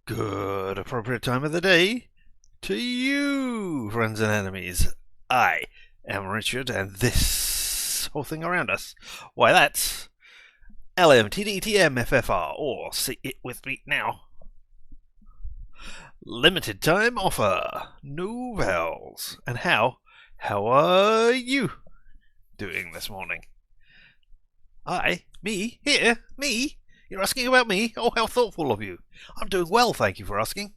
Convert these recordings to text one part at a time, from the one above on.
Good appropriate time of the day to you, friends and enemies. I am Richard, and this whole thing around us, why that's LMTDTMFFR, or see it with me now. Limited time offer, no vowels. And how are you doing this morning? Me, here, me? You're asking about me? Oh, how thoughtful of you. I'm doing well, thank you for asking.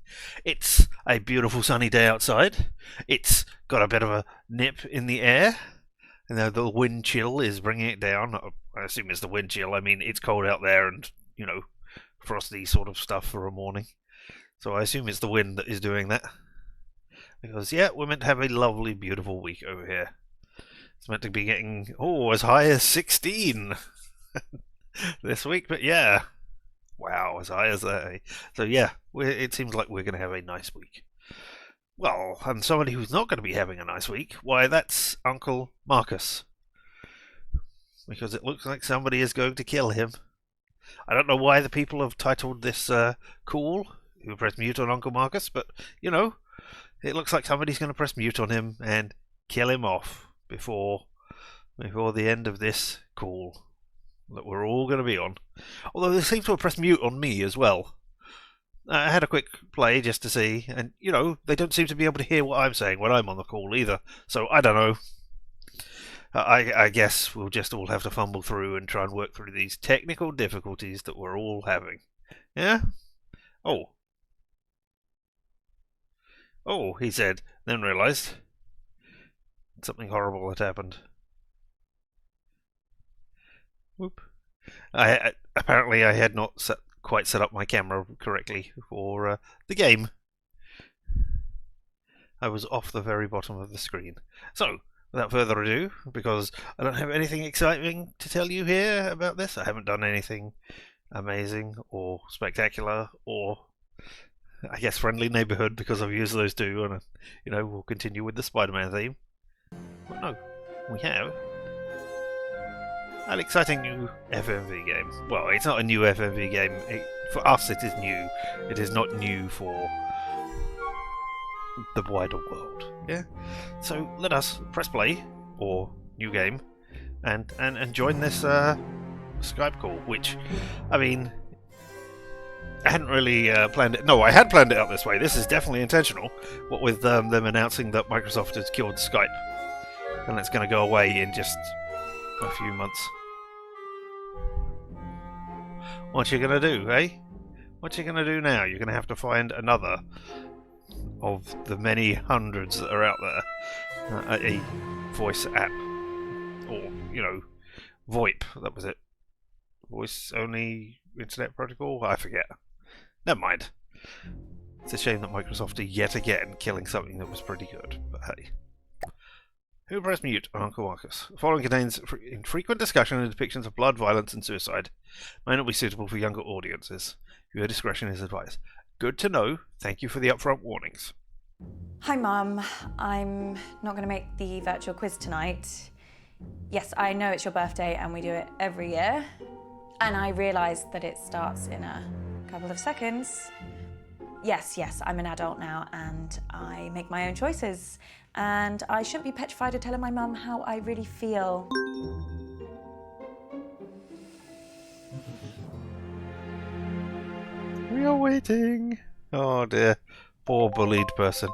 It's a beautiful sunny day outside. It's got a bit of a nip in the air. And the wind chill is bringing it down. I assume it's the wind chill. I mean, it's cold out there and, frosty sort of stuff for a morning. So I assume it's the wind that is doing that. Because, yeah, we're meant to have a lovely, beautiful week over here. It's meant to be getting, as high as 16 this week, but yeah. Wow, as high as that. So yeah, it seems like we're going to have a nice week. Well, and somebody who's not going to be having a nice week, why, that's Uncle Marcus. Because it looks like somebody is going to kill him. I don't know why the people have titled this cool, who pressed mute on Uncle Marcus, but, it looks like somebody's going to press mute on him and kill him off before the end of this call that we're all going to be on. Although they seem to have pressed mute on me as well. I had a quick play just to see, and, they don't seem to be able to hear what I'm saying when I'm on the call either. So, I don't know. I guess we'll just all have to fumble through and try and work through these technical difficulties that we're all having. Yeah? Oh, he said, then realised something horrible had happened. Whoop. Apparently I had not quite set up my camera correctly for the game. I was off the very bottom of the screen. So, without further ado, because I don't have anything exciting to tell you here about this, I haven't done anything amazing or spectacular or, I guess, friendly neighborhood, because I've used those two, and we'll continue with the Spider-Man theme. But no, we have an exciting new FMV game. Well, it's not a new FMV game. For us, it is new. It is not new for the wider world. Yeah. So let us press play or new game, and join this Skype call. Which, I mean, I hadn't really planned it. No, I had planned it out this way. This is definitely intentional. What with them announcing that Microsoft has killed Skype, and it's going to go away in just a few months. What you gonna do, eh? What you gonna do now? You're gonna have to find another of the many hundreds that are out there. A voice app. Or, VoIP, that was it. Voice only internet protocol? I forget. Never mind. It's a shame that Microsoft are yet again killing something that was pretty good, but hey. Who pressed mute on Uncle Marcus? The following contains infrequent discussion and depictions of blood, violence, and suicide. May not be suitable for younger audiences. Your discretion is advised. Good to know. Thank you for the upfront warnings. Hi, Mum. I'm not going to make the virtual quiz tonight. Yes, I know it's your birthday and we do it every year. And I realise that it starts in a couple of seconds. Yes, I'm an adult now and I make my own choices. And I shouldn't be petrified of telling my mum how I really feel. We are waiting. Oh dear. Poor bullied person.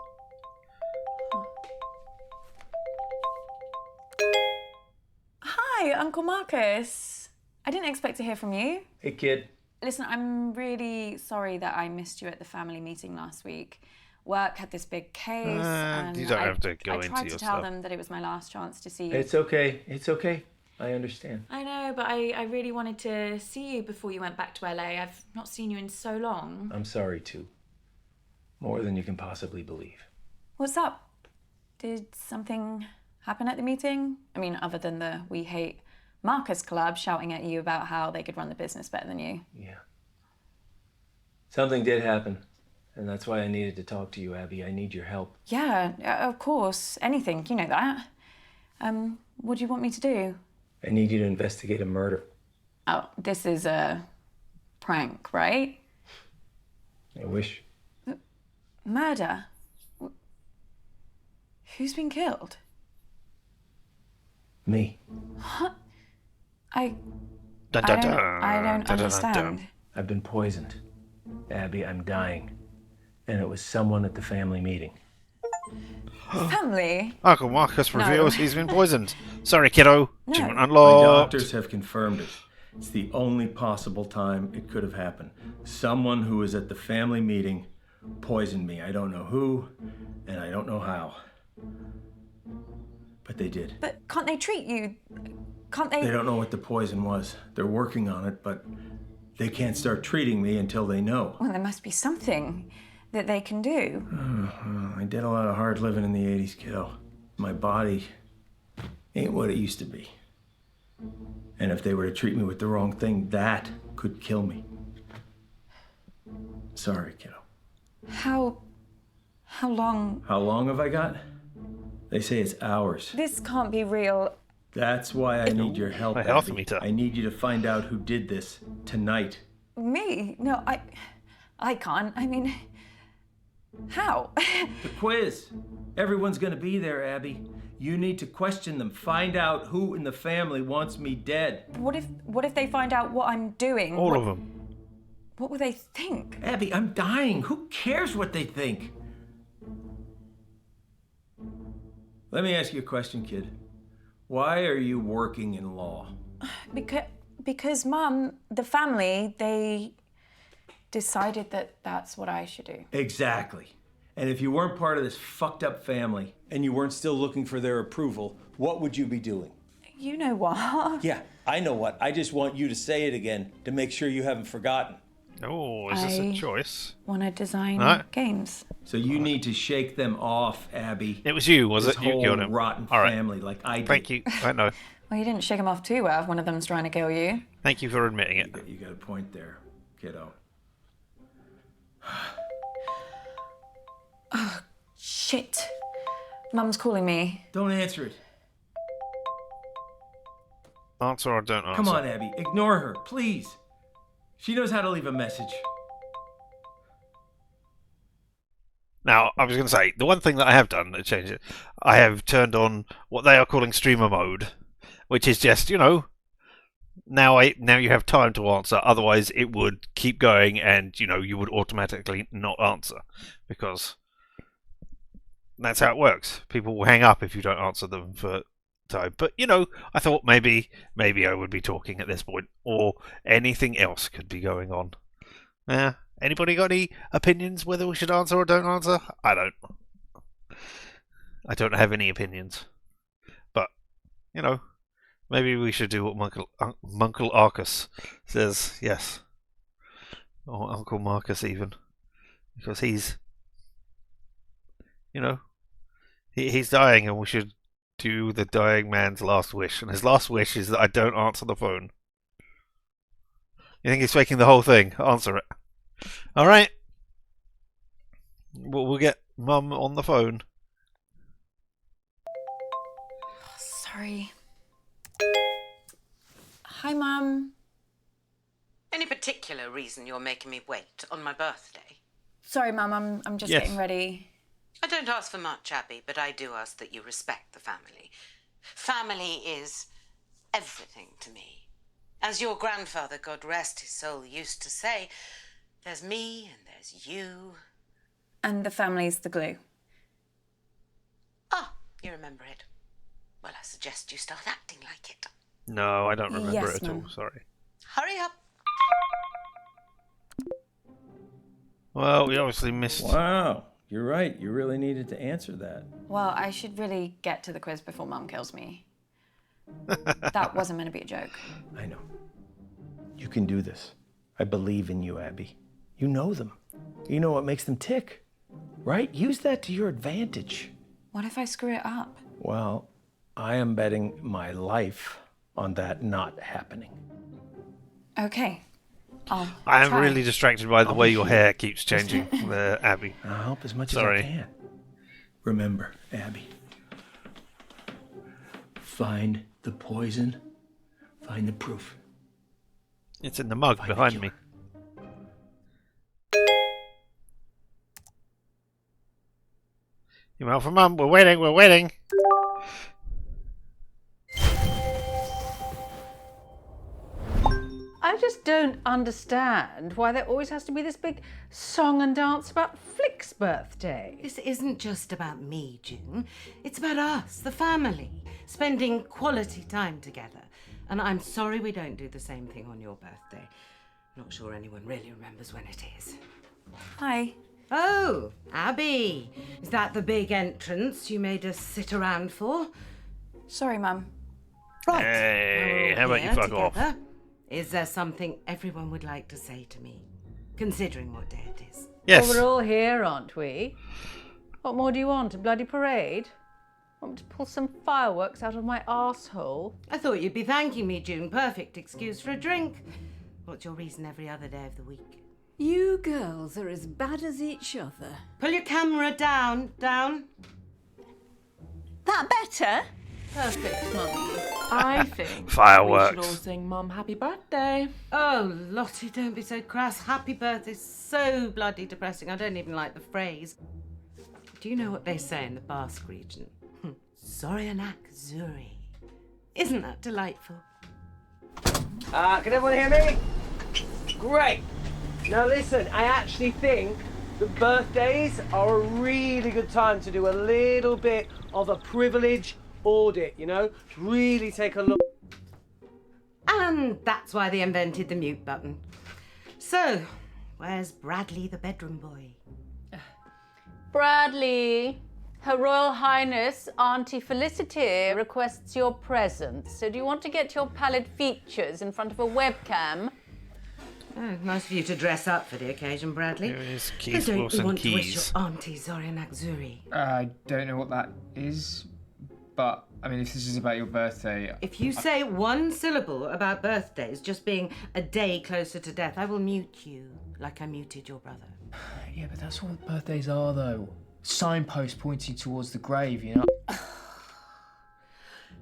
Hi, Uncle Marcus. I didn't expect to hear from you. Hey, kid. Listen, I'm really sorry that I missed you at the family meeting last week. Work had this big case, and you don't have to go into I tried to your tell stuff. them that it was my last chance to see you. It's okay. It's okay. I understand. I know, but I really wanted to see you before you went back to LA. I've not seen you in so long. I'm sorry, too. More than you can possibly believe. What's up? Did something happen at the meeting? I mean, other than the We Hate Marcus Club shouting at you about how they could run the business better than you. Yeah. Something did happen. And that's why I needed to talk to you, Abby. I need your help. Yeah, of course. Anything. You know that. What do you want me to do? I need you to investigate a murder. Oh, this is a prank, right? I wish Murder? Who's been killed? Me. I Dun, I dun, don't, dun, I don't dun, dun, dun, understand. dun. I've been poisoned. Abby, I'm dying. And it was someone at the family meeting. Family? Uncle Marcus No. reveals he's been poisoned. Sorry, kiddo. No. Achievement My unlocked. doctors have confirmed it. It's the only possible time it could have happened. Someone who was at the family meeting poisoned me. I don't know who, and I don't know how. But they did. But can't they treat you? Can't they? They don't know what the poison was. They're working on it, but they can't start treating me until they know. Well, there must be something that they can do. I did a lot of hard living in the 80s, kiddo. My body ain't what it used to be. And if they were to treat me with the wrong thing, that could kill me. Sorry, kiddo. How long? How long have I got? They say it's hours. This can't be real. That's why I need your help, My health Abby. meter. I need you to find out who did this tonight. Me? No, I can't. I mean, how? The quiz. Everyone's gonna be there, Abby. You need to question them. Find out who in the family wants me dead. What if they find out what I'm doing? All of them. What will they think? Abby, I'm dying. Who cares what they think? Let me ask you a question, kid. Why are you working in law? Because Mum, the family, they decided that that's what I should do. Exactly. And if you weren't part of this fucked up family and you weren't still looking for their approval, what would you be doing? You know what? Yeah, I know what. I just want you to say it again to make sure you haven't forgotten. Oh, is this a I- choice? Want to design Right. games. So you need to shake them off, Abby. It was you, was This it? You whole killed him. rotten All right. family like I did. Thank you. I know. Well, you didn't shake them off too well if one of them's trying to kill you. Thank you for admitting it. You got a point there, kiddo. Shit. Mum's calling me. Don't answer it. Answer or don't answer. Come on, Abby. Ignore her, please. She knows how to leave a message. Now, I was going to say, the one thing that I have done to change it, I have turned on what they are calling streamer mode, which is just, now you have time to answer. Otherwise, it would keep going, and you would automatically not answer because that's how it works. People will hang up if you don't answer them for time. But I thought maybe I would be talking at this point, or anything else could be going on. Yeah. Anybody got any opinions whether we should answer or don't answer? I don't. I don't have any opinions. But, maybe we should do what Uncle Arcus says, yes. Or Uncle Marcus even. Because he's, he's dying and we should do the dying man's last wish. And his last wish is that I don't answer the phone. You think he's faking the whole thing? Answer it. All right. We'll get Mum on the phone. Sorry. Hi, Mum. Any particular reason you're making me wait on my birthday? Sorry, Mum. I'm just Yes. getting ready. I don't ask for much, Abby, but I do ask that you respect the family. Family is everything to me. As your grandfather, God rest his soul, used to say, there's me and there's you. And the family's the glue. Ah, you remember it. Well, I suggest you start acting like it. No, I don't remember Yes, it at all. Mum. Sorry. Hurry up. Well, we obviously missed. Wow, you're right. You really needed to answer that. Well, I should really get to the quiz before Mum kills me. That wasn't meant to be a joke. I know. You can do this. I believe in you, Abby. You know them. You know what makes them tick, right? Use that to your advantage. What if I screw it up? Well, I am betting my life on that not happening. Okay. I am try. really distracted by the way your hair keeps changing, Abby. I'll help as much Sorry. as I can. Remember, Abby, find the poison, find the proof. It's in the mug Find the behind killer. me. Email from Mum. We're waiting. We're waiting. I just don't understand why there always has to be this big song and dance about Flick's birthday. This isn't just about me, June. It's about us, the family, spending quality time together. And I'm sorry we don't do the same thing on your birthday. Not sure anyone really remembers when it is. Hi. Oh, Abby. Is that the big entrance you made us sit around for? Sorry, Mum. Right. Hey, Now we're all how about you here fuck off? together. Is there something everyone would like to say to me, considering what day it is? Yes. Well, we're all here, aren't we? What more do you want? A bloody parade? Want me to pull some fireworks out of my arsehole? I thought you'd be thanking me, June. Perfect excuse for a drink. What's your reason every other day of the week? You girls are as bad as each other. Pull your camera down. That better? Perfect, Mummy. I think Fireworks. we should all sing Mum happy birthday. Oh, Lottie, don't be so crass. Happy birthday's so bloody depressing. I don't even like the phrase. Do you know what they say in the Basque region? Zorianak Zuri. Isn't that delightful? Can everyone hear me? Great. Now listen, I actually think that birthdays are a really good time to do a little bit of a privilege audit, you know? Really take a look. And that's why they invented the mute button. So, where's Bradley the bedroom boy? Bradley, Her Royal Highness Auntie Felicity requests your presence. So do you want to get your pallid features in front of a webcam? Oh, nice of you to dress up for the occasion, Bradley. Here is But Keith don't you Wilson want to wish Keys. your auntie Zorianak Zuri? I don't know what that is, but I mean, if this is about your birthday, If you say one syllable about birthdays just being a day closer to death, I will mute you like I muted your brother. yeah, but that's what birthdays are, though. Signpost pointing towards the grave, you know.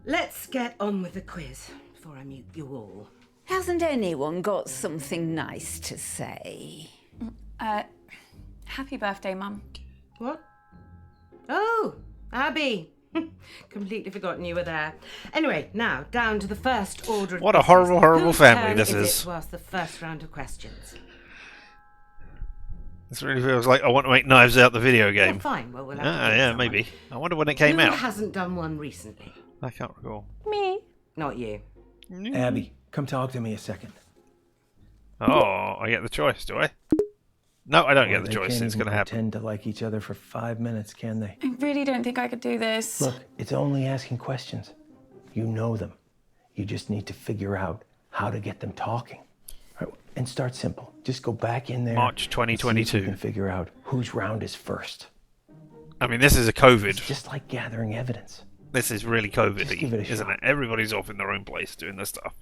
Let's get on with the quiz before I mute you all. Hasn't anyone got something nice to say? Happy birthday, Mum. What? Oh, Abby. Completely forgotten you were there. Anyway, now down to the first order of What a business. horrible, horrible Whose family turn this is. is. It to ask the first round of questions. This really feels like I want to make Knives Out the video game. Oh, fine. Well, we'll have to Ah, pick yeah, someone. maybe. I wonder when it came Who out. hasn't done one recently? I can't recall. Me. Not you. Abby, come talk to me a second. Oh, I get the choice, do I? No, I don't get the They choice. can't It's even going to happen. pretend to like each other for 5 minutes, can they? I really don't think I could do this. Look, it's only asking questions. You know them. You just need to figure out how to get them talking. Right, and start simple. Just go back in there. March and see if 2022. you can figure out whose round is first. I mean, this is a COVID. It's just like gathering evidence. This is really Just give it COVID-y, a isn't shot. it? Everybody's off in their own place doing this stuff.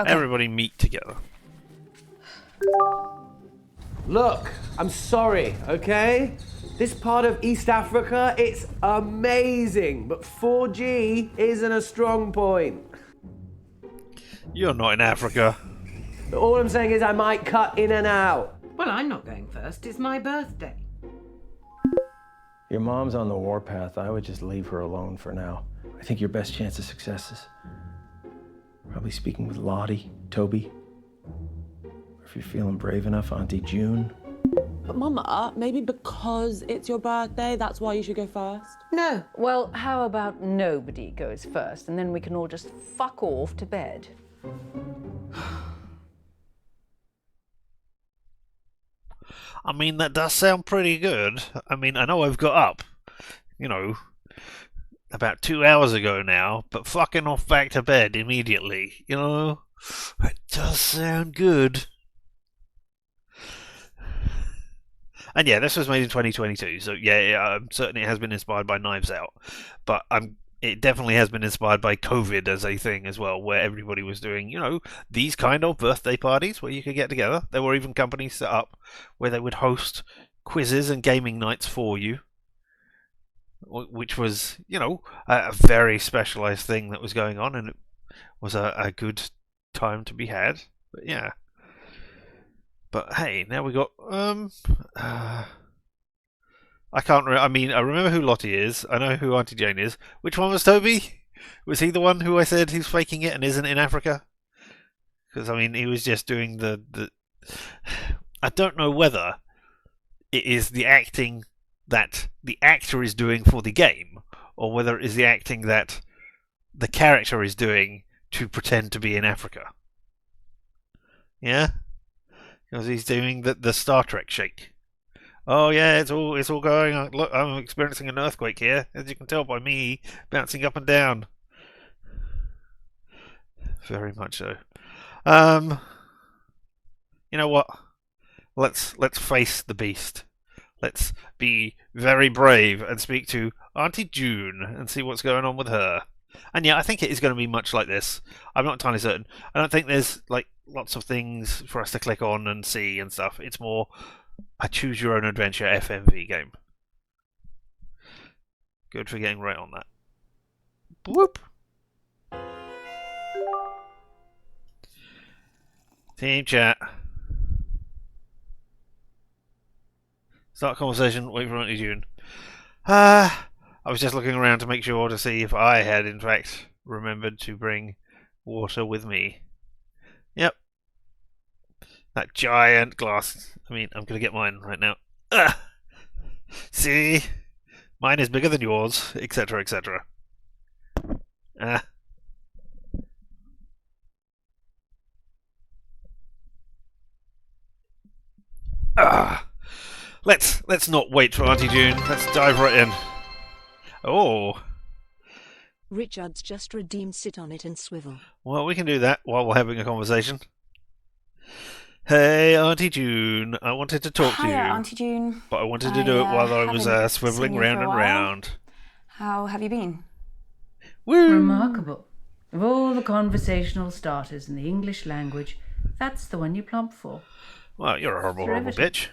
Everybody meet together. Look, I'm sorry, okay? This part of East Africa, it's amazing, but 4G isn't a strong point. You're not in Africa. All I'm saying is I might cut in and out. Well, I'm not going first. It's my birthday. Your mom's on the warpath. I would just leave her alone for now. I think your best chance of success is probably speaking with Lottie, Toby, or if you're feeling brave enough, Auntie June. But Mama, maybe because it's your birthday, that's why you should go first. No. Well, how about nobody goes first and then we can all just fuck off to bed? I mean, that does sound pretty good. I mean, I know I've got up, about 2 hours ago now, but fucking off back to bed immediately, It does sound good. And yeah, this was made in 2022, so yeah, I'm certain it has been inspired by Knives Out, but it definitely has been inspired by COVID as a thing as well, where everybody was doing, these kind of birthday parties where you could get together. There were even companies set up where they would host quizzes and gaming nights for you, which was, a very specialized thing that was going on, and it was a good time to be had. But yeah. But hey, now we got I can't. I mean, I remember who Lottie is. I know who Auntie Jane is. Which one was Toby? Was he the one who I said he's faking it and isn't in Africa? Because I mean, he was just doing the. I don't know whether it is the acting that the actor is doing for the game, or whether it is the acting that the character is doing to pretend to be in Africa. Yeah, because he's doing the Star Trek shake. Oh yeah, it's all going. Look, I'm experiencing an earthquake here, as you can tell by me bouncing up and down. Very much so. You know what? Let's face the beast. Let's be very brave and speak to Auntie June and see what's going on with her. And yeah, I think it is going to be much like this. I'm not entirely certain. I don't think there's like lots of things for us to click on and see and stuff. It's more a choose your own adventure FMV game. Good for getting right on that. Whoop. Team chat. Start conversation, wait for Auntie June. I was just looking around to make sure to see if I had in fact remembered to bring water with me. Yep. That giant glass. I mean, I'm going to get mine right now. See? Mine is bigger than yours, etc., etc. Let's not wait for Auntie June. Let's dive right in. Oh. Richard's just redeemed Sit on It and Swivel. Well, we can do that while we're having a conversation. Hey, Auntie June. I wanted to talk to you. Hiya, Auntie June. But I wanted to do it while I was haven't seen swiveling you round for a and while. round. How have you been? Woo! Remarkable. Of all the conversational starters in the English language, that's the one you plump for. Well, you're a horrible, horrible bitch.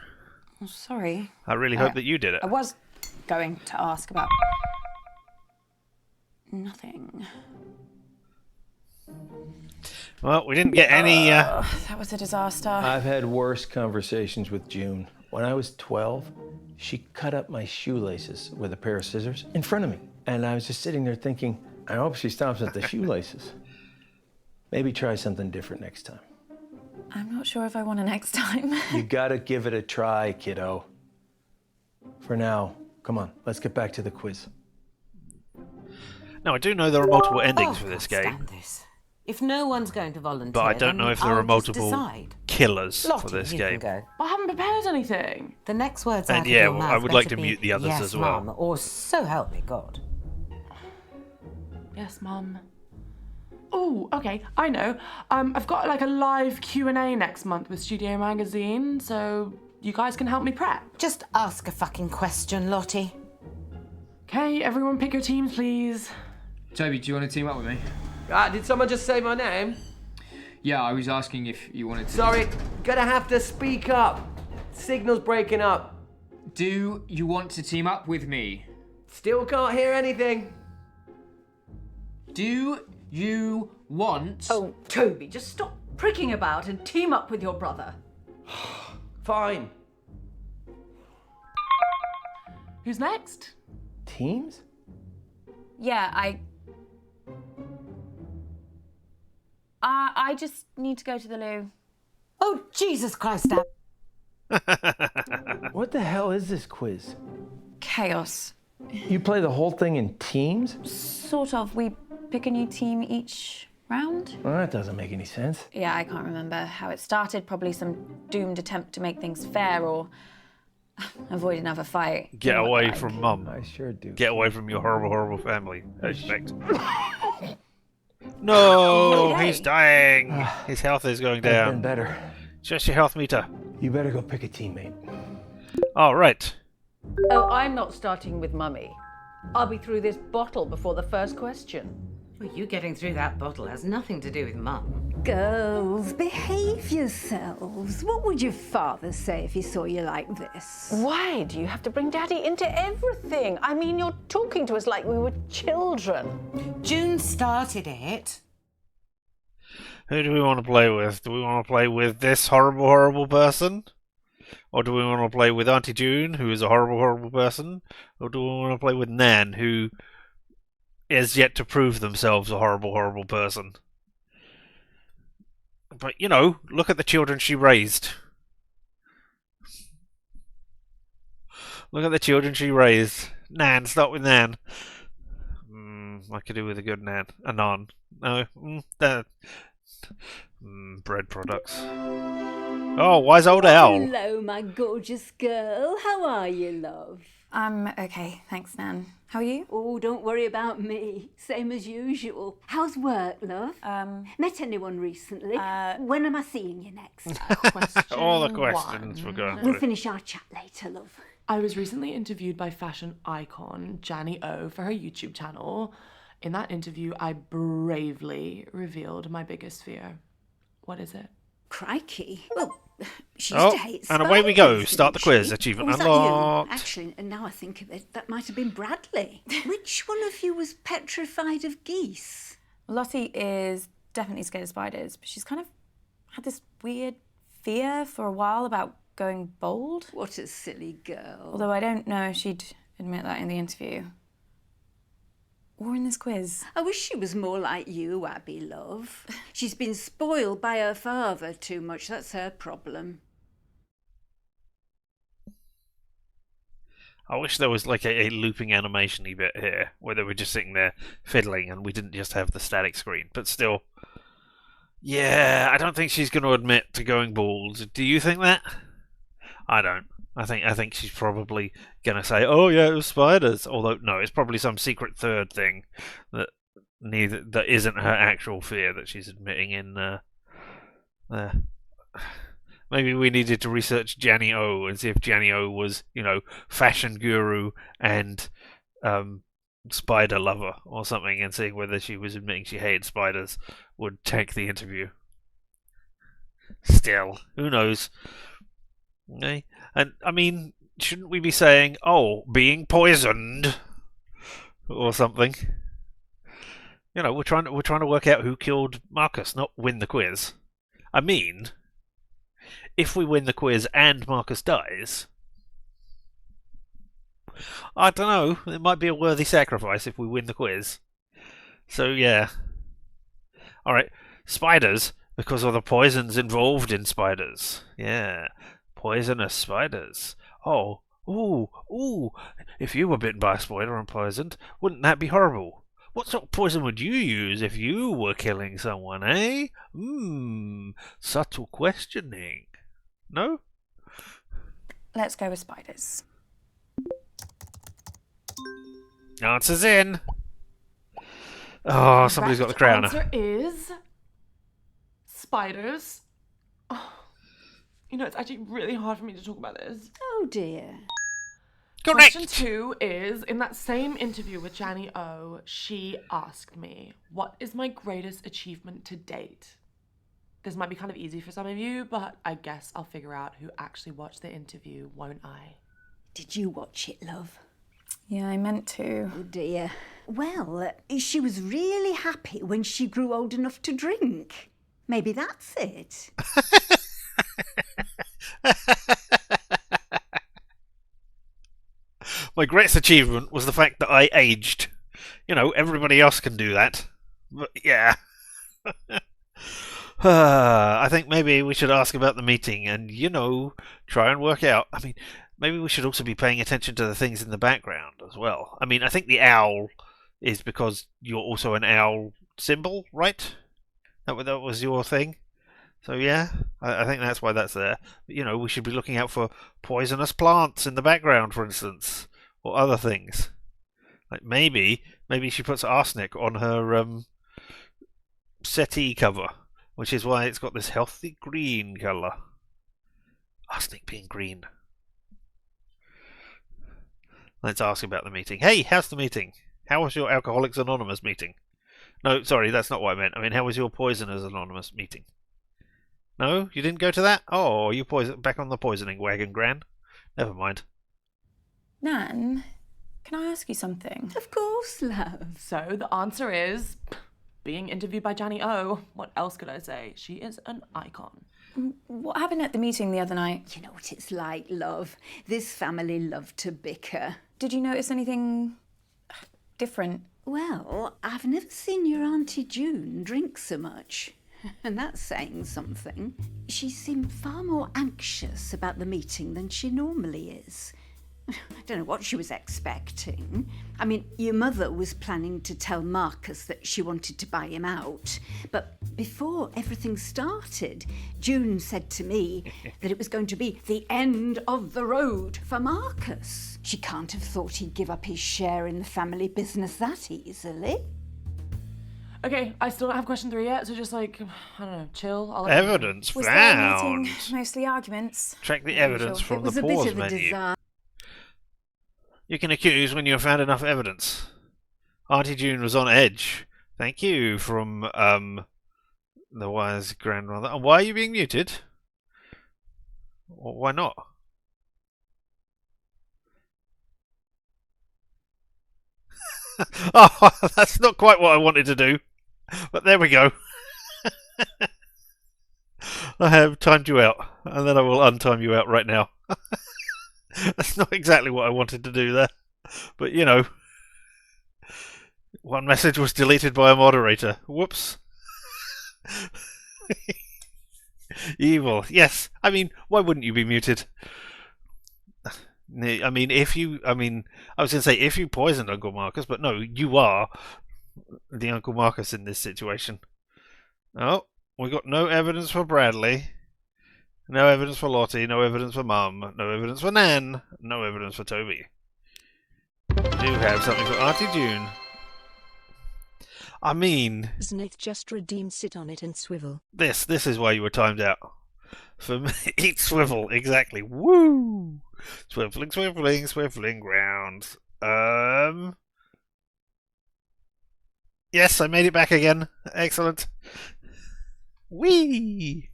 Oh, sorry. I really hope that you did it. I was going to ask about nothing. Well, we didn't get any... That was a disaster. I've had worse conversations with June. When I was 12, she cut up my shoelaces with a pair of scissors in front of me. And I was just sitting there thinking, I hope she stops at the shoelaces. Maybe try something different next time. I'm not sure if I want to next time. You gotta give it a try, kiddo. For now, come on, let's get back to the quiz. Now, I do know there are multiple endings for this game. Stand this. If no one's going to volunteer, But I don't know if there are multiple decide. killers Lottie, for this you game. Can go. I haven't prepared anything. The next words And out yeah, of your well, mouth I would like better to be, mute the others yes, as well. Mum, or so help me God. Yes, Mum. Oh, okay. I know. I've got like a live Q&A next month with Studio Magazine, so you guys can help me prep. Just ask a fucking question, Lottie. Okay, everyone pick your teams, please. Toby, do you want to team up with me? Did someone just say my name? Yeah, I was asking if you wanted to... Sorry, gonna have to speak up. Signal's breaking up. Do you want to team up with me? Still can't hear anything. Do you want... Oh, Toby, just stop pricking about and team up with your brother. Fine. Who's next? Teams? Yeah, I just need to go to the loo. Oh, Jesus Christ, Dad. What the hell is this quiz? Chaos. You play the whole thing in teams? Sort of. We pick a new team each round. Well, that doesn't make any sense. Yeah, I can't remember how it started. Probably some doomed attempt to make things fair or avoid another fight. Get You know what away they're like. from Mum. I sure do. Get away from your horrible, horrible family. I expect. No, Okay. he's dying. His health is going I've been down. better. Just your health meter. You better go pick a teammate. All right. Oh, I'm not starting with Mummy. I'll be through this bottle before the first question. Well, you getting through that bottle has nothing to do with Mum. Girls, behave yourselves. What would your father say if he saw you like this? Why do you have to bring Daddy into everything? I mean, you're talking to us like we were children. June started it. Who do we want to play with? Do we want to play with this horrible, horrible person? Or do we want to play with Auntie June, who is a horrible, horrible person? Or do we want to play with Nan, who is yet to prove themselves a horrible, horrible person? But, you know, look at the children she raised. Look at the children she raised. Nan, start with Nan. I could do with a good Nan. A Nan. No. Bread products. Oh, wise old owl. Hello, my gorgeous girl. How are you, love? I'm okay, thanks, Nan. How are you? Oh, don't worry about me. Same as usual. How's work, love? Met anyone recently? When am I seeing you next? All the questions we're going We'll through. finish our chat later, love. I was recently interviewed by fashion icon Janny O for her YouTube channel. In that interview, I bravely revealed my biggest fear. What is it? Crikey. Well, she used to hate and away we go. spiders, Start the didn't quiz. she? Achievement Or was that unlocked. you? Actually, and now I think of it, that might have been Bradley. Which one of you was petrified of geese? Lottie is definitely scared of spiders, but she's kind of had this weird fear for a while about going bold. What a silly girl. Although I don't know if she'd admit that in the interview. Or in this quiz. I wish she was more like you, Abby, love. She's been spoiled by her father too much. That's her problem. I wish there was like a looping animation-y bit here, where they were just sitting there fiddling and we didn't just have the static screen. But still, yeah, I don't think she's going to admit to going bald. Do you think that? I don't. I think she's probably going to say, "Oh yeah, it was spiders." Although no, it's probably some secret third thing that isn't her actual fear that she's admitting in there. Maybe we needed to research Janny O and see if Janny O was, you know, fashion guru and spider lover or something, and seeing whether she was admitting she hated spiders would take the interview. Still, who knows? Okay. And I mean, shouldn't we be saying, "Oh, being poisoned," or something? You know, we're trying to work out who killed Marcus, not win the quiz. I mean, if we win the quiz and Marcus dies, I don't know. It might be a worthy sacrifice if we win the quiz. So yeah. All right, spiders because of the poisons involved in spiders. Yeah. Poisonous spiders. Oh, ooh. If you were bitten by a spider and poisoned, wouldn't that be horrible? What sort of poison would you use if you were killing someone, eh? Subtle questioning. No? Let's go with spiders. Answer's in. Oh, somebody's got the crowner. Answer is spiders. Oh, you know, it's actually really hard for me to talk about this. Oh dear. Correct. Question 2 is, in that same interview with Janny O, she asked me, what is my greatest achievement to date? This might be kind of easy for some of you, but I guess I'll figure out who actually watched the interview, won't I? Did you watch it, love? Yeah, I meant to. Oh dear. Well, she was really happy when she grew old enough to drink. Maybe that's it. My greatest achievement was the fact that I aged. You know, everybody else can do that. But yeah. I think maybe we should ask about the meeting and, you know, try and work out. I mean, maybe we should also be paying attention to the things in the background as well. I mean, I think the owl is because you're also an owl symbol, right? That was your thing? So yeah, I think that's why that's there. But, you know, we should be looking out for poisonous plants in the background, for instance, or other things. Like maybe she puts arsenic on her settee cover, which is why it's got this healthy green colour. Arsenic being green. Let's ask about the meeting. Hey, how's the meeting? How was your Alcoholics Anonymous meeting? No, sorry, that's not what I meant. I mean, how was your Poisoners Anonymous meeting? No, you didn't go to that? Oh, you back on the poisoning wagon, Gran? Never mind. Nan, can I ask you something? Of course, love. So the answer is being interviewed by Janny O. What else could I say? She is an icon. What happened at the meeting the other night? You know what it's like, love. This family love to bicker. Did you notice anything different? Well, I've never seen your Auntie June drink so much. And that's saying something. She seemed far more anxious about the meeting than she normally is. I don't know what she was expecting. I mean, your mother was planning to tell Marcus that she wanted to buy him out. But before everything started, June said to me that it was going to be the end of the road for Marcus. She can't have thought he'd give up his share in the family business that easily. Okay, I still don't have question 3 yet, so just like, I don't know, chill. I'll Evidence Was found. there a meeting mostly arguments? Check the evidence It from the was a pause bit of a menu. disaster. You can accuse when you have found enough evidence. Auntie June was on edge. Thank you from the wise grandmother. And why are you being muted? Or why not? Oh, that's not quite what I wanted to do. But there we go. I have timed you out, and then I will untime you out right now. That's not exactly what I wanted to do there. But, you know, one message was deleted by a moderator. Whoops. Evil. Yes. I mean, why wouldn't you be muted? I mean, I was going to say if you poisoned Uncle Marcus, but no, you are the Uncle Marcus in this situation. Oh, we got no evidence for Bradley. No evidence for Lottie, no evidence for Mum, no evidence for Nan, no evidence for Toby. We do have something for Auntie June. I mean... Znith just redeemed sit on it and swivel. This is why you were timed out. For me, eat swivel, exactly. Woo! Swiveling, swiveling, swiveling round. Yes, I made it back again. Excellent. Whee!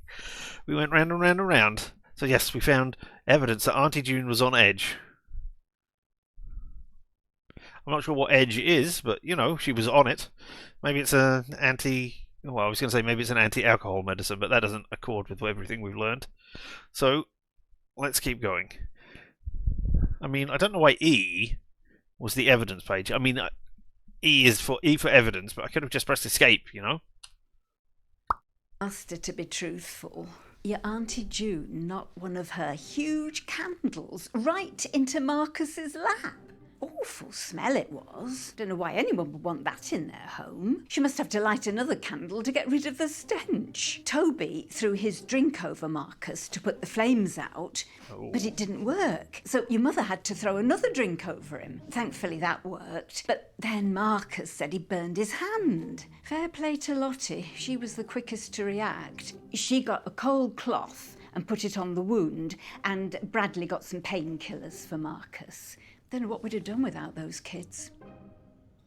We went round and round and round. So yes, we found evidence that Auntie June was on edge. I'm not sure what edge is, but, you know, she was on it. Maybe it's an well, I was going to say maybe it's an anti-alcohol medicine, but that doesn't accord with everything we've learned. So, let's keep going. I mean, I don't know why E was the evidence page. I mean, E for evidence, but I could have just pressed escape, you know? Asked her to be truthful. Your Auntie June knocked one of her huge candles right into Marcus's lap. Awful smell it was. Don't know why anyone would want that in their home. She must have to light another candle to get rid of the stench. Toby threw his drink over Marcus to put the flames out, but it didn't work. So your mother had to throw another drink over him. Thankfully that worked. But then Marcus said he burned his hand. Fair play to Lottie. She was the quickest to react. She got a cold cloth and put it on the wound, and Bradley got some painkillers for Marcus. Don't know what we'd have done without those kids.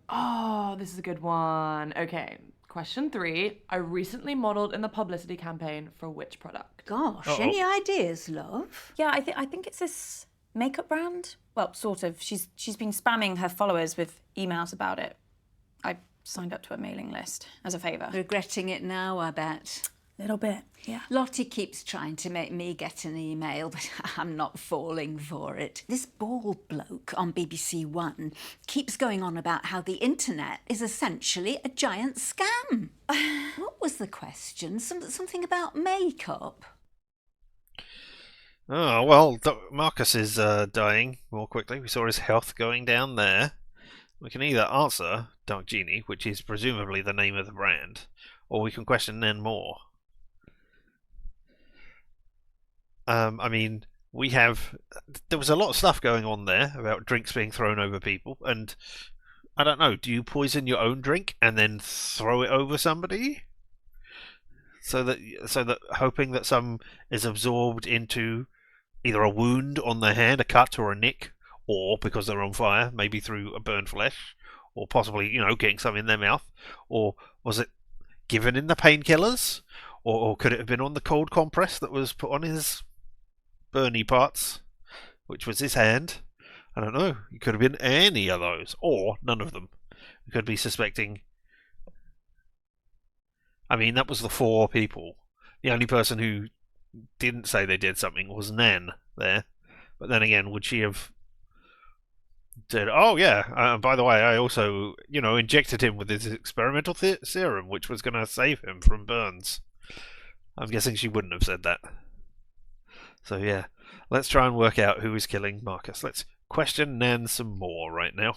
Oh, this is a good one. Okay, question 3. I recently modelled in the publicity campaign for which product? Gosh, any ideas, love? Yeah, I think it's this makeup brand. Well, sort of. She's been spamming her followers with emails about it. I signed up to a mailing list as a favour. Regretting it now, I bet. Little bit, yeah. Lottie keeps trying to make me get an email, but I'm not falling for it. This bald bloke on BBC One keeps going on about how the internet is essentially a giant scam. What was the question? Something about makeup? Oh, well, Marcus is dying more quickly. We saw his health going down there. We can either answer Dark Genie, which is presumably the name of the brand, or we can question Nan more. I mean, there was a lot of stuff going on there about drinks being thrown over people, and I don't know, do you poison your own drink and then throw it over somebody? So that hoping that some is absorbed into either a wound on their hand, a cut or a nick, or because they're on fire, maybe through a burned flesh, or possibly, you know, getting some in their mouth, or was it given in the painkillers, or could it have been on the cold compress that was put on his burny parts, which was his hand? I don't know. It could have been any of those, or none of them. We could be suspecting. I mean, that was the 4 people. The only person who didn't say they did something was Nan there. But then again, would she have said, "Oh yeah, by the way, I also, injected him with this experimental serum, which was going to save him from burns"? I'm guessing she wouldn't have said that. So yeah, let's try and work out who is killing Marcus. Let's question Nan some more right now.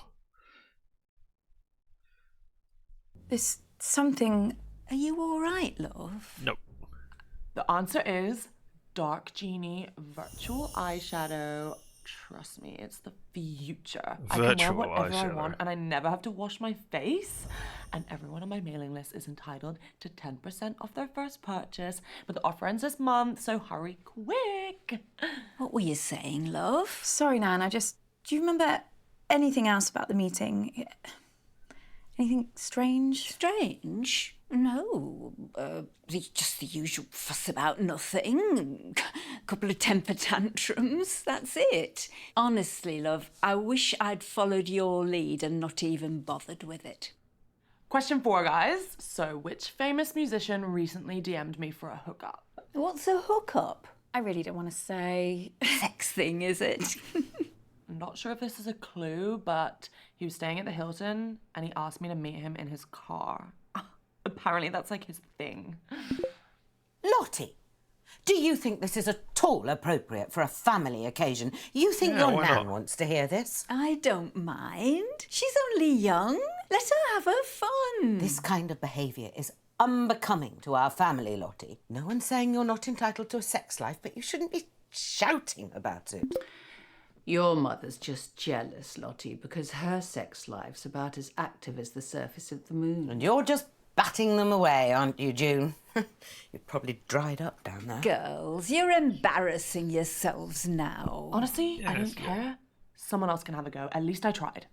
There's something. Are you all right, love? Nope. The answer is Dark Genie Virtual Eyeshadow. Trust me, it's the future. I can wear Virtual whatever I eyeshadow. want and I never have to wash my face. And everyone on my mailing list is entitled to 10% off their first purchase. But the offer ends this month, so hurry quick. What were you saying, love? Sorry, Nan. Do you remember anything else about the meeting? Anything strange? Strange? No. Just the usual fuss about nothing. Couple of temper tantrums. That's it. Honestly, love, I wish I'd followed your lead and not even bothered with it. Question 4, guys. So, which famous musician recently DM'd me for a hookup? What's a hookup? I really don't want to say. Sex thing, is it? I'm not sure if this is a clue, but he was staying at the Hilton and he asked me to meet him in his car. Apparently that's like his thing. Lottie, do you think this is at all appropriate for a family occasion? You think Yeah, your why nan not? wants to hear this? I don't mind. She's only young. Let her have her fun. This kind of behaviour is unbecoming to our family, Lottie. No one's saying you're not entitled to a sex life, but you shouldn't be shouting about it. Your mother's just jealous, Lottie, because her sex life's about as active as the surface of the moon. And you're just batting them away, aren't you, June? You're probably dried up down there. Girls, you're embarrassing yourselves now. Honestly, I Yes, don't care. Someone else can have a go. At least I tried.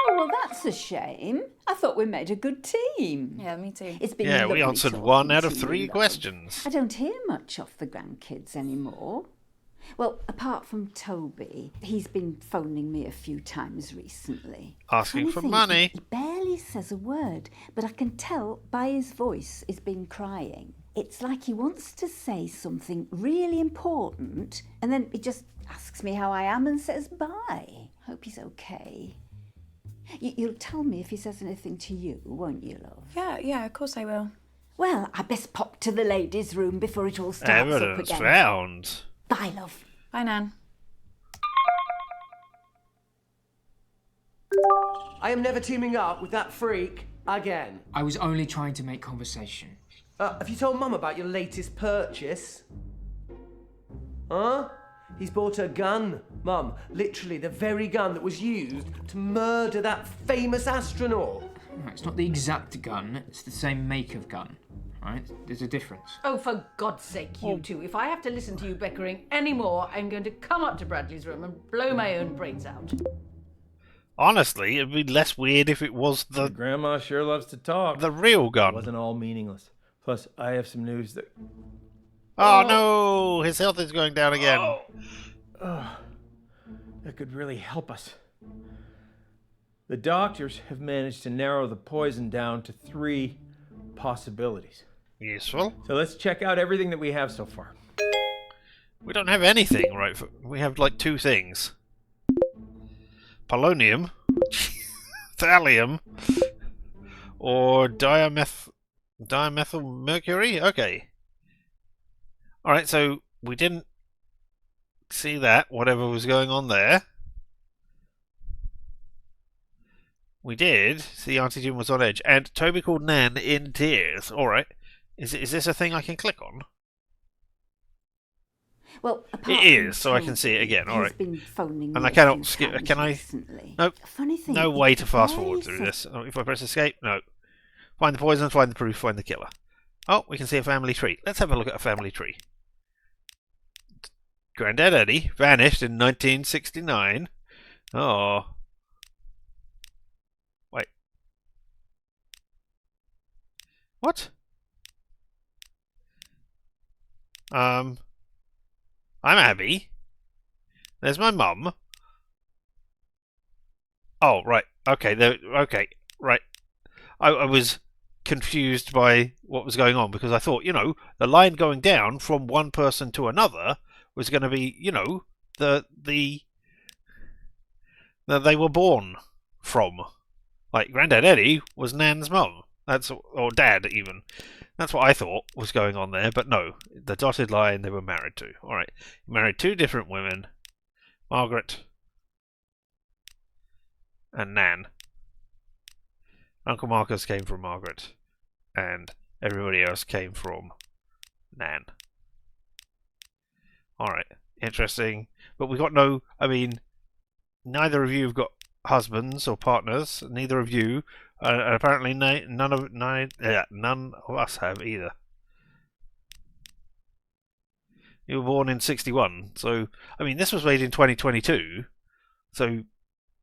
Oh, well, that's a shame. I thought we made a good team. Yeah, me too. It's been Yeah, we lovely answered talking 1 out of to you, 3 love. questions. I don't hear much off the grandkids anymore. Well, apart from Toby, he's been phoning me a few times recently. Asking Funny for thing, money. He barely says a word, but I can tell by his voice he's been crying. It's like he wants to say something really important, and then he just asks me how I am and says bye. Hope he's okay. You'll tell me if he says anything to you, won't you, love? Yeah, of course I will. Well, I best pop to the ladies' room before it all starts up Evidence again. found. Bye, love. Bye, Nan. I am never teaming up with that freak again. I was only trying to make conversation. Have you told Mum about your latest purchase? Huh? He's bought a gun, Mum. Literally the very gun that was used to murder that famous astronaut. No, it's not the exact gun, it's the same make of gun. Right? There's a difference. Oh, for God's sake, you two. If I have to listen to you bickering anymore, I'm going to come up to Bradley's room and blow my own brains out. Honestly, it'd be less weird if it was Your grandma sure loves to talk. the real It gun. wasn't all meaningless. Plus, I have some news that... Oh no, his health is going down again. that could really help us. The doctors have managed to narrow the poison down to 3 possibilities. Useful. So let's check out everything that we have so far. We don't have anything, right? We have like 2 things. Polonium, thallium, or dimethyl mercury? Okay. Alright, so we didn't see that, whatever was going on there. We did see Auntie June was on edge, and Toby called Nan in tears. Alright. Is this a thing I can click on? Well, apart It from is, so I can see it again, Toby, alright. he's been phoning And me I a cannot few skip. times Can I? recently. Nope. Funny thing, No he way to fast barely forward through said- this. Oh, if I press escape, no. Find the poison, find the proof, find the killer. Oh, we can see a family tree. Let's have a look at a family tree. Granddad Eddie vanished in 1969. Oh. Wait. What? I'm Abby. There's my mum. Oh, right. Okay, okay, right. I was confused by what was going on, because I thought, the line going down from one person to another was going to be, the they were born from. Like, Grandad Eddie was Nan's mum. Or dad, even. That's what I thought was going on there, but no. The dotted line they were married to. Alright. Married two different women. Margaret and Nan. Uncle Marcus came from Margaret. And everybody else came from Nan. Alright. Interesting. But we got no... I mean, neither of you have got husbands or partners. Neither of you. And apparently none of us have either. You were born in 61, so I mean this was made in 2022, so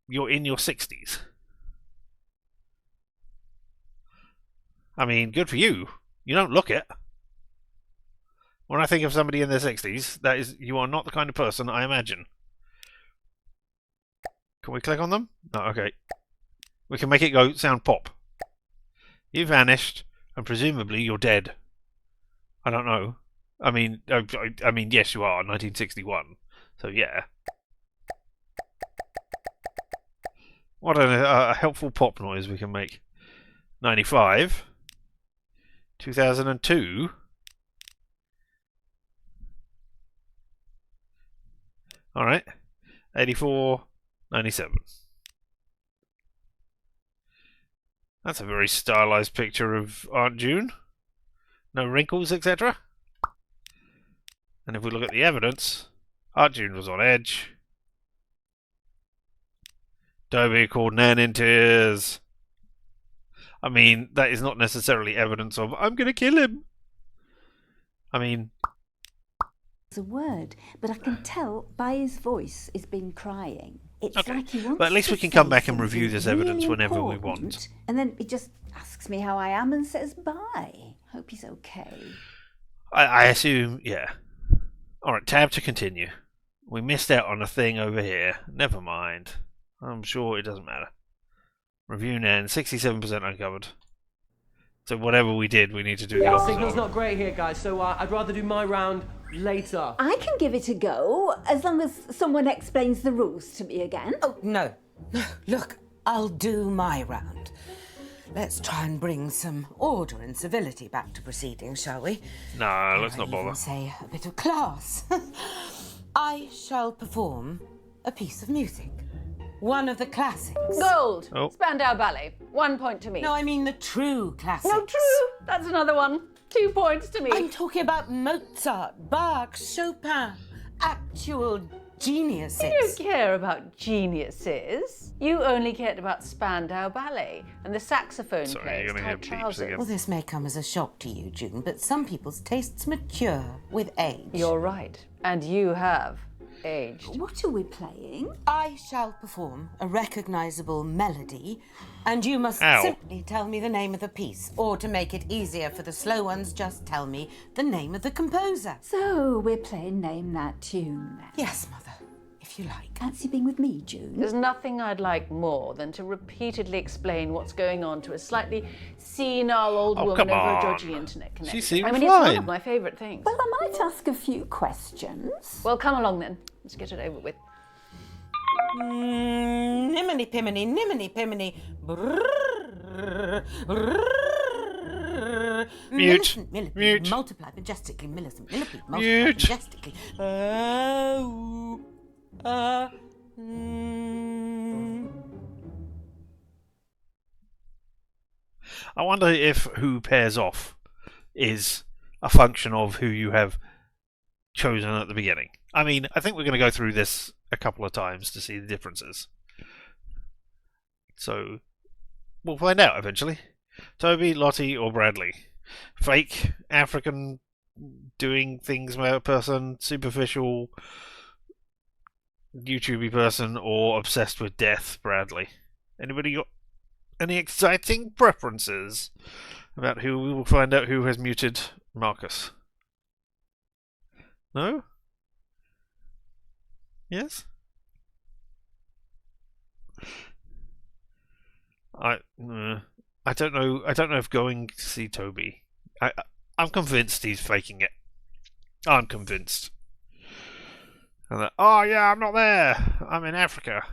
you're in your 60s. I mean, good for you. You don't look it. When I think of somebody in their 60s, you are not the kind of person I imagine. Can we click on them? No, okay. We can make it go sound pop. You vanished, and presumably you're dead. I don't know. I mean, yes, you are. 1961. So yeah. What a helpful pop noise we can make. 95. 2002. All right. 84. 97. That's a very stylized picture of Aunt June. No wrinkles, etc. And if we look at the evidence, Aunt June was on edge. Toby called Nan in tears. I mean, that is not necessarily evidence of, I'm going to kill him. I mean... It's a word, but I can tell by his voice he's been crying. It's okay. like he wants but at least to we can come say back and review this evidence really whenever we important, want. And then he just asks me how I am and says bye. Hope he's okay. I assume, yeah. Alright, tab to continue. We missed out on a thing over here. Never mind. I'm sure it doesn't matter. Review Nan, 67% uncovered. So whatever we did, we need to do the opposite. Signal's not great here, guys, so I'd rather do my round later. I can give it a go, as long as someone explains the rules to me again. Oh, no. Look, I'll do my round. Let's try and bring some order and civility back to proceedings, shall we? No, let's not I'd bother. even say a bit of class. I shall perform a piece of music. One of the classics. Gold. Oh. Spandau Ballet. 1 point to me. No, I mean the true classics. No, true. That's another one. 2 points to me. I'm talking about Mozart, Bach, Chopin. Actual geniuses. You don't care about geniuses. You only cared about Spandau Ballet and the saxophone Sorry, players you're gonna hear tight beeps trousers. again. Well, this may come as a shock to you, June, but some people's tastes mature with age. You're right. And you have aged. What are we playing? I shall perform a recognizable melody, and you must Ow. simply tell me the name of the piece. Or to make it easier for the slow ones, just tell me the name of the composer. So we're playing Name That Tune then. Yes, Mother, if you like. Fancy being with me, June? There's nothing I'd like more than to repeatedly explain what's going on to a slightly senile old Oh, woman come over a on. dodgy internet connection. She seemed I mean, it's one fine. of my favourite things. Well, I might ask a few questions. Well, come along then. Let's get it over with. Niminy piminy, niminy piminy. Brrrr, brrrr. Mute. Millicent, millipede, Mute. multiply majestically, Millicent, millipede, multiply Mute. majestically. I wonder if who pairs off is a function of who you have chosen at the beginning. I mean, I think we're going to go through this a couple of times to see the differences. So, we'll find out eventually. Toby, Lottie, or Bradley? Fake, African, doing things person, superficial, YouTubey person, or obsessed with death, Bradley? Anybody got any exciting preferences about who we will find out who has muted Marcus? No? Yes? I don't know. I don't know if going to see Toby. I'm convinced he's faking it. I'm convinced. And that, oh yeah, I'm not there. I'm in Africa.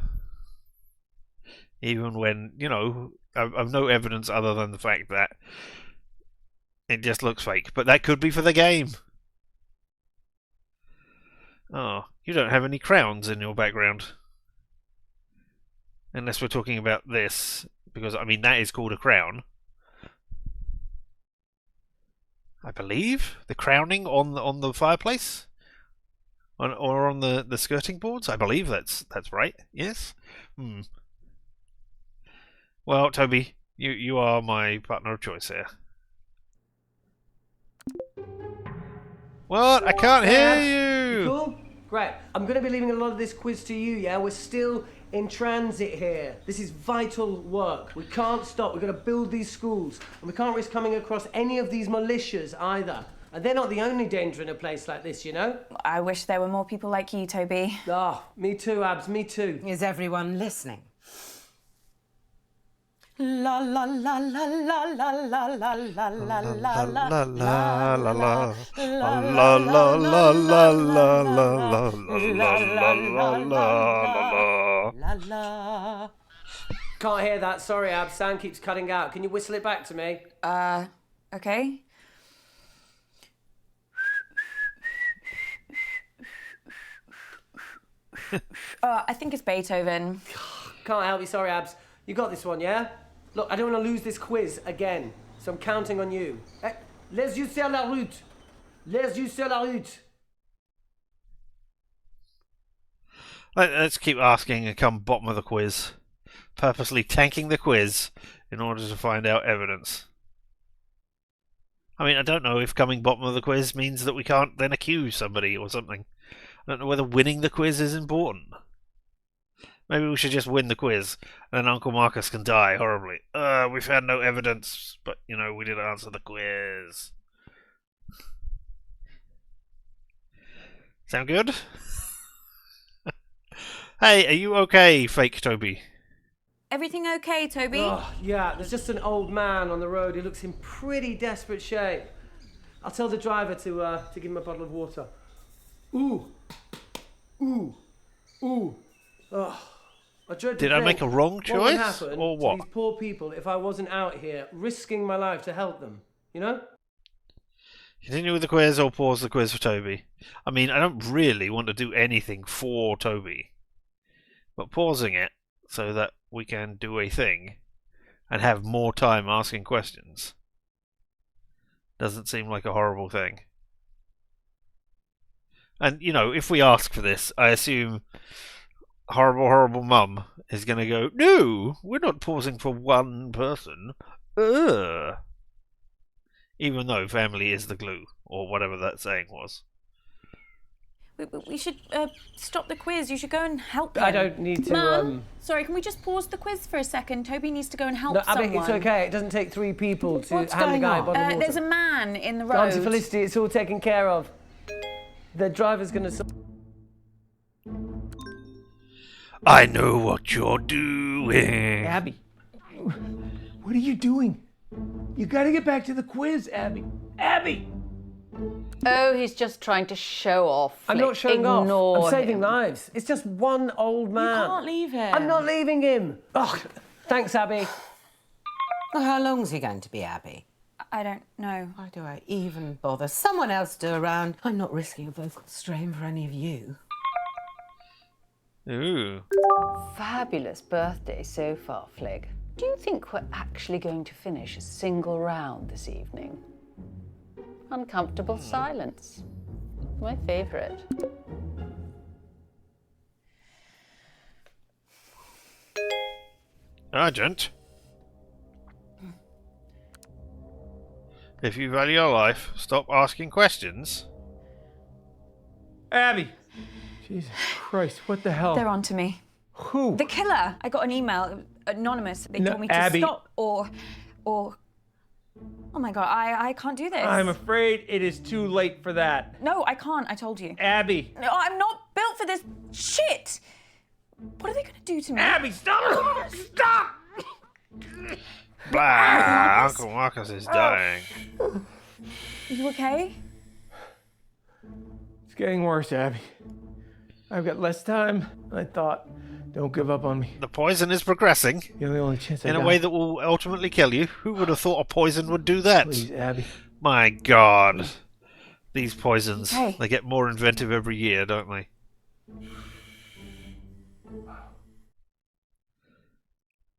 Even when, you know, I've no evidence other than the fact that it just looks fake. But that could be for the game. Oh, you don't have any crowns in your background. Unless we're talking about this. Because, I mean, that is called a crown. I believe. The crowning on the fireplace? Or on the skirting boards? I believe that's right. Yes? Well, Toby, you are my partner of choice here. What? I can't hear you! Cool? Great. I'm going to be leaving a lot of this quiz to you, yeah? We're still in transit here. This is vital work. We can't stop. We've got to build these schools. And we can't risk coming across any of these militias either. And they're not the only danger in a place like this, you know? I wish there were more people like you, Toby. Ah, me too, Abs, me too. Is everyone listening? La la la la la la la la la la la la la la la la. Can't hear that. Sorry, Abs. Sound keeps cutting out. Can you whistle it back to me? Okay. I think it's Beethoven. Can't help you. Sorry, Abs. You got this one, yeah? Look, I don't want to lose this quiz again, so I'm counting on you. Les yeux sur la route. Les yeux sur la route. Let's keep asking and come bottom of the quiz. Purposely tanking the quiz in order to find out evidence. I mean, I don't know if coming bottom of the quiz means that we can't then accuse somebody or something. I don't know whether winning the quiz is important. Maybe we should just win the quiz, and then Uncle Marcus can die horribly. We found no evidence, but, you know, we didn't answer the quiz. Sound good? Hey, are you okay, fake Toby? Everything okay, Toby? Oh, yeah, there's just an old man on the road. He looks in pretty desperate shape. I'll tell the driver to give him a bottle of water. Ooh. Ooh. Ooh. Oh. Did I make a wrong choice, what would happen or what? To these poor people if I wasn't out here risking my life to help them, you know? Continue with the quiz or pause the quiz for Toby. I mean, I don't really want to do anything for Toby. But pausing it so that we can do a thing and have more time asking questions doesn't seem like a horrible thing. And, you know, if we ask for this, I assume horrible mum is going to go, no, we're not pausing for one person. Even though family is the glue, or whatever that saying was. We should stop the quiz. You should go and help him. I don't need to, Mum, sorry, can we just pause the quiz for a second? Toby needs to go and help someone. Abby, it's okay. It doesn't take 3 people to What's hand the going guy a on? bottle of water. There's a man in the road. Auntie Felicity, it's all taken care of. The driver's going to... I know what you're doing. Abby, what are you doing? You gotta get back to the quiz, Abby. Abby! Oh, he's just trying to show off. I'm not showing off. Ignore I'm saving him. lives. It's just one old man. You can't leave him. I'm not leaving him. Oh, thanks, Abby. Well, how long's he going to be, Abby? I don't know. Why do I even bother? Someone else do around. I'm not risking a vocal strain for any of you. Ooh. Fabulous birthday so far, Flig. Do you think we're actually going to finish a single round this evening? Uncomfortable silence. My favourite. Urgent. If you value your life, stop asking questions. Abby! Jesus Christ, what the hell? They're on to me. Who? The killer. I got an email, anonymous. They No, told me to Abby. stop or... Oh my God, I can't do this. I'm afraid it is too late for that. No, I can't, I told you. Abby! No, I'm not built for this shit. What are they gonna do to me? Abby, stop! Stop! Blah! Uncle Marcus is dying. Are you okay? It's getting worse, Abby. I've got less time than I thought. Don't give up on me. The poison is progressing You're the only chance I in got. a way that will ultimately kill you. Who would have thought a poison would do that? Please, Abby. My God. These poisons, Okay. they get more inventive every year, don't they?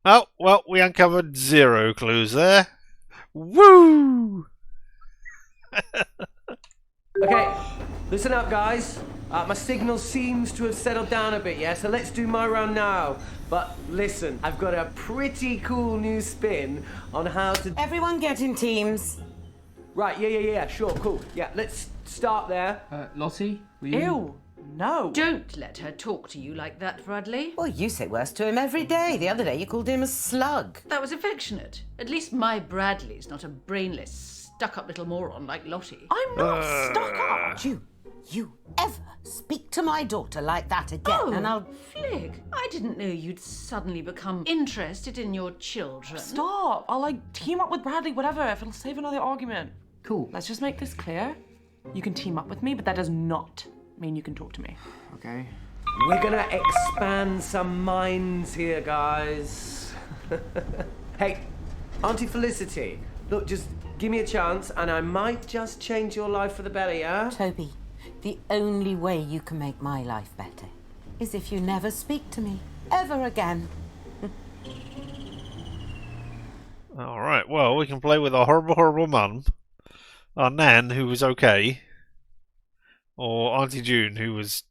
Oh, well, we uncovered 0 clues there. Woo! Okay, listen up, guys. My signal seems to have settled down a bit, yeah? So let's do my round now. But listen, I've got a pretty cool new spin on how to... Everyone get in teams. Right, yeah, sure, cool. Yeah, let's start there. Lottie, will you? Ew, no. Don't let her talk to you like that, Bradley. Well, you say worse to him every day. The other day you called him a slug. That was affectionate. At least my Bradley's not a brainless, stuck-up little moron like Lottie. I'm not stuck up. You ever speak to my daughter like that again, and I'll... Flick, I didn't know you'd suddenly become interested in your children. Stop. I'll team up with Bradley, whatever, if it'll save another argument. Cool. Let's just make this clear. You can team up with me, but that does not mean you can talk to me. Okay. We're gonna expand some minds here, guys. Hey, Auntie Felicity, look, just give me a chance and I might just change your life for the better, yeah? Toby, the only way you can make my life better is if you never speak to me ever again. Alright, well, we can play with our horrible, horrible mum, our Nan, who was okay, or Auntie June, who was...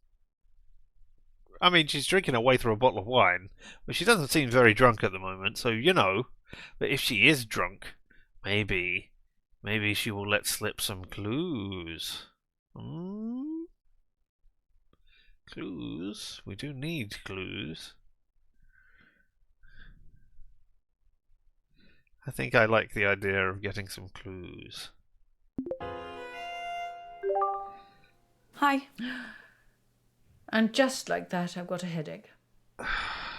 I mean, she's drinking her way through a bottle of wine, but she doesn't seem very drunk at the moment, so you know, but if she is drunk, maybe she will let slip some clues. Clues? We do need clues. I think I like the idea of getting some clues. Hi. And just like that, I've got a headache.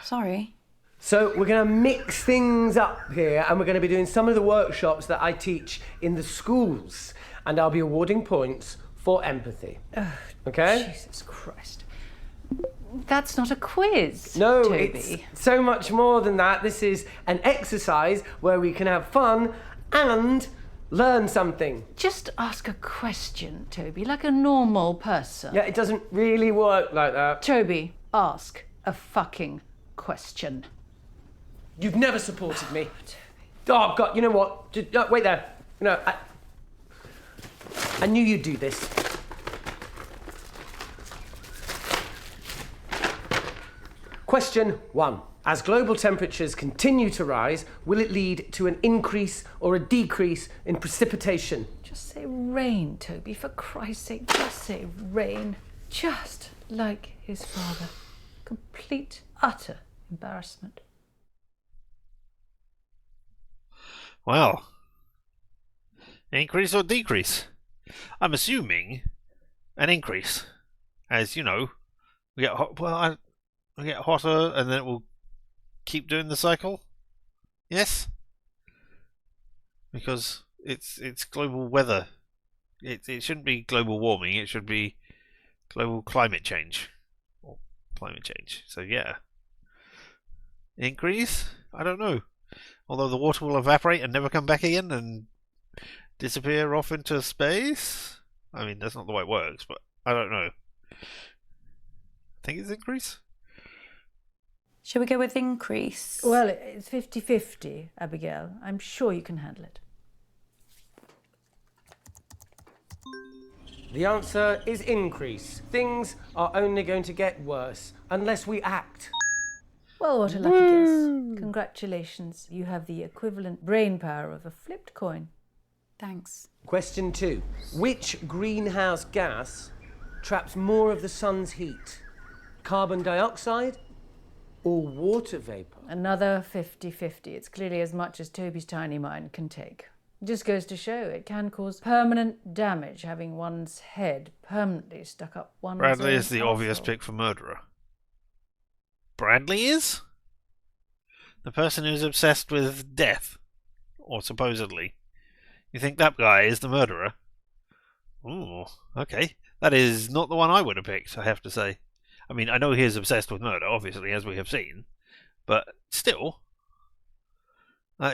Sorry. So we're going to mix things up here and we're going to be doing some of the workshops that I teach in the schools. And I'll be awarding points for empathy. Okay? Jesus Christ. That's not a quiz, No, Toby. it's so much more than that. This is an exercise where we can have fun and learn something. Just ask a question, Toby, like a normal person. Yeah, it doesn't really work like that. Toby, ask a fucking question. You've never supported me. Oh, God, you know what? Wait there. No, I knew you'd do this. Question 1. As global temperatures continue to rise, will it lead to an increase or a decrease in precipitation? Just say rain, Toby, for Christ's sake, just say rain. Just like his father. Complete, utter embarrassment. Well, increase or decrease? I'm assuming an increase, as you know, we get hot. Well, we get hotter, and then it will keep doing the cycle. Yes, because it's global weather. It shouldn't be global warming. It should be global climate change, or climate change. So yeah, increase. I don't know. Although the water will evaporate and never come back again and disappear off into space. I mean, that's not the way it works, but I don't know. I think it's increase. Shall we go with increase? Well, it's 50-50, Abigail. I'm sure you can handle it. The answer is increase. Things are only going to get worse unless we act. Well, what a lucky guess. Congratulations. You have the equivalent brain power of a flipped coin. Thanks. Question 2. Which greenhouse gas traps more of the sun's heat? Carbon dioxide or water vapor? Another 50-50. It's clearly as much as Toby's tiny mind can take. It just goes to show it can cause permanent damage having one's head permanently stuck up one's Bradley own is the obvious arsehole. pick for murderer. Bradley is? The person who's obsessed with death. or supposedly. You think that guy is the murderer? Ooh, okay. That is not the one I would have picked, I have to say. I mean, I know he is obsessed with murder, obviously, as we have seen, but still,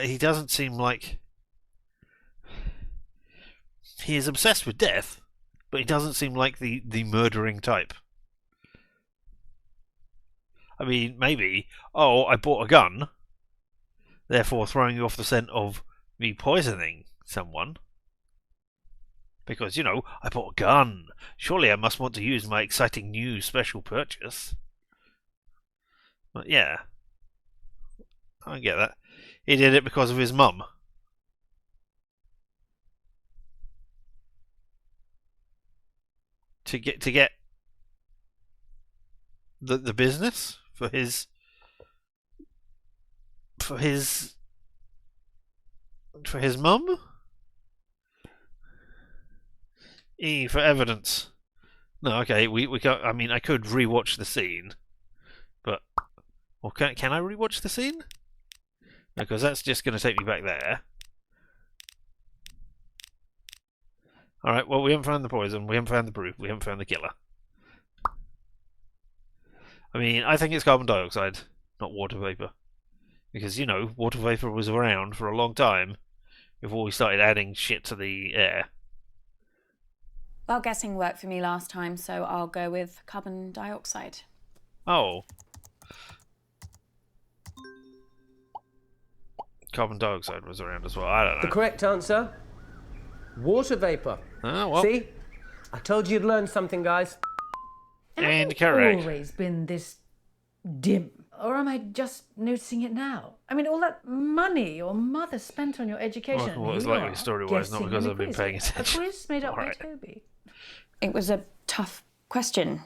he doesn't seem like... He is obsessed with death, but he doesn't seem like the murdering type. I mean, maybe, I bought a gun, therefore throwing you off the scent of me poisoning someone. Because, I bought a gun. Surely I must want to use my exciting new special purchase. But yeah, I get that. He did it because of his mum. To get the business for his mum? E for evidence. No, okay, we got. I mean, I could rewatch the scene, but can I rewatch the scene? Because that's just going to take me back there. All right. Well, we haven't found the poison. We haven't found the brew. We haven't found the killer. I mean, I think it's carbon dioxide, not water vapor, because water vapor was around for a long time before we started adding shit to the air. Well, guessing worked for me last time, so I'll go with carbon dioxide. Oh. Carbon dioxide was around as well. I don't know. The correct answer? Water vapor. Oh, well. See? I told you you'd learn something, guys. And correct. Always been this dim, or am I just noticing it now? I mean, all that money your mother spent on your education. Well, it's likely story-wise, not because I've been paying attention. A quiz made up by Alright. Toby. It was a tough question.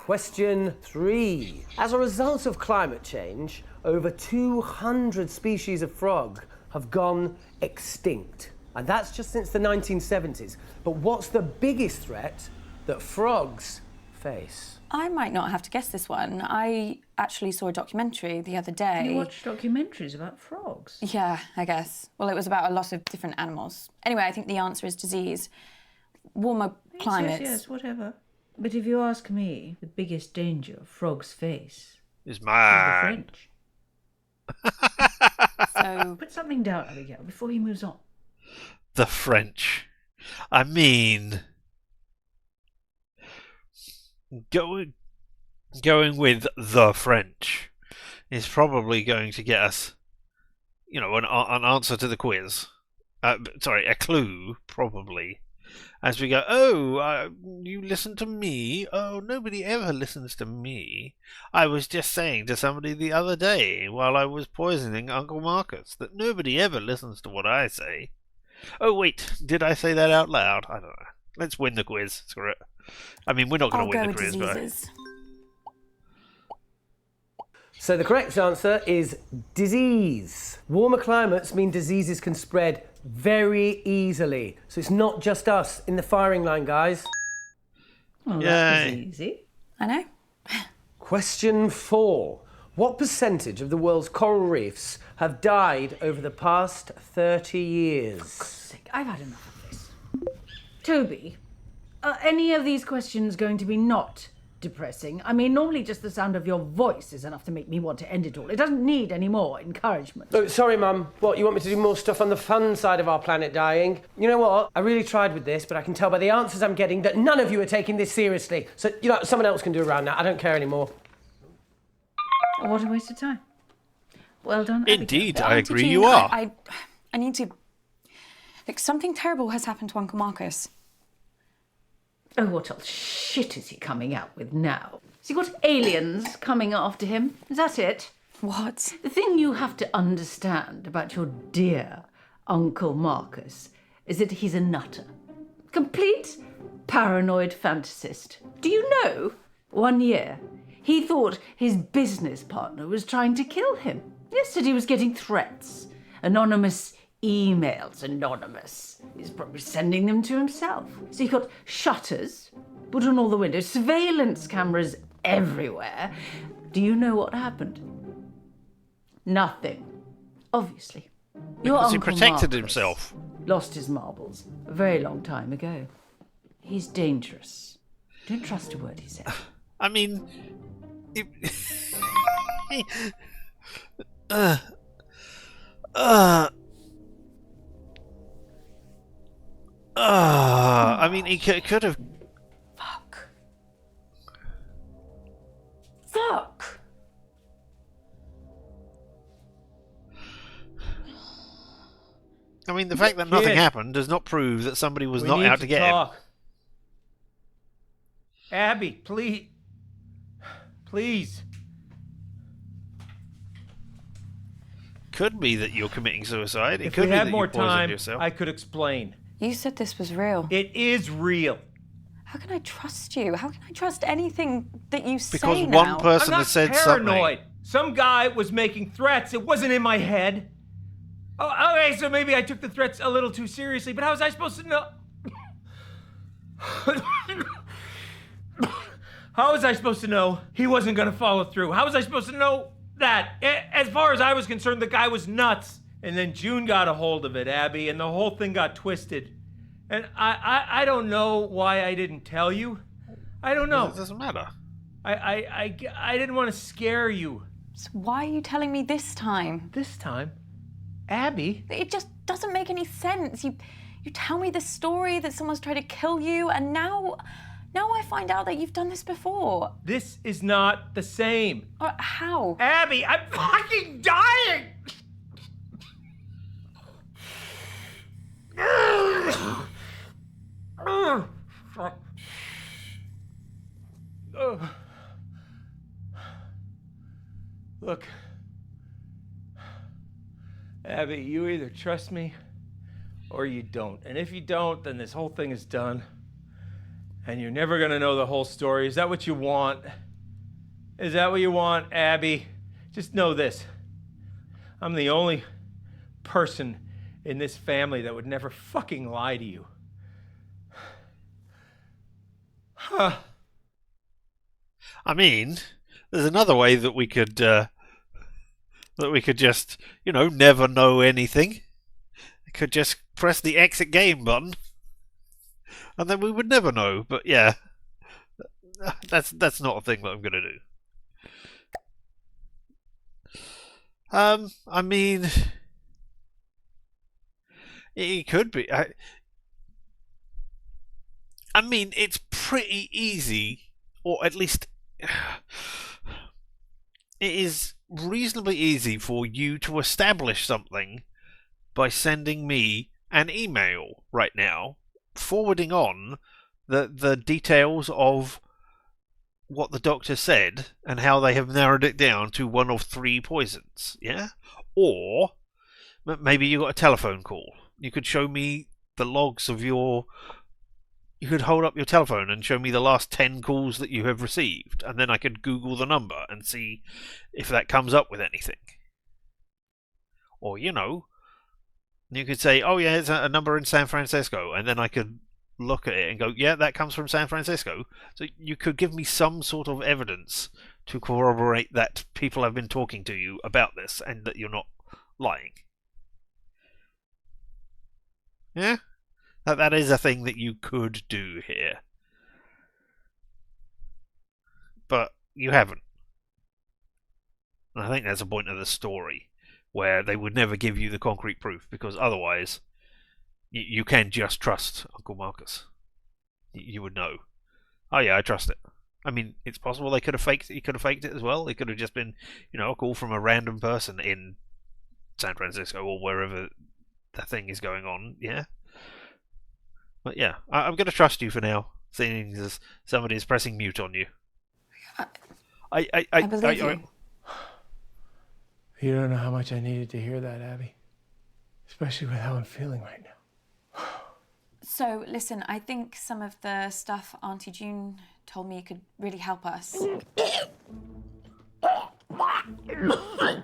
Question 3. As a result of climate change, over 200 species of frog have gone extinct. And that's just since the 1970s. But what's the biggest threat that frogs face? I might not have to guess this one. I actually saw a documentary the other day. You watch documentaries about frogs? Yeah, I guess. Well, it was about a lot of different animals. Anyway, I think the answer is disease. Warmer climates. Yes, whatever. But if you ask me, the biggest danger frogs face Is is the mine. French. So, Put something down, Abigail, before he moves on. The French. I mean, going with the French is probably going to get us, an answer to the quiz. Sorry, a clue, probably. As we go, you listen to me? Oh, nobody ever listens to me. I was just saying to somebody the other day while I was poisoning Uncle Marcus that nobody ever listens to what I say. Oh, wait, did I say that out loud? I don't know. Let's win the quiz. Screw it. I mean, we're not going I'll to go win with the quiz, but... diseases. So the correct answer is disease. Warmer climates mean diseases can spread very easily. So it's not just us in the firing line, guys. Well, that was Yay. easy. I know. Question 4. What percentage of the world's coral reefs have died over the past 30 years? Sick. I've had enough of this. Toby, are any of these questions going to be not depressing? I mean, normally just the sound of your voice is enough to make me want to end it all. It doesn't need any more encouragement. Oh, sorry, Mum. What, you want me to do more stuff on the fun side of our planet dying? You know what? I really tried with this, but I can tell by the answers I'm getting that none of you are taking this seriously. So, someone else can do around that. I don't care anymore. What a waste of time. Well done, Indeed, Abigail. I Auntie agree June, you are. I need to... Look, something terrible has happened to Uncle Marcus. Oh, what else shit is he coming out with now? Has he got aliens coming after him? Is that it? What? The thing you have to understand about your dear Uncle Marcus is that he's a nutter. Complete paranoid fantasist. Do you know, 1 year, he thought his business partner was trying to kill him. Yesterday he was getting threats. Anonymous emails, anonymous. He's probably sending them to himself. So he got shutters put on all the windows, surveillance cameras everywhere. Do you know what happened? Nothing. Obviously. Your Because he Uncle protected Marcus himself. lost his marbles a very long time ago. He's dangerous. Don't trust a word he says. I mean, it, I mean, he could have. Fuck. Fuck. I mean, the fact that nothing happened does not prove that somebody was not out to get him. Abby, please. Please. Could be that you're committing suicide. It If could we be had that more you poisoned time, yourself. I could explain. You said this was real. It is real. How can I trust you? How can I trust anything that you say Because now? one person I'm has not said paranoid. something. Some guy was making threats. It wasn't in my head. Oh, okay, so maybe I took the threats a little too seriously, but how was I supposed to know? How was I supposed to know he wasn't going to follow through? How was I supposed to know that? As far as I was concerned, the guy was nuts. And then June got a hold of it, Abby, and the whole thing got twisted. And I don't know why I didn't tell you. I don't know. It doesn't matter. I didn't want to scare you. So why are you telling me this time? This time? Abby? It just doesn't make any sense. You tell me this story that someone's tried to kill you, and now I find out that you've done this before. This is not the same. How? Abby, I'm fucking dying! Look, Abby, you either trust me or you don't. And if you don't, then this whole thing is done. And you're never gonna know the whole story. Is that what you want? Is that what you want, Abby? Just know this. I'm the only person in this family that would never fucking lie to you. Huh. I mean, there's another way that we could just, never know anything. We could just press the exit game button, and then we would never know. But yeah, that's not a thing that I'm gonna do. I mean, it could be. I mean, it's pretty easy, or at least it is reasonably easy for you to establish something by sending me an email right now, forwarding on the details of what the doctor said and how they have narrowed it down to one of 3 poisons, yeah? Or maybe you got a telephone call. You could show me the logs of you could hold up your telephone and show me the last 10 calls that you have received, and then I could Google the number and see if that comes up with anything. Or, you could say, oh yeah, it's a number in San Francisco, and then I could look at it and go, yeah, that comes from San Francisco. So you could give me some sort of evidence to corroborate that people have been talking to you about this and that you're not lying. Yeah? That is a thing that you could do here. But you haven't. And I think that's the point of the story, where they would never give you the concrete proof, because otherwise you can just trust Uncle Marcus. You would know. Oh yeah, I trust it. I mean, it's possible they could have faked it. He could have faked it as well. It could have just been, a call from a random person in San Francisco or wherever the thing is going on. Yeah. But yeah, I'm going to trust you for now, seeing as somebody is pressing mute on you. I believe you. You don't know how much I needed to hear that, Abby. Especially with how I'm feeling right now. So, listen, I think some of the stuff Auntie June told me could really help us.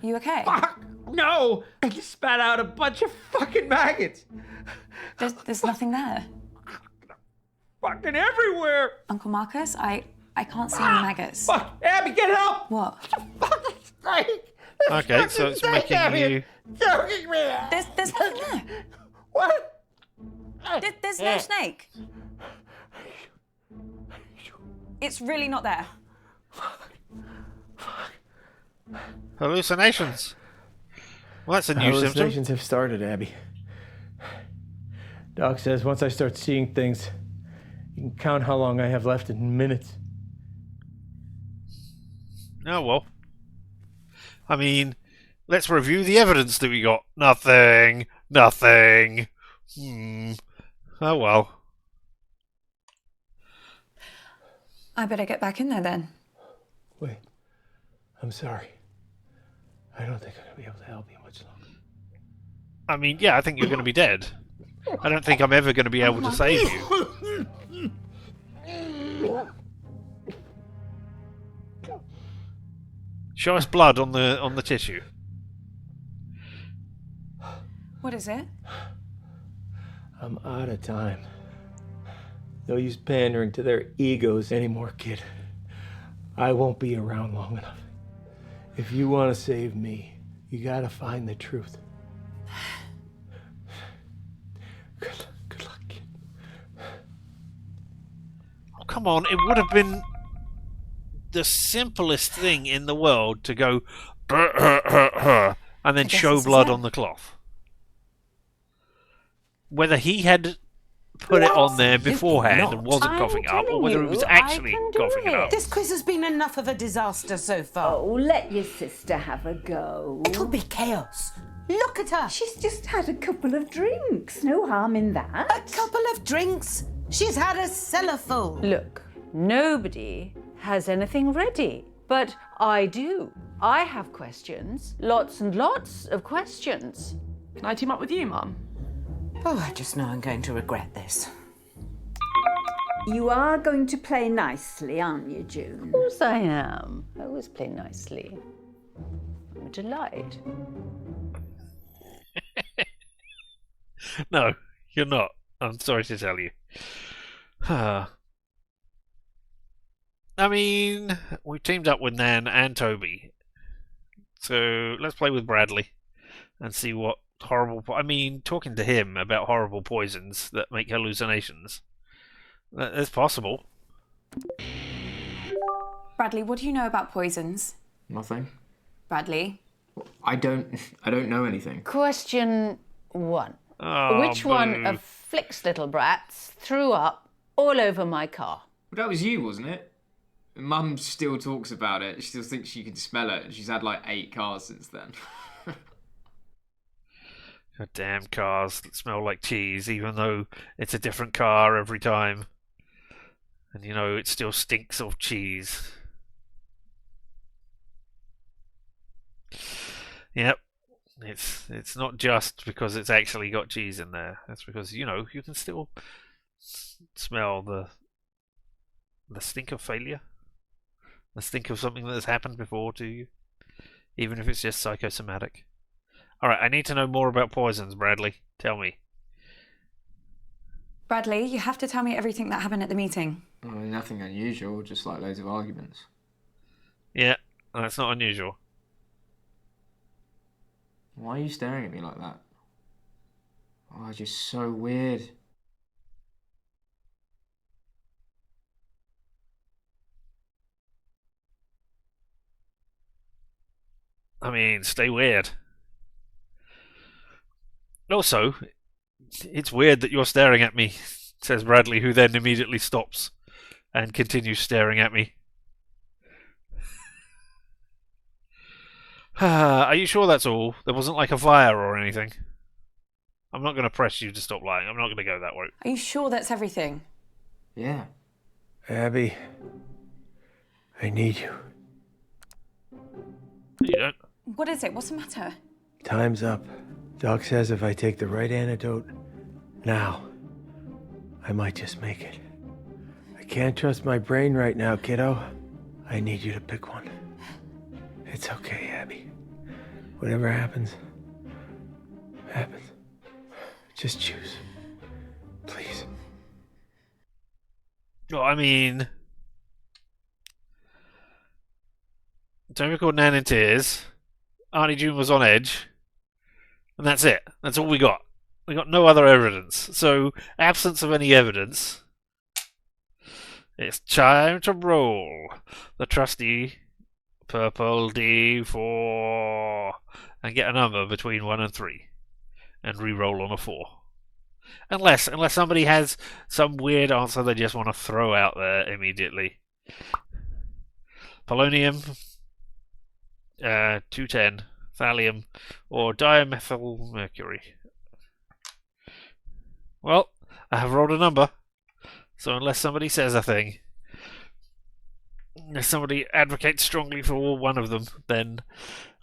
You okay? Fuck! No! I just spat out a bunch of fucking maggots! There's nothing there. Fucking everywhere! Uncle Marcus, I can't see any maggots. Fuck! Abby, get help! What? Fucking snake! Okay, so it's making you... There's There's no snake. It's really not there. Hallucinations. Well, that's a new symptom. Hallucinations have started, Abby. Doc says once I start seeing things, you can count how long I have left in minutes. Oh, well. I mean, let's review the evidence that we got. Nothing. Nothing. Oh, well. I better get back in there then. Wait. I'm sorry. I don't think I'm going to be able to help you much longer. I mean, yeah, I think you're going to be dead. I don't think I'm ever going to be able to save you. Show us blood on the tissue. What is it? I'm out of time. No use pandering to their egos anymore, kid. I won't be around long enough. If you want to save me, you gotta find the truth. Good luck, kid. Oh, come on, it would have been the simplest thing in the world to go and then show blood on the cloth. Whether he had put it on there beforehand and wasn't coughing up, or whether it was actually coughing it up. This quiz has been enough of a disaster so far. Oh, let your sister have a go. It'll be chaos. Look at her. She's just had a couple of drinks. No harm in that. A couple of drinks? She's had a cellar full. Look, nobody has anything ready, but I do. I have questions. Lots and lots of questions. Can I team up with you, Mum? Oh, I just know I'm going to regret this. You are going to play nicely, aren't you, June? Of course I am. I always play nicely. I'm a delight. No, you're not. I'm sorry to tell you. I mean, we teamed up with Nan and Toby. So let's play with Bradley and see what horrible... I mean, talking to him about horrible poisons that make hallucinations. That's possible. Bradley, what do you know about poisons? Nothing. Bradley? I don't know anything. Question 1. Oh, Which one boo. of Flick's little brats threw up all over my car? But that was you, wasn't it? Mum still talks about it. She still thinks she can smell it. And she's had like 8 cars since then. God damn cars that smell like cheese, even though it's a different car every time. And you know, it still stinks of cheese. Yep. It's not just because it's actually got cheese in there. It's because, you know, you can still smell the stink of failure. The stink of something that has happened before to you. Even if it's just psychosomatic. Alright, I need to know more about poisons, Bradley. Tell me. Bradley, you have to tell me everything that happened at the meeting. Well, nothing unusual, just like loads of arguments. Yeah, that's not unusual. Why are you staring at me like that? Oh, it's just so weird. I mean, stay weird. Also, it's weird that you're staring at me, says Bradley, who then immediately stops and continues staring at me. Are you sure that's all? There wasn't like a fire or anything? I'm not going to press you to stop lying. I'm not going to go that way. Are you sure that's everything? Yeah. Abby, I need you. You don't. What is it? What's the matter? Time's up. Doc says if I take the right antidote now, I might just make it. I can't trust my brain right now, kiddo. I need you to pick one. It's okay, Abby. Whatever happens, happens. Just choose. Please. Well, I mean... Toby called Nan in tears. Auntie June was on edge. And that's it. That's all we got. We got no other evidence. So, absence of any evidence, it's time to roll the trusty purple D4 and get a number between 1 and 3 and re-roll on a 4. Unless somebody has some weird answer they just want to throw out there immediately. Polonium, 210, thallium, or dimethyl mercury. Well, I have rolled a number, so unless somebody says a thing, if somebody advocates strongly for one of them, then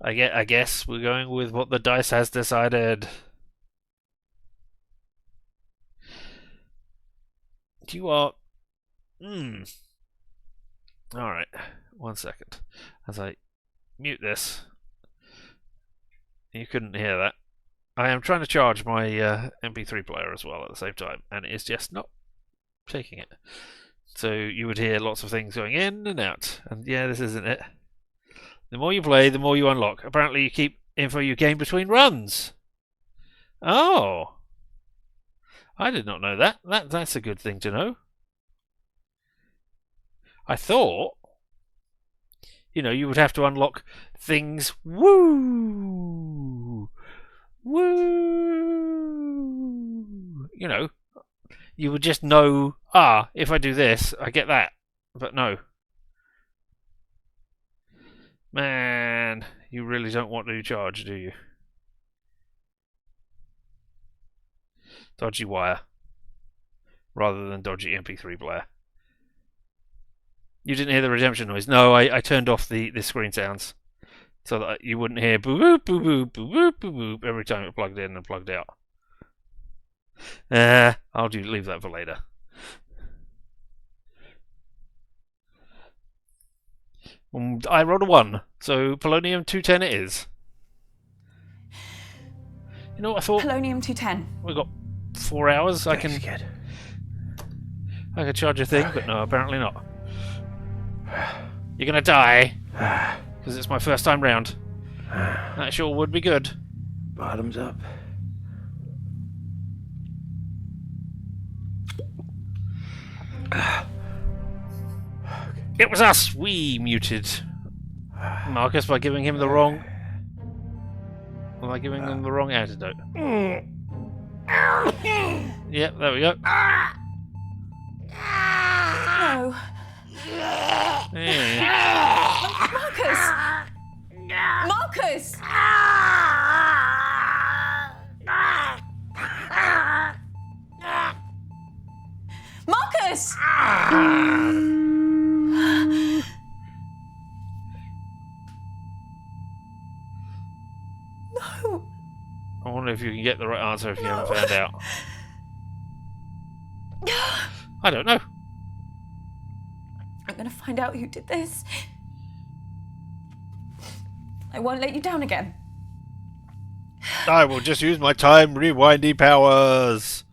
I guess we're going with what the dice has decided. You are... Alright, 1 second. As I mute this. You couldn't hear that. I am trying to charge my MP3 player as well at the same time, and it's just not taking it. So you would hear lots of things going in and out, and yeah, this isn't it. The more you play, the more you unlock. Apparently you keep info you gain between runs. Oh! I did not know that. That's a good thing to know. I thought, you would have to unlock things. Woo! You would just know, if I do this, I get that. But no. Man, you really don't want to charge, do you? Dodgy wire. Rather than dodgy MP3 player. You didn't hear the redemption noise. No, I turned off the screen sounds. So that you wouldn't hear boo boop boo boop boo boop boo boop every time it plugged in and plugged out. I'll leave that for later. I rolled a 1, so polonium 210 it is. You know what I thought? Polonium 210. We've got 4 hours. I can charge a thing, but no, apparently not. You're gonna die because it's my first time round. That sure would be good. Bottoms up. It was us. We muted Marcus by giving him the wrong. By giving him the wrong antidote. Yep, there we go. No. Marcus! Marcus! Marcus! No. I wonder if you can get the right answer if you haven't found out. I don't know. I'm gonna find out who did this. I won't let you down again. I will just use my time rewindy powers.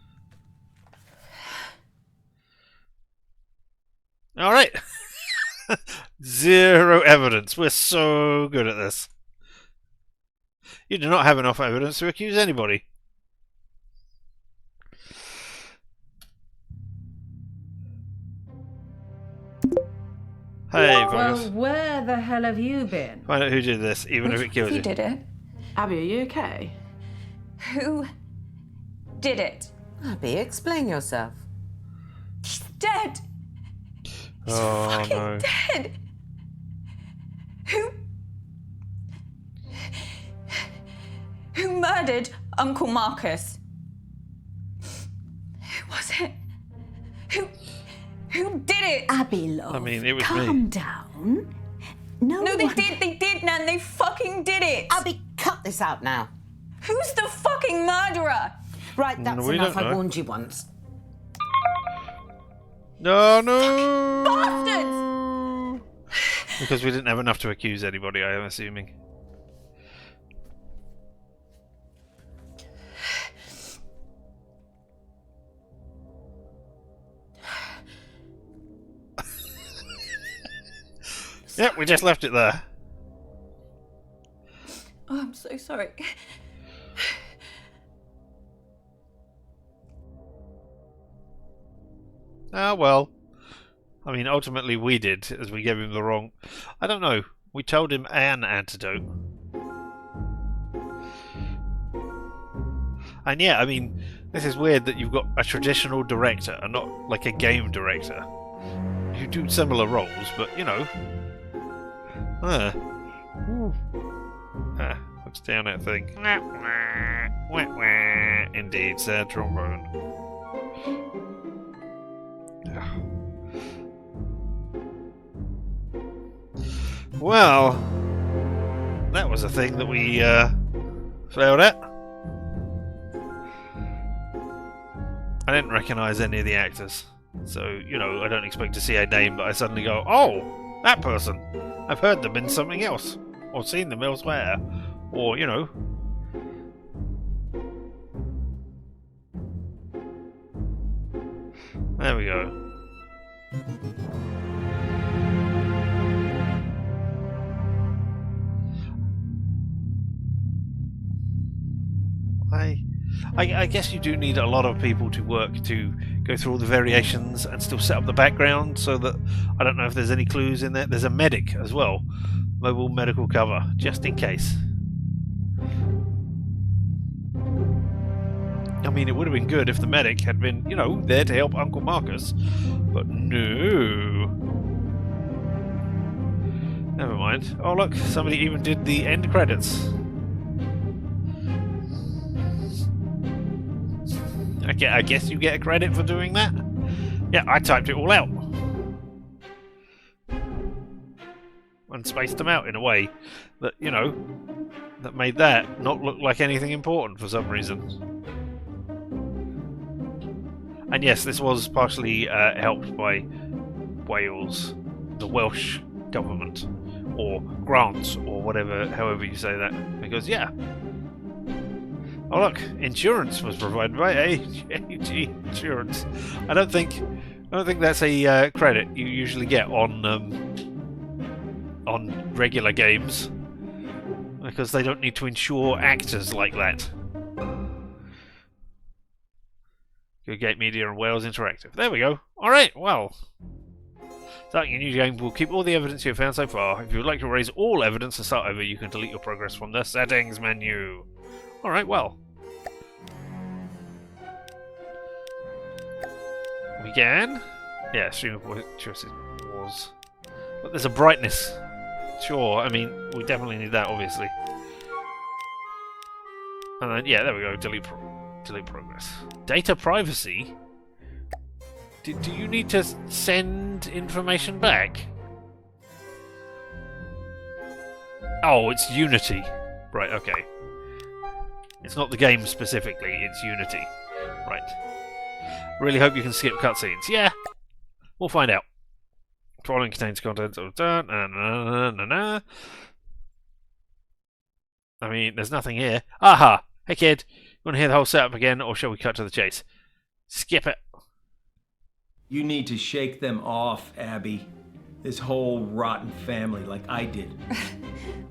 Alright. 0 evidence. We're so good at this. You do not have enough evidence to accuse anybody. Hey, Well, Vargas. where the hell have you been? Find out who did this, even if it kills Who you. did it? Abby, are you okay? Who did it? Abby, explain yourself. He's dead. He's fucking no. dead. Who murdered Uncle Marcus? Who was it? Who did it? Abby, love. I mean, it was calm me. down. No, They did, Nan. They fucking did it. Abby, cut this out now. Who's the fucking murderer? Right, that's We enough. don't know. I warned you once. No. Bastards! Because we didn't have enough to accuse anybody, I am assuming. Yep, we just left it there. Oh, I'm so sorry. Ah, well. I mean, ultimately we did, as we gave him the wrong... I don't know. We told him an antidote. And yeah, I mean, this is weird that you've got a traditional director and not like a game director. You do similar roles, but you know. Looks down at thing. Indeed, sad trombone. Well, that was a thing that we failed at. I didn't recognise any of the actors, so, you know, I don't expect to see a name, but I suddenly go, oh, that person! I've heard them in something else, or seen them elsewhere, or, you know. There we go. I guess you do need a lot of people to work to go through all the variations and still set up the background so that I don't know if there's any clues in there. There's a medic as well, mobile medical cover, just in case. I mean, it would have been good if the medic had been, you know, there to help Uncle Marcus, but no. Never mind. Oh look, somebody even did the end credits. I guess you get a credit for doing that. Yeah, I typed it all out. And spaced them out in a way that, you know, that made that not look like anything important for some reason. And yes, this was partially helped by Wales, the Welsh government, or grants, or whatever, however you say that. Because, yeah. Oh look, insurance was provided by AG Insurance. I don't think that's a credit you usually get on regular games, because they don't need to insure actors like that. Good Gate Media and Wales Interactive. There we go. All right, well. Starting a new game will keep all the evidence you have found so far. If you would like to erase all evidence and start over, you can delete your progress from the settings menu. Alright, well. We can. Yeah, stream of choices was. But there's a brightness. Sure, I mean, we definitely need that, obviously. And then, yeah, there we go. Delete progress. Data privacy? Do you need to send information back? Oh, it's Unity. Right, okay. It's not the game specifically, it's Unity. Right. Really hope you can skip cutscenes. Yeah, we'll find out. Following contains content of... I mean, there's nothing here. Aha! Hey kid, you want to hear the whole setup again, or shall we cut to the chase? Skip it. You need to shake them off, Abby. This whole rotten family, like I did.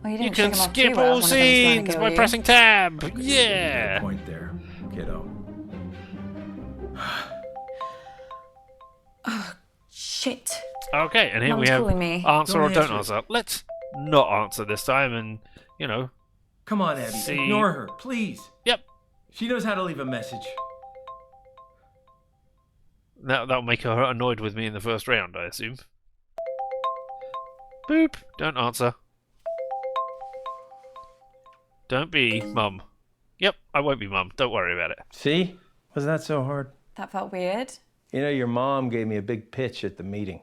Well, you You didn't can shake 'em off skip too well. all One of them's trying to scenes kill by you. pressing tab. Good Yeah. point there, kiddo. Shit. Okay, and here Mum's we have calling me. answer or Don't don't answer. answer. Let's not answer this time, and you know. Come on, Abby, See. ignore her, please. Yep. She knows how to leave a message. That'll make her annoyed with me in the first round, I assume. Boop. Don't answer. Don't be Mum. Yep, I won't be Mum. Don't worry about it. See? Wasn't that so hard? That felt weird. You know, your mom gave me a big pitch at the meeting.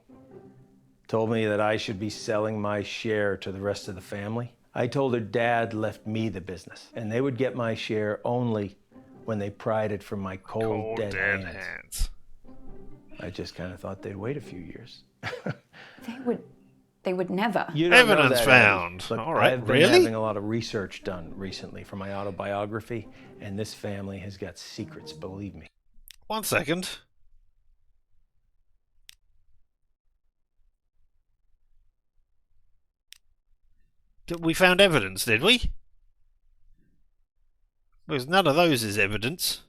Told me that I should be selling my share to the rest of the family. I told her Dad left me the business, and they would get my share only when they pried it from my cold, dead hands. I just kind of thought they'd wait a few years. They would never. You don't know Evidence that, found. Abby. Look, All right, I've been really? having a lot of research done recently for my autobiography, and this family has got secrets, believe me. 1 second. We found evidence, did we? Because none of those is evidence.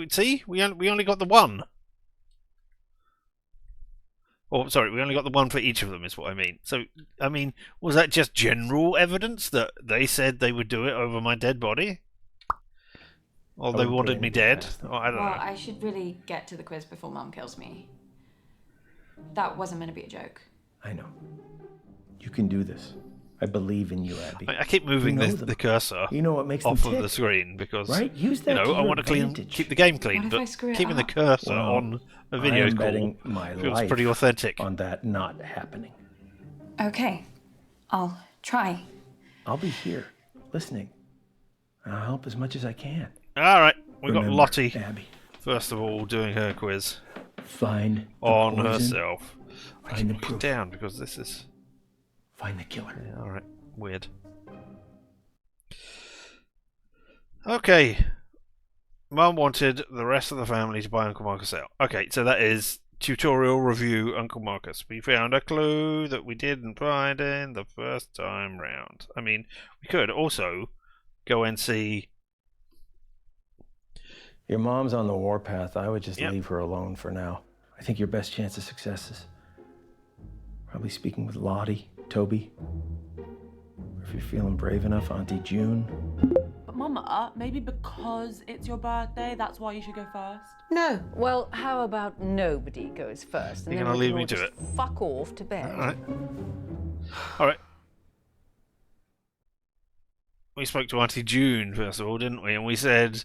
See, we only got the one. Or sorry, we only got the one for each of them. Is what I mean. So, I mean, was that just general evidence that they said they would do it over my dead body? Or they wanted me dead? Or I don't know. I should really get to the quiz before Mum kills me. That wasn't meant to be a joke. I know. You can do this. I believe in you, Abby. I keep moving the cursor You know what makes off them of tick, the screen because right? Use that I to your want to advantage. keep the game clean, What if I but screw it keeping the up? cursor Well, on a I video am call betting my feels life pretty authentic. on that not happening. Okay, I'll try. I'll be here, listening. And I'll help as much as I can. All right, we got Remember, Lottie Abby, first of all doing her quiz find the on poison, herself. I find keep the looking proof. down because this is Find the killer. all right. Weird. Okay. Mum wanted the rest of the family to buy Uncle Marcus out. Okay, so that is tutorial review Uncle Marcus. We found a clue that we didn't find in the first time round. I mean, we could also go and see. Your mom's on the warpath. I would just Yep. leave her alone for now. I think your best chance of success is probably speaking with Lottie, Toby. Or if you're feeling brave enough, Auntie June. But Mama, maybe because it's your birthday, that's why you should go first. No. Well, how about nobody goes first? And You're then gonna we leave can me all to just it. fuck off to bed. All right. We spoke to Auntie June first of all, didn't we? And we said,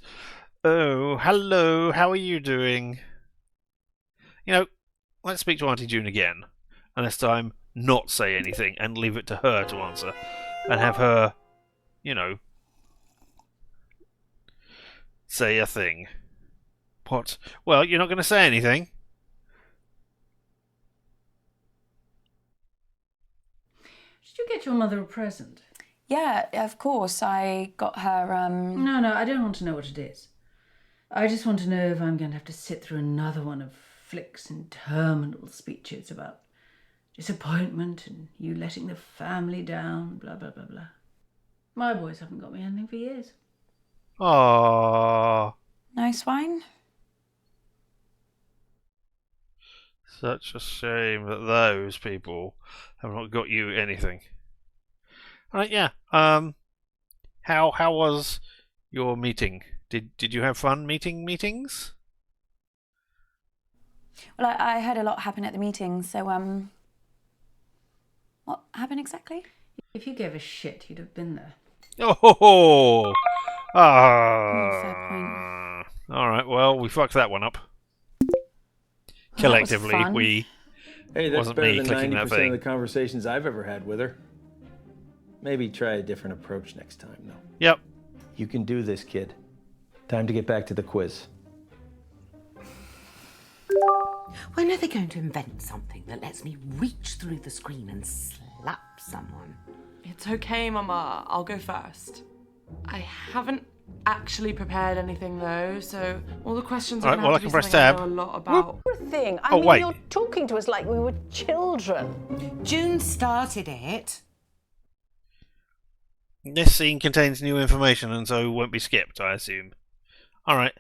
"Oh, hello. How are you doing?" You know, let's speak to Auntie June again, and this time not say anything and leave it to her to answer, and have her, you know, say a thing. What? Well, you're not going to say anything. Did you get your mother a present? Yeah, of course. I got her, No, I don't want to know what it is. I just want to know if I'm going to have to sit through another one of Flick's interminable speeches about disappointment and you letting the family down, blah, blah, blah, blah. My boys haven't got me anything for years. Aww. nice wine. Such a shame that those people have not got you anything. Alright, yeah. How was your meeting? Did you have fun meetings? Well, I had a lot happen at the meeting, so, what happened exactly? If you gave a shit, you'd have been there. Oh, fair point. Alright, well, we fucked that one up. Collectively, fun. we... Hey, that's Wasn't better me than clicking that 90% thing. of the conversations I've ever had with her. Maybe try a different approach next time, though. Yep. You can do this, kid. Time to get back to the quiz. When are they going to invent something that lets me reach through the screen and slap someone? It's okay, Mama. I'll go first. I haven't actually prepared anything though, so all the questions are Alright, gonna well, have I to can be press something I tab. know a lot about. Thing. I Oh, mean, wait. you're talking to us like we were children. June started it. This scene contains new information and so won't be skipped, I assume. Alright.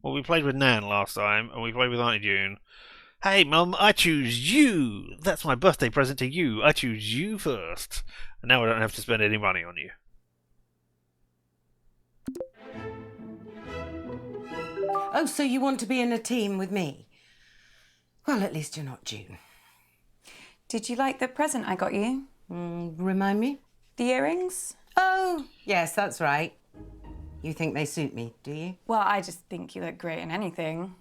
Well, we played with Nan last time, and we played with Auntie June. Hey, Mum, I choose you! That's my birthday present to you. I choose you first. And now I don't have to spend any money on you. Oh, so you want to be in a team with me? Well, at least you're not June. Did you like the present I got you? Remind me? The earrings? Oh, yes, that's right. You think they suit me, do you? Well, I just think you look great in anything.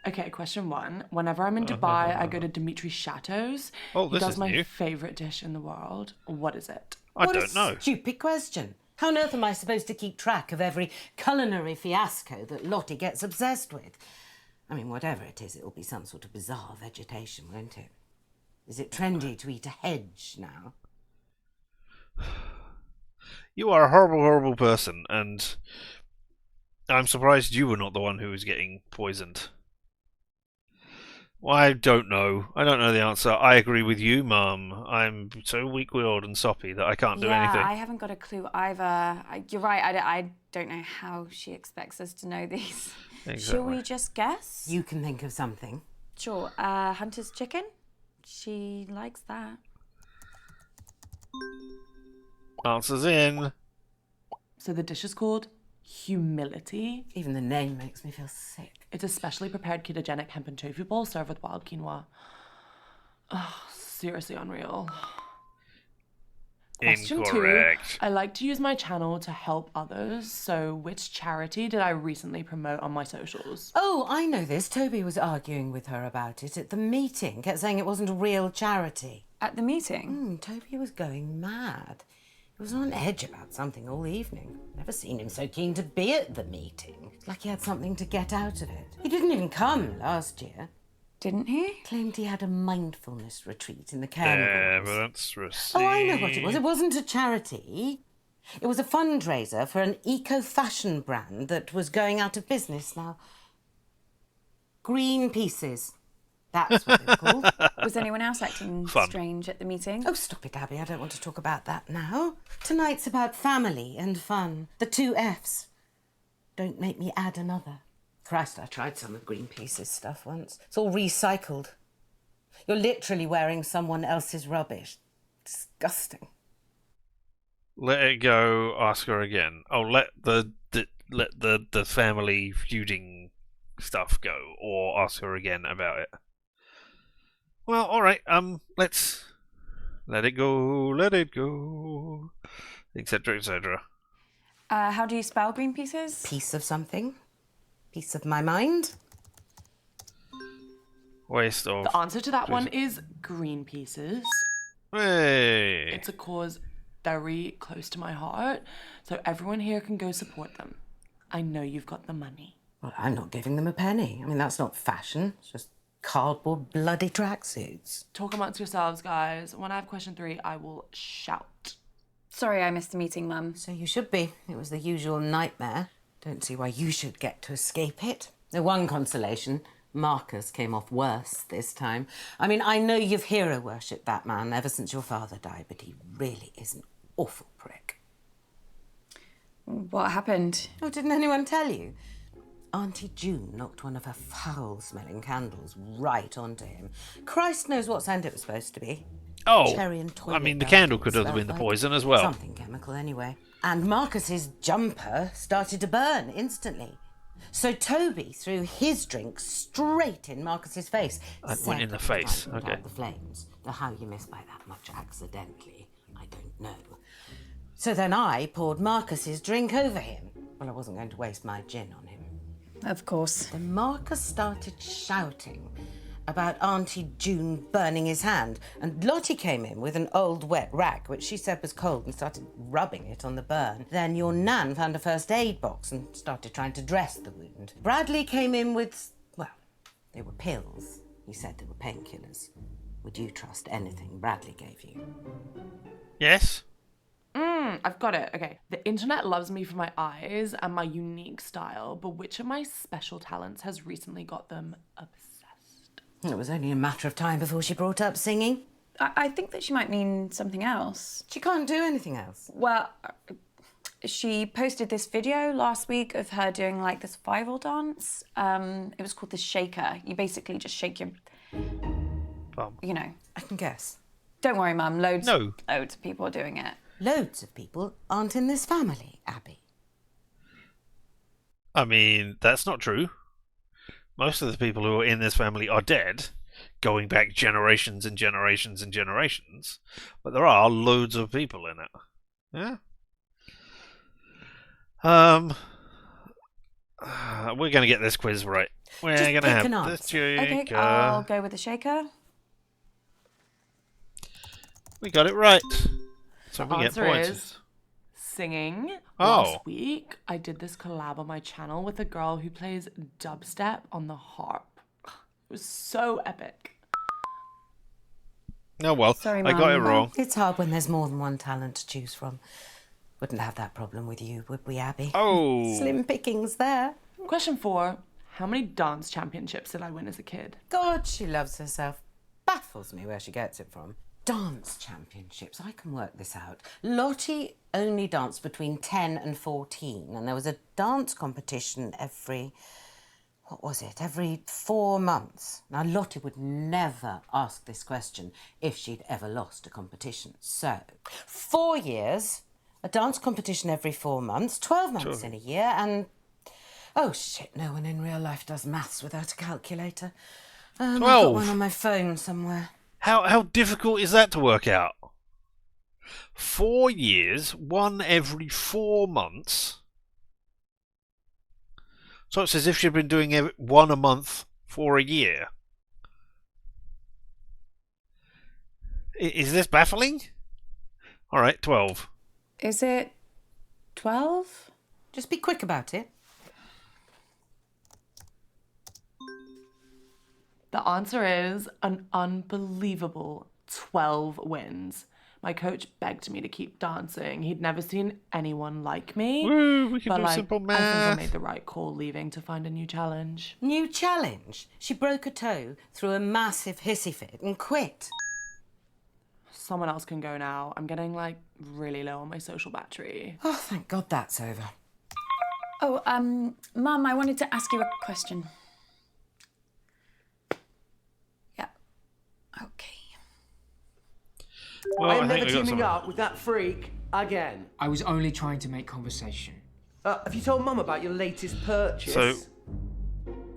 Okay, question one. Whenever I'm in Dubai, I go to Dimitri's chateaus. Oh, He this does is my new. favorite dish in the world. What is it? I What don't know. a stupid question. How on earth am I supposed to keep track of every culinary fiasco that Lottie gets obsessed with? I mean, whatever it is, it'll be some sort of bizarre vegetation, won't it? Is it trendy to eat a hedge now? You are a horrible, horrible person, and I'm surprised you were not the one who was getting poisoned. Well, I don't know. I don't know the answer. I agree with you, Mum. I'm so weak-willed and soppy that I can't do anything. I haven't got a clue either. You're right, I don't know how she expects us to know these. Exactly. Shall we just guess? You can think of something. Sure. Hunter's chicken? She likes that. Answers in. So the dish is called humility. Even the name makes me feel sick. It's a specially prepared ketogenic hemp and tofu bowl served with wild quinoa. Oh, seriously unreal. Question Incorrect. 2. I like to use my channel to help others. So which charity did I recently promote on my socials? Oh, I know this. Toby was arguing with her about it at the meeting. Kept saying it wasn't a real charity. At the meeting? Toby was going mad. He was on edge about something all evening. Never seen him so keen to be at the meeting. Like he had something to get out of it. He didn't even come last year. Didn't he? Claimed he had a mindfulness retreat in the Cairngorms. Evidence received. Oh, I know what it was. It wasn't a charity. It was a fundraiser for an eco-fashion brand that was going out of business now. Green Pieces. That's what they're called. Was anyone else acting Fun. strange at the meeting? Oh, stop it, Abby. I don't want to talk about that now. Tonight's about family and fun. The 2 F's. Don't make me add another. Christ, I tried some of Greenpeace's stuff once. It's all recycled. You're literally wearing someone else's rubbish. Disgusting. Let it go. Ask her again. Oh, let the family feuding stuff go, or ask her again about it. Well, all right. Let's let it go, etc., etc. How do you spell green pieces? Piece of something. Piece of my mind. Waste of. The answer to that one is green pieces. Hey. It's a cause very close to my heart, so everyone here can go support them. I know you've got the money. Well, I'm not giving them a penny. I mean, that's not fashion. It's just cardboard bloody tracksuits. Talk amongst yourselves, guys. When I have question 3, I will shout. Sorry I missed the meeting, Mum. So you should be. It was the usual nightmare. Don't see why you should get to escape it. The one consolation, Marcus came off worse this time. I mean, I know you've hero worshipped that man ever since your father died, but he really is an awful prick. What happened? Oh, didn't anyone tell you? Auntie June knocked one of her foul-smelling candles right onto him. Christ knows what scent it was supposed to be. Oh, Cherry and toilet I mean, the milk candle it could have smelled been the like. poison as well. Something chemical, anyway. And Marcus's jumper started to burn instantly. So Toby threw his drink straight in Marcus's face. It went in the face, Put out okay. The flames. Now, how you missed by that much accidentally, I don't know. So then I poured Marcus's drink over him. Well, I wasn't going to waste my gin on him. Of course. Then Marcus started shouting about Auntie June burning his hand, and Lottie came in with an old wet rag, which she said was cold, and started rubbing it on the burn. Then your Nan found a first aid box and started trying to dress the wound. Bradley came in with, well, they were pills. He said they were painkillers. Would you trust anything Bradley gave you? Yes. I've got it. Okay. The internet loves me for my eyes and my unique style, but which of my special talents has recently got them obsessed? It was only a matter of time before she brought up singing. I think that she might mean something else. She can't do anything else. Well, she posted this video last week of her doing like this viral dance. It was called the shaker. You basically just shake your, you know. I can guess. Don't worry, Mum. Loads No. of people are doing it. Loads of people aren't in this family, Abby. I mean, that's not true. Most of the people who are in this family are dead, going back generations and generations and generations. But there are loads of people in it. Yeah. We're going to get this quiz right. We're Just going to pick have an the answer. Okay, shaker. I'll go with the shaker. We got it right. So The we get answer points. is singing. Oh. Last week, I did this collab on my channel with a girl who plays dubstep on the harp. It was so epic. Oh well, Sorry, I got it Mum. wrong. It's hard when there's more than one talent to choose from. Wouldn't have that problem with you, would we, Abby? Oh. Slim pickings there. Question 4. How many dance championships did I win as a kid? God, she loves herself. Baffles me where she gets it from. Dance championships. I can work this out. Lottie only danced between 10 and 14, and there was a dance competition every 4 months. Now, Lottie would never ask this question if she'd ever lost a competition. So, 4 years, a dance competition every 4 months, 12 months in a year, and... Oh, shit, no one in real life does maths without a calculator. I've got one on my phone somewhere. How difficult is that to work out? 4 years, one every 4 months. So it's as if she'd been doing one a month for a year. Is this baffling? All right, 12. Is it 12? Just be quick about it. The answer is an unbelievable 12 wins. My coach begged me to keep dancing. He'd never seen anyone like me. Woo, we can but do simple I think I math. made the right call leaving to find a new challenge. New challenge? She broke a toe, threw a massive hissy fit and quit. Someone else can go now. I'm getting, really low on my social battery. Oh, thank God that's over. Oh, Mum, I wanted to ask you a question. Yeah. Okay. Well, I'm I never think we got teaming something. up with that freak again. I was only trying to make conversation. Have you told Mum about your latest purchase? So,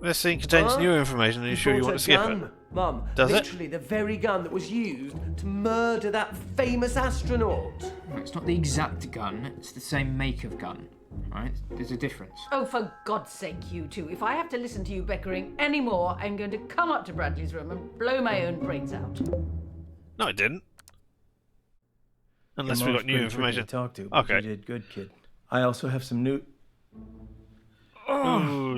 this scene contains Huh? new information. Are you sure you bought want a to skip gun, it? Mum. Does it? Literally the very gun that was used to murder that famous astronaut. No, it's not the exact gun, it's the same make of gun. Right? There's a difference. Oh, for God's sake, you two. If I have to listen to you bickering anymore, I'm going to come up to Bradley's room and blow my own brains out. No, it didn't. Unless Your we mom's got new pretty tricky information. to talk to, but Okay. you did good, kid. I also have some News,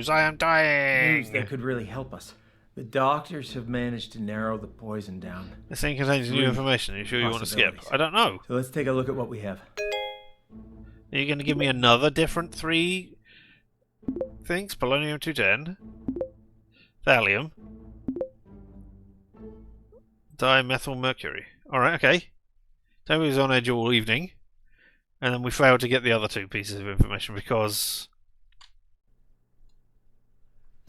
I am dying. news that could really help us. The doctors have managed to narrow the poison down. This thing contains new Three information. Are you sure you want to skip? possibilities. I don't know. So let's take a look at what we have. Are you going to give me another different 3 things? Polonium-210, thallium, dimethylmercury. Alright, okay. Toby was on edge all evening, and then we failed to get the other 2 pieces of information because...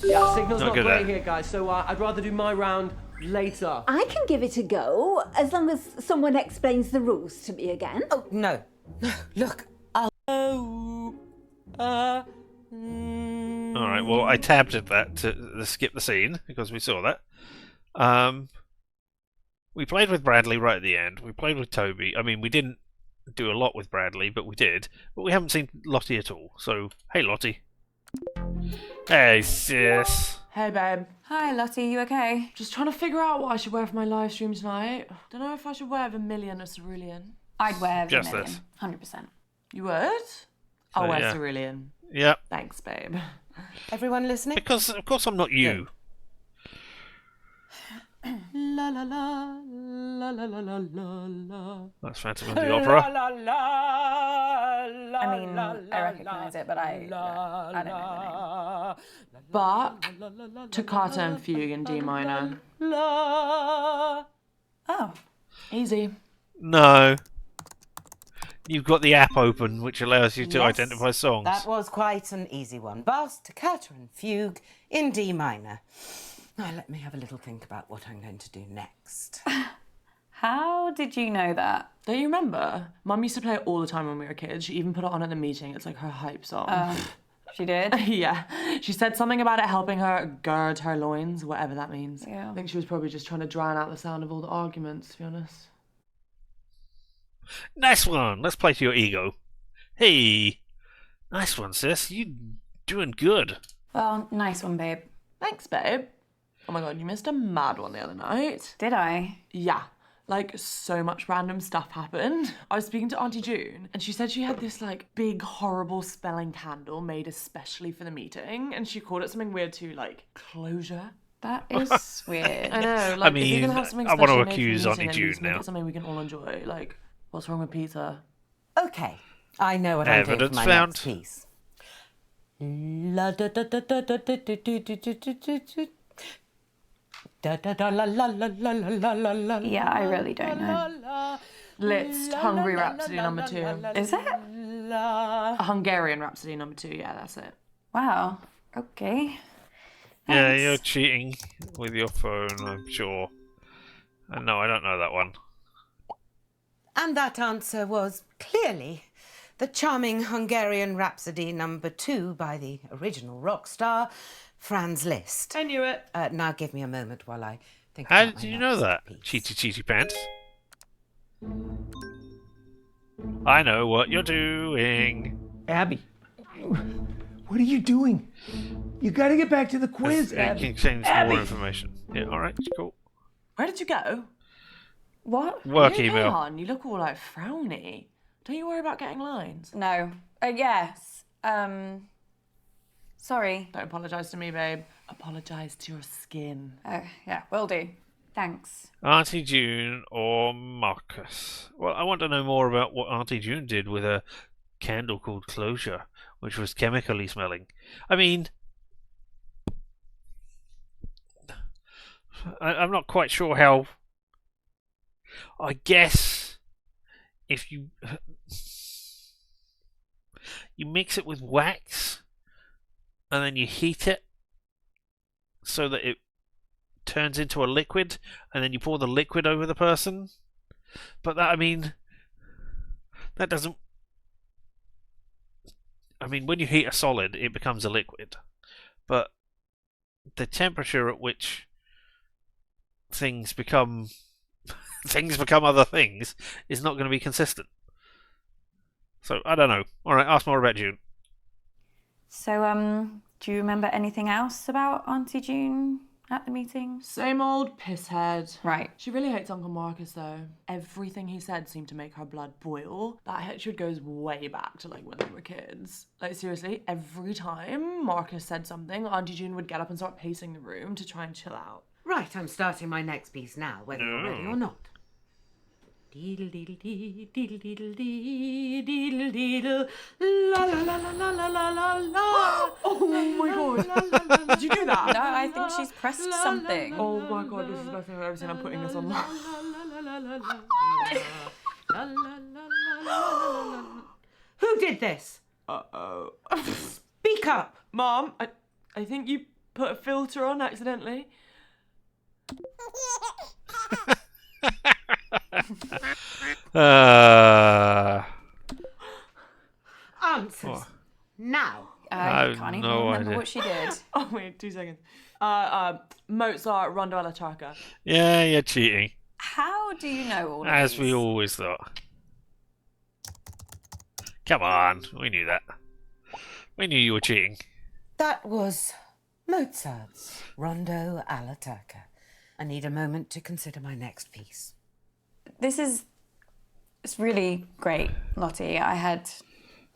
Yeah, signal's Not not good great at it. here, guys, so I'd rather do my round later. I can give it a go, as long as someone explains the rules to me again. Oh, no. No, look. Alright, well, I tabbed at that to skip the scene, because we saw that. We played with Bradley right at the end. We played with Toby. I mean, we didn't do a lot with Bradley, but we did. But we haven't seen Lottie at all. So, hey, Lottie. Hey, sis. Hey, babe. Hi, Lottie, you okay? Just trying to figure out what I should wear for my live stream tonight. Don't know if I should wear Vermilion or Cerulean. I'd wear Just Vermilion, this. 100%. You would? I'll wear yeah. Cerulean. Yeah. Thanks, babe. Everyone listening? Because, of course, I'm not you. La la la la la la la la la. That's Phantom of the Opera. I mean, I recognise it, but I don't know the name. But Toccata and Fugue in D minor. Oh. Easy. No. You've got the app open, which allows you to Yes, identify songs. That was quite an easy one. Bass, toccata and fugue in D minor. Now let me have a little think about what I'm going to do next. How did you know that? Don't you remember? Mum used to play it all the time when we were kids. She even put it on at the meeting. It's like her hype song. She did? Yeah. She said something about it helping her gird her loins, whatever that means. Yeah. I think she was probably just trying to drown out the sound of all the arguments, to be honest. Nice one. Let's play to your ego. Hey. Nice one, sis. You doing good. Well, nice one, babe. Thanks, babe. Oh my god, you missed a mad one the other night. Did I? Yeah. Like, so much random stuff happened. I was speaking to Auntie June, and she said she had this, big, horrible smelling candle made especially for the meeting, and she called it something weird too, like, closure. That is weird. I know, I if you're gonna mean, have something I want to special made for the accuse meeting, Auntie at June least make now. it something we can all enjoy. Like, what's wrong with pizza? Okay, I know what I'm doing Evidence for my found. next piece. La da da da da da da da da da da da. Da da da la la la la la la la. Yeah, I really don't know. Litz, Hungry Rhapsody number 2. Is it? A Hungarian Rhapsody number 2, yeah, that's it. Wow. Okay. Yeah, Thanks. you're cheating with your phone, I'm sure. No, I don't know that one. And that answer was clearly the charming Hungarian Rhapsody number 2 by the original rock star, Franz Liszt. I knew it. Now give me a moment while I think How about my did you know next that? piece. Cheaty pants. I know what you're doing. Abby, what are you doing? You gotta get back to the quiz, You can Abby. exchange Abby! more information. Yeah, alright, cool. Where did you go? What? Work You okay, email. hon? You look all like frowny. Don't you worry about getting lines. No. Yes. Sorry. Don't apologise to me, babe. Apologise to your skin. Oh, yeah, will do. Thanks. Auntie June or Marcus? Well, I want to know more about what Auntie June did with a candle called Closure, which was chemically smelling. I mean, I'm not quite sure how. I guess if you mix it with wax and then you heat it so that it turns into a liquid, and then you pour the liquid over the person. But that, I mean, that doesn't. I mean, when you heat a solid, it becomes a liquid. But the temperature at which things become other things is not going to be consistent. So I don't know. All right, ask more about June. So, do you remember anything else about Auntie June at the meeting? Same old pisshead. Right. She really hates Uncle Marcus, though. Everything he said seemed to make her blood boil. That hatred goes way back to, like, when they were kids. Like, seriously, every time Marcus said something, Auntie June would get up and start pacing the room to try and chill out. Right, I'm starting my next piece now, whether you're ready or not. Deedle deedle dee, deedle deedle dee, deedle deedle, la la la la la la la la. Oh my god. Did you do that? No, I think she's pressed something. Oh my god, this is the best thing I've ever seen. I'm putting this on. Who did this? Uh-oh. Speak up! Mom, I think you put a filter on accidentally. Answers. Now. I can't even no remember idea. what she did. Oh wait, 2 seconds. Mozart, Rondo alla Turca. Yeah, you're cheating. How do you know all of As these? we always thought. Come on, we knew that. We knew you were cheating. That was Mozart's Rondo alla Turca. I need a moment to consider my next piece. It's really great, Lottie. I had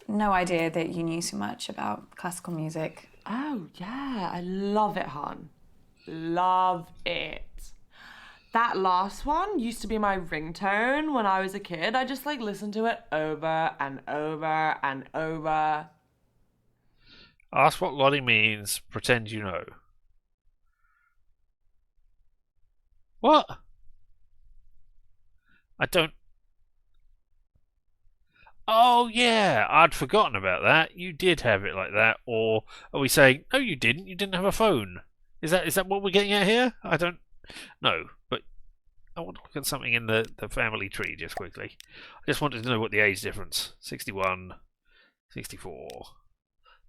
no idea that you knew so much about classical music. Oh yeah, I love it, hon. Love it. That last one used to be my ringtone when I was a kid. I just like listened to it over and over and over. Ask what Lottie means, pretend you know. What? I don't... Oh, yeah, I'd forgotten about that. You did have it like that. Or are we saying, no, you didn't. You didn't have a phone. Is that what we're getting at here? I don't know, but I want to look at something in the family tree just quickly. I just wanted to know what the age difference. 61, 64,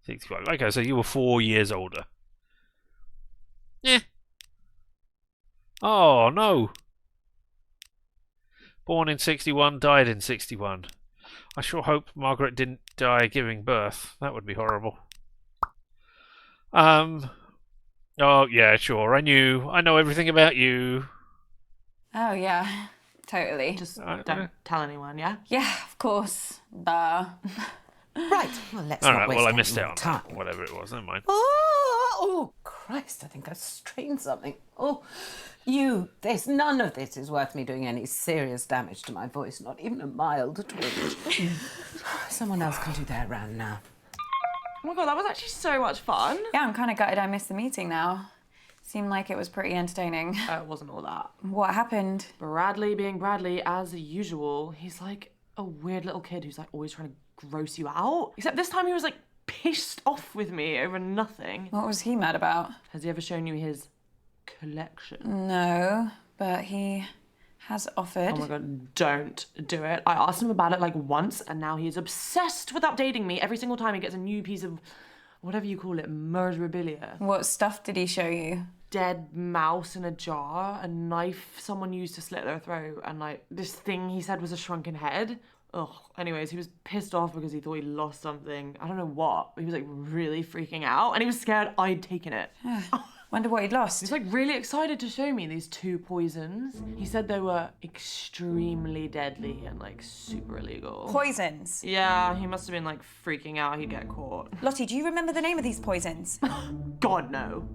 65. Okay, so you were 4 years older. Yeah. Oh, no. Born in 61, died in 61. I sure hope Margaret didn't die giving birth. That would be horrible. Oh, yeah, sure. I know everything about you. Oh, yeah, totally. Just don't tell anyone, yeah? Yeah, of course. Duh. Right, well, let's All not right, waste well, I any missed more out on time. that. Whatever it was, never mind. Oh, Christ, I think I strained something. Oh, there's none of this is worth me doing any serious damage to my voice, not even a mild twinge. Someone else can do their round now. Oh my god, that was actually so much fun. Yeah, I'm kind of gutted I missed the meeting now. Seemed like it was pretty entertaining. It wasn't all that. What happened? Bradley being Bradley, as usual. He's like a weird little kid who's like always trying to gross you out. Except this time he was like pissed off with me over nothing. What was he mad about? Has he ever shown you his collection? No, but he has offered. Oh my god, don't do it. I asked him about it like once and now he is obsessed with updating me every single time he gets a new piece of whatever you call it, murderabilia. What stuff did he show you? Dead mouse in a jar, a knife someone used to slit their throat, and like this thing he said was a shrunken head. Ugh. Anyways, he was pissed off because he thought he lost something. I don't know what. He was like really freaking out and he was scared I'd taken it. Wonder what he'd lost. He's like really excited to show me these 2 poisons. He said they were extremely deadly and like super illegal. Poisons? Yeah, he must have been like freaking out he'd get caught. Lottie, do you remember the name of these poisons? God, no.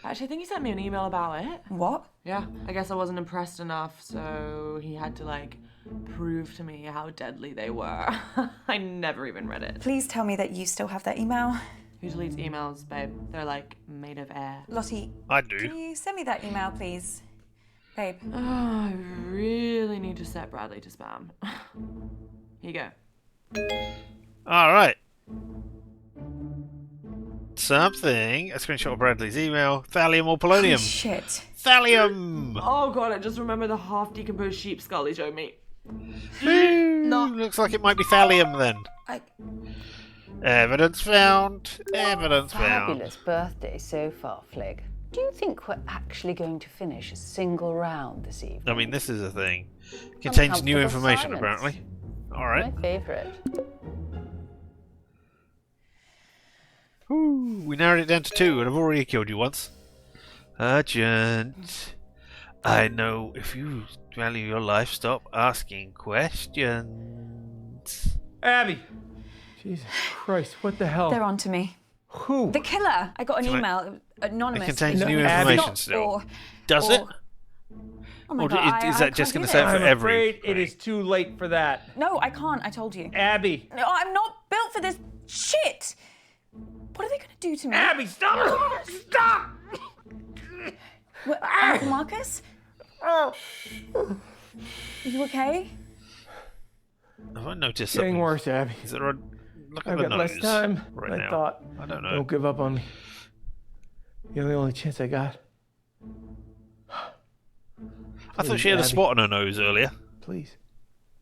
Actually, I think he sent me an email about it. What? Yeah, I guess I wasn't impressed enough, so he had to like prove to me how deadly they were. I never even read it. Please tell me that you still have that email. Who deletes emails, babe? They're like made of air. Lottie, I do. can you send me that email, please? Babe. Oh, I really need to set Bradley to spam. Here you go. All right. Something. A screenshot of Bradley's email. Thallium or polonium? Shit. Thallium! Oh god, I just remember the half-decomposed sheep skull he showed me. Looks like it might be thallium then. Evidence found. Evidence found. Fabulous birthday so far, Flig. Do you think we're actually going to finish a single round this evening? I mean, this is a thing. Contains new Uncomfortable information, silence. apparently. Alright. My favourite. We narrowed it down to 2, and I've already killed you once. Urgent. I know if you value your life, stop asking questions. Abby! Jesus Christ, what the hell? They're on to me. Who? The killer. I got an Can I- email, anonymous. It contains but new it's information not- still. or- Does or- it? Oh my Or god, is I that just can't going to do say it for this. I'm every... afraid it is too late for that. No, I can't. I told you. Abby! No, I'm not built for this shit. What are they going to do to me? Abby, stop! Stop! What, Marcus? Are you okay? Have I noticed Getting something? worse, Abby. Is there a... Look at I've the got less nose time right than now. I thought. I don't know. Don't give up on me. You're the only chance I got. I thought she had a Abby. spot on her nose earlier, Please.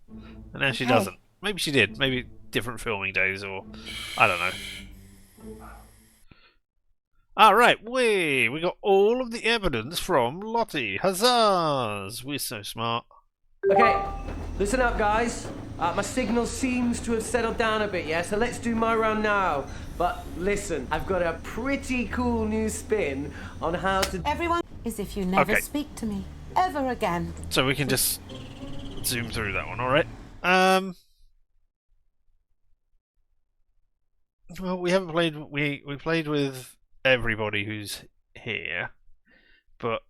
and now she Okay. doesn't. Maybe she did. Maybe different filming days, or I don't know. All right, we got all of the evidence from Lottie. Huzzahs! We're so smart. Okay, listen up, guys. My signal seems to have settled down a bit, yeah? So let's do my round now. But listen, I've got a pretty cool new spin on how to... Everyone is if you never Okay. speak to me ever again. So we can just zoom through that one. All right. Well, we haven't played. We played with everybody who's here, but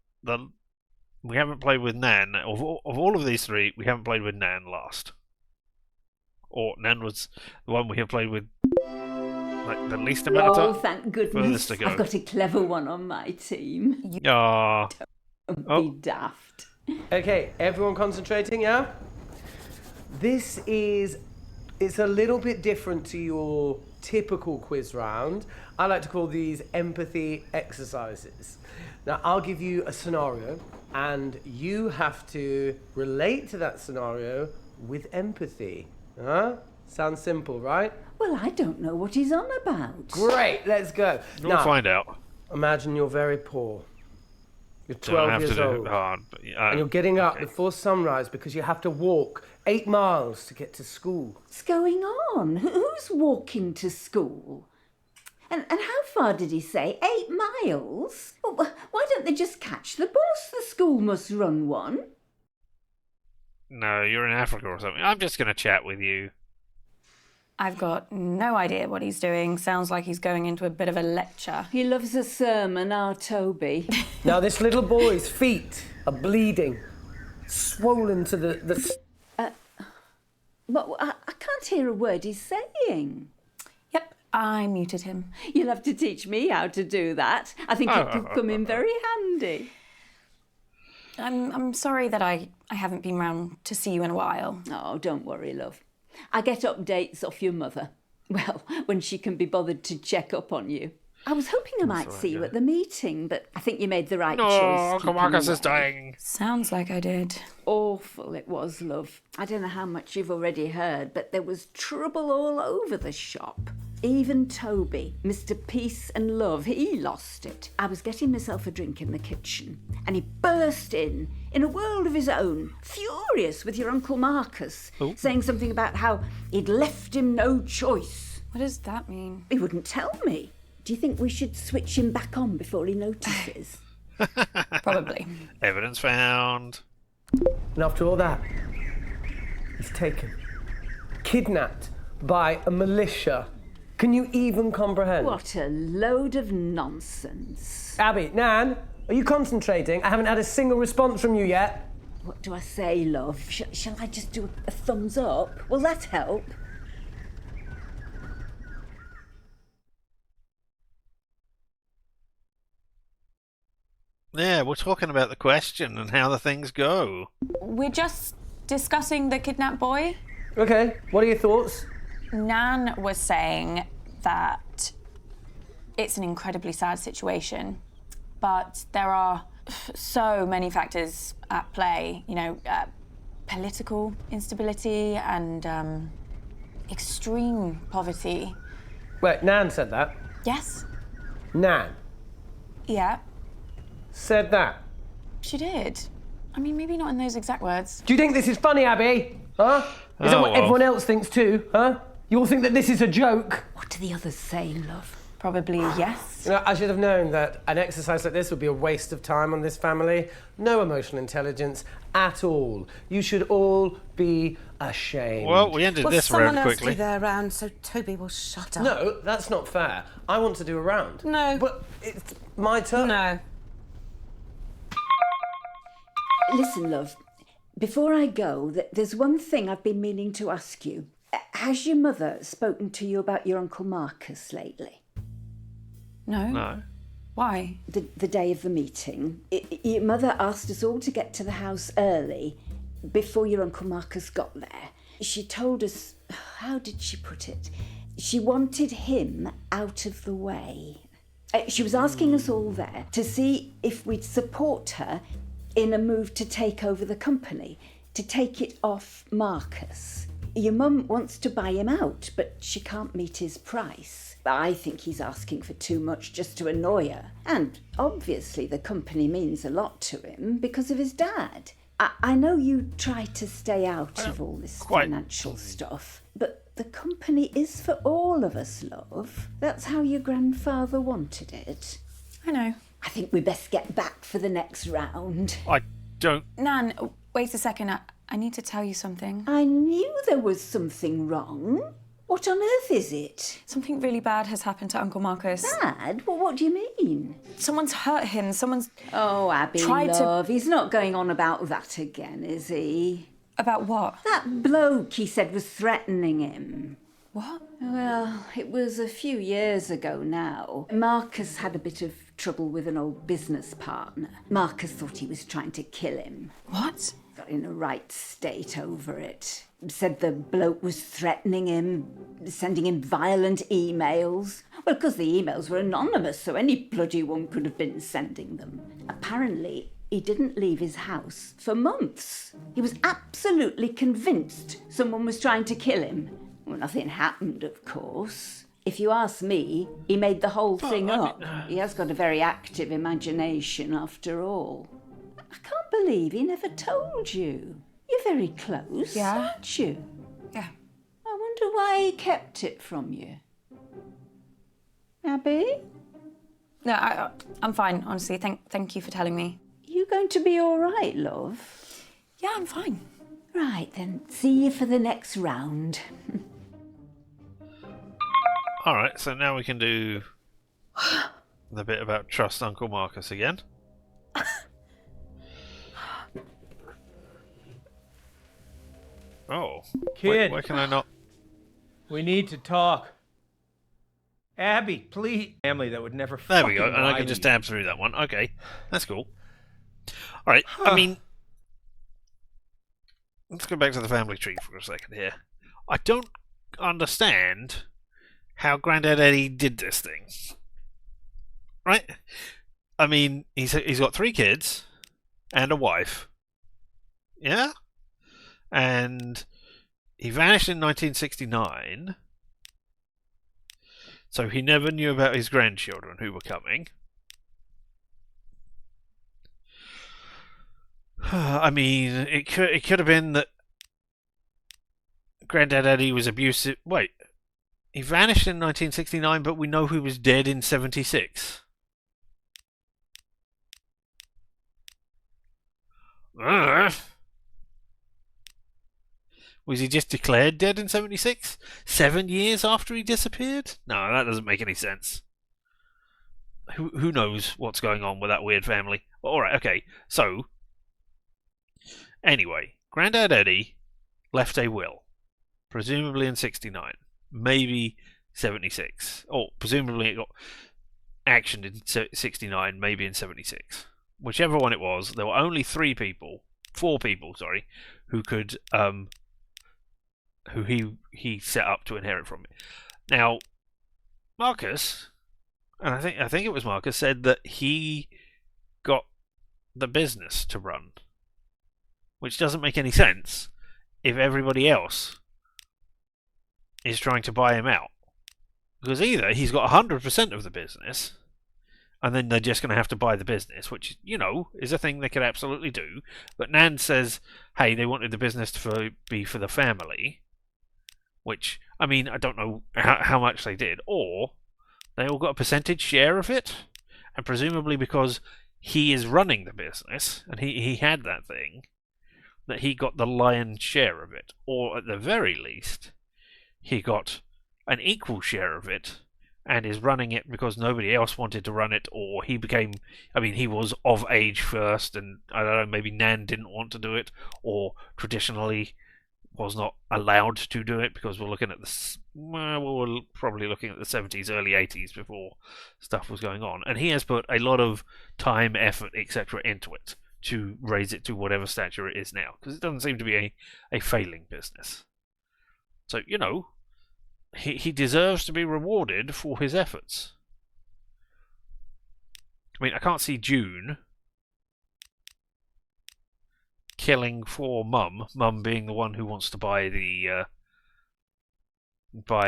we haven't played with Nan. Of all of these 3, we haven't played with Nan last. Or Nan was the one we have played with like the least amount of Oh, time. thank Furthest goodness. to go. I've got a clever one on my team. Ah. Oh. Be daft. Okay, everyone concentrating, yeah? This is... It's a little bit different to your typical quiz round. I like to call these empathy exercises. Now, I'll give you a scenario, and you have to relate to that scenario with empathy. Huh? Sounds simple, right? Well, I don't know what he's on about. Great, let's go. We'll Now, find out. imagine you're very poor. You're Don't 12 have years to do old. it hard. But, And you're getting up okay. before sunrise because you have to walk 8 miles to get to school. What's going on? Who's walking to school? And how far did he say? 8 miles? Well, why don't they just catch the bus? The school must run one. No, you're in Africa or something. I'm just going to chat with you. I've got no idea what he's doing. Sounds like he's going into a bit of a lecture. He loves a sermon, our Toby. Now, this little boy's feet are bleeding, swollen to the... But I can't hear a word he's saying. Yep, I muted him. You'll have to teach me how to do that. I think it could come in very handy. I'm sorry that I haven't been round to see you in a while. Oh, don't worry, love. I get updates off your mother. Well, when she can be bothered to check up on you. I was hoping I might see you at the meeting, but I think you made the right choice. No, Uncle Marcus is dying. Sounds like I did. Awful it was, love. I don't know how much you've already heard, but there was trouble all over the shop. Even Toby, Mr. Peace and Love, he lost it. I was getting myself a drink in the kitchen, and he burst in a world of his own, furious with your Uncle Marcus, saying something about how he'd left him no choice. What does that mean? He wouldn't tell me. Do you think we should switch him back on before he notices? Probably. Evidence found. And after all that, he's taken, kidnapped by a militia. Can you even comprehend? What a load of nonsense. Abby, Nan, are you concentrating? I haven't had a single response from you yet. What do I say, love? Shall I just do a thumbs up? Will that help? Yeah, we're talking about the question and how the things go. We're just discussing the kidnapped boy. Okay, what are your thoughts? Nan was saying that it's an incredibly sad situation, but there are so many factors at play, political instability and extreme poverty. Wait, Nan said that? Yes? Nan Yeah, said that? she did. I mean, maybe not in those exact words. Do you think this is funny, Abby? Huh? Is that what everyone else thinks too, huh? You all think that this is a joke? What do the others say, love? Probably yes. You know, I should have known that an exercise like this would be a waste of time on this family. No emotional intelligence at all. You should all be ashamed. Well, we ended this round Someone else quickly. do their round so Toby will shut up. No, that's not fair. I want to do a round. No. But it's my turn. No. Listen, love, before I go, there's one thing I've been meaning to ask you. Has your mother spoken to you about your Uncle Marcus lately? No? No. Why? The day of the meeting, your mother asked us all to get to the house early before your Uncle Marcus got there. She told us, how did she put it? She wanted him out of the way. She was asking us all there to see if we'd support her in a move to take over the company, to take it off Marcus. Your mum wants to buy him out, but she can't meet his price. I think he's asking for too much just to annoy her. And obviously the company means a lot to him because of his dad. I know you try to stay out of all this financial stuff, but the company is for all of us, love. That's how your grandfather wanted it. I know. I think we best get back for the next round. I don't... Nan, wait a second. I need to tell you something. I knew there was something wrong. What on earth is it? Something really bad has happened to Uncle Marcus. Bad? Well, what do you mean? Someone's hurt him. Someone's... Oh, Abby, tried love, he's not going on about that again, is he? About what? That bloke he said was threatening him. What? Well, it was a few years ago now. Marcus had a bit of trouble with an old business partner. Marcus thought he was trying to kill him. What? Got in a right state over it. Said the bloke was threatening him, sending him violent emails. Well, because the emails were anonymous, so any bloody one could have been sending them. Apparently, he didn't leave his house for months. He was absolutely convinced someone was trying to kill him. Well, nothing happened, of course. If you ask me, he made the whole thing up. He has got a very active imagination, after all. I can't believe he never told you. You're very close, aren't you? Yeah. I wonder why he kept it from you. Abby? No, I'm fine, honestly. Thank you for telling me. You going to be all right, love? Yeah, I'm fine. Right, then. See you for the next round. Alright, so now we can do the bit about trust Uncle Marcus again. Oh, Kid. why can I not? We need to talk. Abby, please. Family that would never There we go, fucking and I lie can to just you. tab through that one. Okay, that's cool. Alright, I mean, let's go back to the family tree for a second here. I don't understand how Grandad Eddie did this thing. Right? I mean, he's got 3 kids and a wife. Yeah? And he vanished in 1969. So he never knew about his grandchildren who were coming. I mean, it could have been that Grandad Eddie was abusive. Wait, he vanished in 1969, but we know he was dead in 76. Was he just declared dead in 76? 7 years after he disappeared? No, that doesn't make any sense. Who knows what's going on with that weird family? Alright, okay. So, anyway, Grandad Eddie left a will. Presumably in 69. Maybe 76. Or presumably it got actioned in 69, maybe in 76. Whichever one it was, there were only 4 people, who could who he set up to inherit from it. Now, Marcus, and I think it was Marcus, said that he got the business to run, which doesn't make any sense if everybody else is trying to buy him out. Because either he's got 100% of the business, and then they're just going to have to buy the business, which, you know, is a thing they could absolutely do. But Nan says, hey, they wanted the business to be for the family, which, I mean, I don't know how much they did. Or they all got a percentage share of it, and presumably because he is running the business, and he had that thing, that he got the lion's share of it. Or at the very least, he got an equal share of it, and is running it because nobody else wanted to run it, or he became, I mean, he was of age first, and I don't know, maybe Nan didn't want to do it, or traditionally was not allowed to do it, because we're looking at we're probably looking at the 70s, early 80s before stuff was going on, and he has put a lot of time, effort, etc. into it to raise it to whatever stature it is now, because it doesn't seem to be a failing business. So, you know, he deserves to be rewarded for his efforts. I mean, I can't see June killing for Mum being the one who wants to buy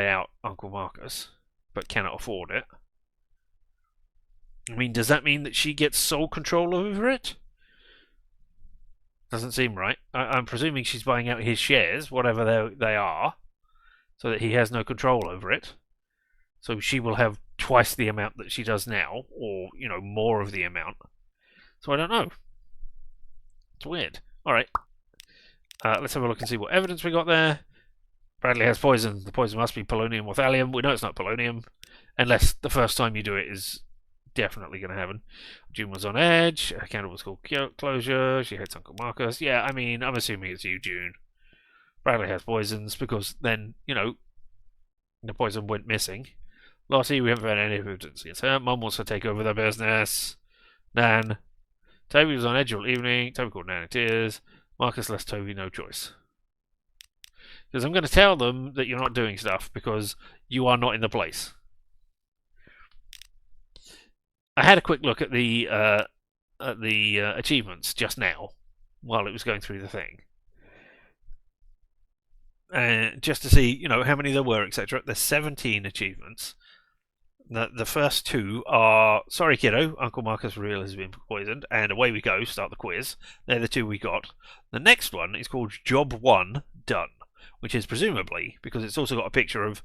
out Uncle Marcus, but cannot afford it. I mean, does that mean that she gets sole control over it? Doesn't seem right. I'm presuming she's buying out his shares, whatever they are, so that he has no control over it. So she will have twice the amount that she does now, or, you know, more of the amount. So I don't know. It's weird. Alright. Let's have a look and see what evidence we got there. Bradley has poison. The poison must be polonium or thallium. We know it's not polonium, unless the first time you do it is definitely going to happen. June was on edge. Her candle was called closure. She hates Uncle Marcus. Yeah, I mean, I'm assuming it's you, June. Bradley has poisons, because then, you know, the poison went missing. Lottie, we haven't found any evidence against her. Mum wants to take over the business. Nan. Toby was on edge all evening. Toby called Nan in tears. Marcus left Toby no choice. Because I'm going to tell them that you're not doing stuff because you are not in the place. I had a quick look at the achievements just now while it was going through the thing. Just to see, you know, how many there were, etc. There's 17 achievements. The first 2 are, sorry kiddo, Uncle Marcus Real has been poisoned, and away we go, start the quiz. They're the 2 we got. The next one is called Job 1 Done, which is presumably, because it's also got a picture of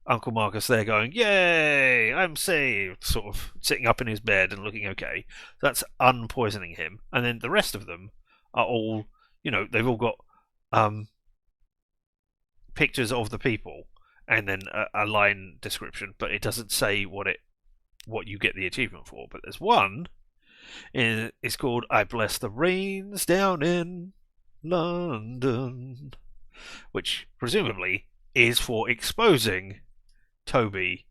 Uncle Marcus there going, yay, I'm saved, sort of sitting up in his bed and looking okay. That's unpoisoning him. And then the rest of them are all, you know, they've all got pictures of the people, and then a line description, but it doesn't say what you get the achievement for. But there's one, it's called I Bless the Rains Down in London, which presumably is for exposing Toby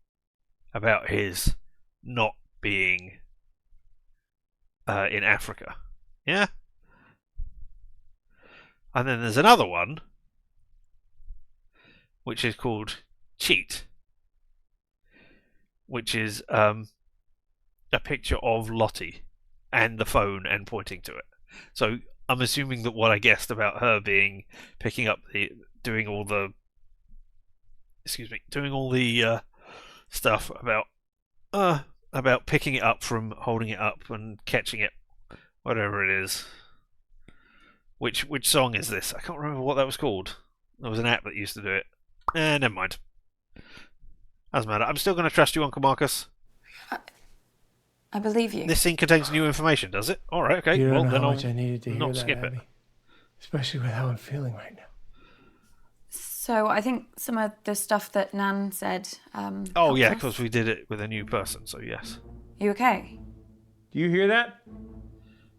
about his not being in Africa. Yeah? And then there's another one, which is called Cheat, which is a picture of Lottie and the phone and pointing to it. So I'm assuming that what I guessed about her being picking up doing all the stuff about picking it up from holding it up and catching it, whatever it is. Which song is this? I can't remember what that was called. There was an app that used to do it. Never mind. Doesn't matter. I'm still going to trust you, Uncle Marcus. I believe you. This thing contains new information, does it? All right, okay. You don't Well, know then how I'll much I needed to hear not that, skip it. Abby. Especially with how I'm feeling right now. So I think some of the stuff that Nan said. Oh yeah, helped us. because we did it with a new person. So yes. You okay? Do you hear that?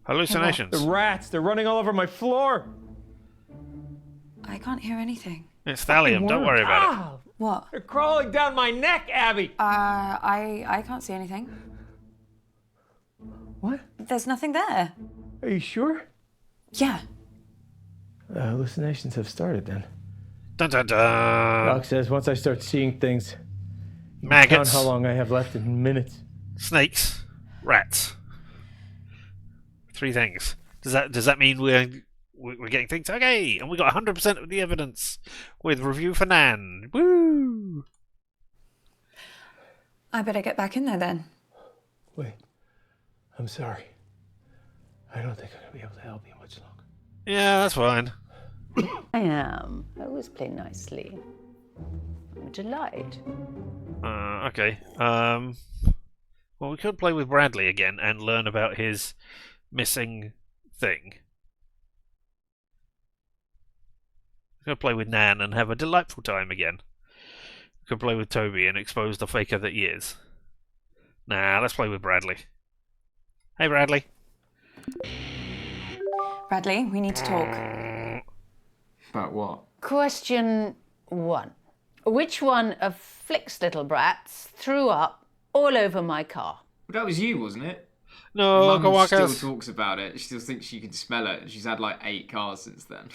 Hallucinations. The rats, they're running all over my floor. I can't hear anything. It's thallium. Don't worry about it. What? They're crawling down my neck, Abby. I can't see anything. What? There's nothing there. Are you sure? Yeah. The hallucinations have started then. Dun dun dun. Doc says once I start seeing things, you can count Maggots. how long I have left in minutes. Snakes. Rats. 3 things. Does that mean we're getting things? Okay, and we got 100% of the evidence with review for Nan. Woo! I better get back in there then. Wait, I'm sorry. I don't think I'm gonna be able to help you much longer. Yeah, that's fine. I am. I always play nicely. I'm a delight. Okay. Well, we could play with Bradley again and learn about his missing thing. We could play with Nan and have a delightful time again. We could play with Toby and expose the faker that he is. Nah, let's play with Bradley. Hey, Bradley. Bradley, we need to talk. About what? Question 1. Which one of Flick's little brats threw up all over my car? Well, that was you, wasn't it? No, Mum go still Marcus. talks about it. She still thinks she can smell it. She's had like 8 cars since then.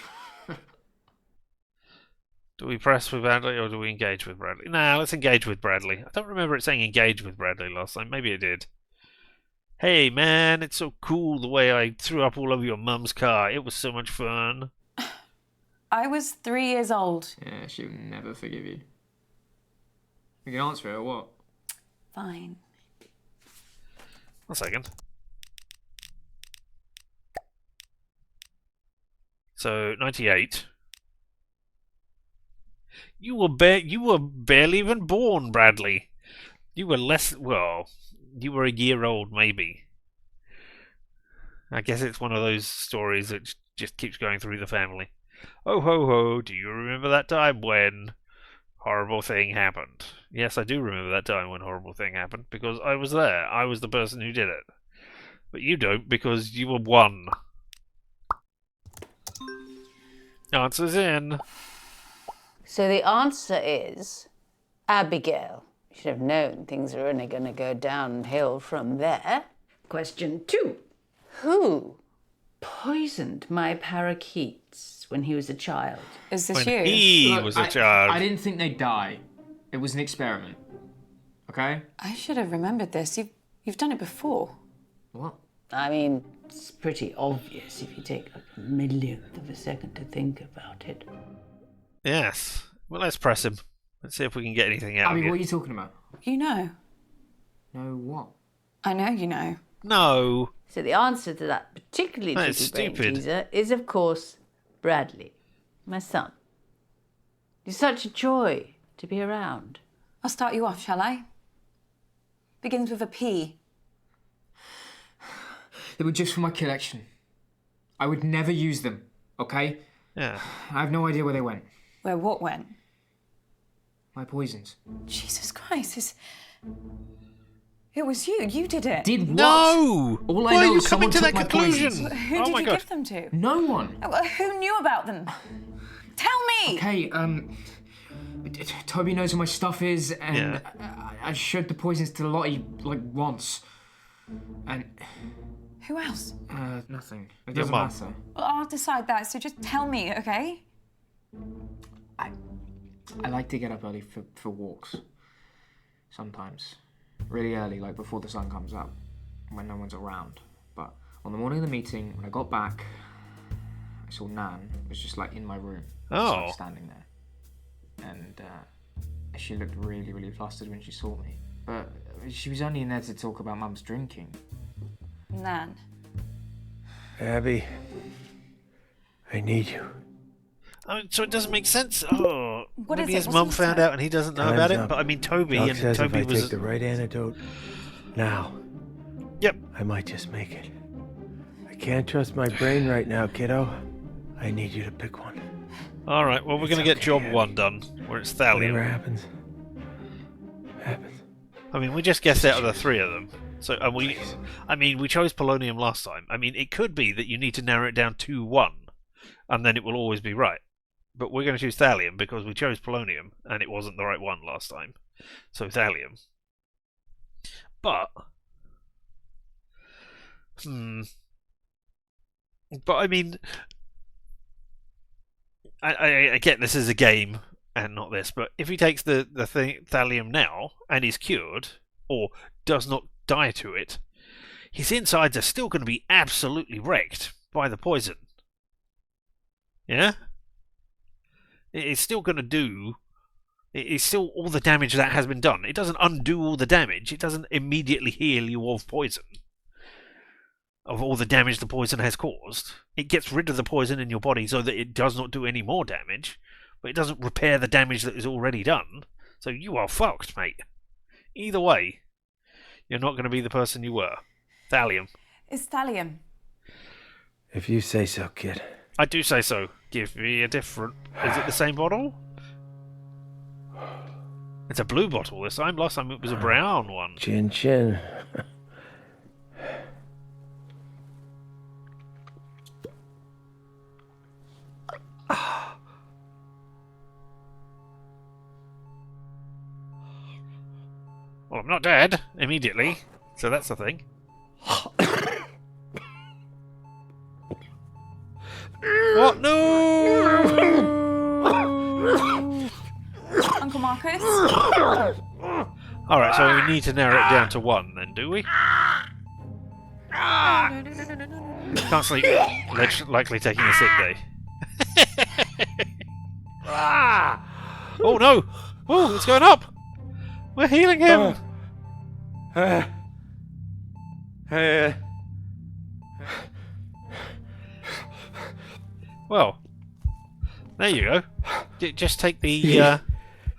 Do we press with Bradley or do we engage with Bradley? Nah, let's engage with Bradley. I don't remember it saying engage with Bradley last time. Maybe it did. Hey, man, it's so cool the way I threw up all over your mum's car. It was so much fun. I was 3 years old. Yeah, she'll never forgive you. You can answer it or what? Fine. 1 second. So, 98. You were barely even born, Bradley. You were you were a year old, maybe. I guess it's one of those stories that just keeps going through the family. Oh ho ho, do you remember that time when horrible thing happened? Yes, I do remember that time when horrible thing happened, because I was there. I was the person who did it. But you don't, because you were 1. Answer's in. So the answer is Abigail. You should have known things are only going to go downhill from there. Question 2. Who poisoned my parakeets when he was a child? Is this When you? he Look, was a child. I didn't think they'd die. It was an experiment. Okay? I should have remembered this. You've done it before. What? I mean, it's pretty obvious if you take like a millionth of a second to think about it. Yes. Well, let's press him. Let's see if we can get anything out I of mean, you. what are you talking about? You know. No, what? I know you know. No. So the answer to that particularly That is tricky brain stupid. teaser is, of course, Bradley, my son. He's such a joy to be around. I'll start you off, shall I? Begins with a P. They were just for my collection. I would never use them, okay? Yeah. I have no idea where they went. Where what went? My poisons. Jesus Christ, it was you. You did it. Did what? No! All Why I are know you is coming someone to took that my conclusion? poisons. Who Oh did my you God. give them to? No one. Who knew about them? Tell me! Okay, Toby knows where my stuff is, and Yeah. I showed the poisons to Lottie, like, once. And... Who else? Nothing. It Your doesn't mum. matter. Well, I'll decide that, so just tell me, okay? I like to get up early for walks. Sometimes. Really early, like before the sun comes up. When no one's around. But on the morning of the meeting, when I got back, I saw Nan was just like in my room. Just, like, standing there. And she looked really, really flustered when she saw me. But she was only in there to talk about Mum's drinking. Nan. Abby, I need you. So it doesn't make sense. Oh, What maybe is it? his What's mum the found matter? out and he doesn't know Time's about it. up. But I mean, Toby Doc and says Toby if I was. take the right antidote now, Yep. I might just make it. I can't trust my brain right now, kiddo. I need you to pick one. All right. Well, we're going to get job one done, where it's Whatever thallium. happens, happens. I mean, we just guessed out of the three of them. So, and we chose polonium last time. I mean, it could be that you need to narrow it down to one, and then it will always be right. But we're going to choose thallium because we chose polonium, and it wasn't the right one last time. So thallium. But, But I mean, I get this is a game and not this, but if he takes the thing thallium now and is cured or does not die to it, his insides are still going to be absolutely wrecked by the poison. Yeah? It's still going to do... It's still all the damage that has been done. It doesn't undo all the damage. It doesn't immediately heal you of poison. Of all the damage the poison has caused. It gets rid of the poison in your body so that it does not do any more damage. But it doesn't repair the damage that is already done. So you are fucked, mate. Either way, you're not going to be the person you were. Thallium. It's thallium. If you say so, kid. I do say so. Give me a different... Is it the same bottle? It's a blue bottle this time. Last time it was a brown one. Chin chin. Well, I'm not dead immediately, so that's the thing. What? No! Uncle Marcus? Alright, so we need to narrow it down to one then, do we? Can't sleep. Likely taking a sick day. Oh no! Oh, it's going up! We're healing him! Well, there you go. Just take the You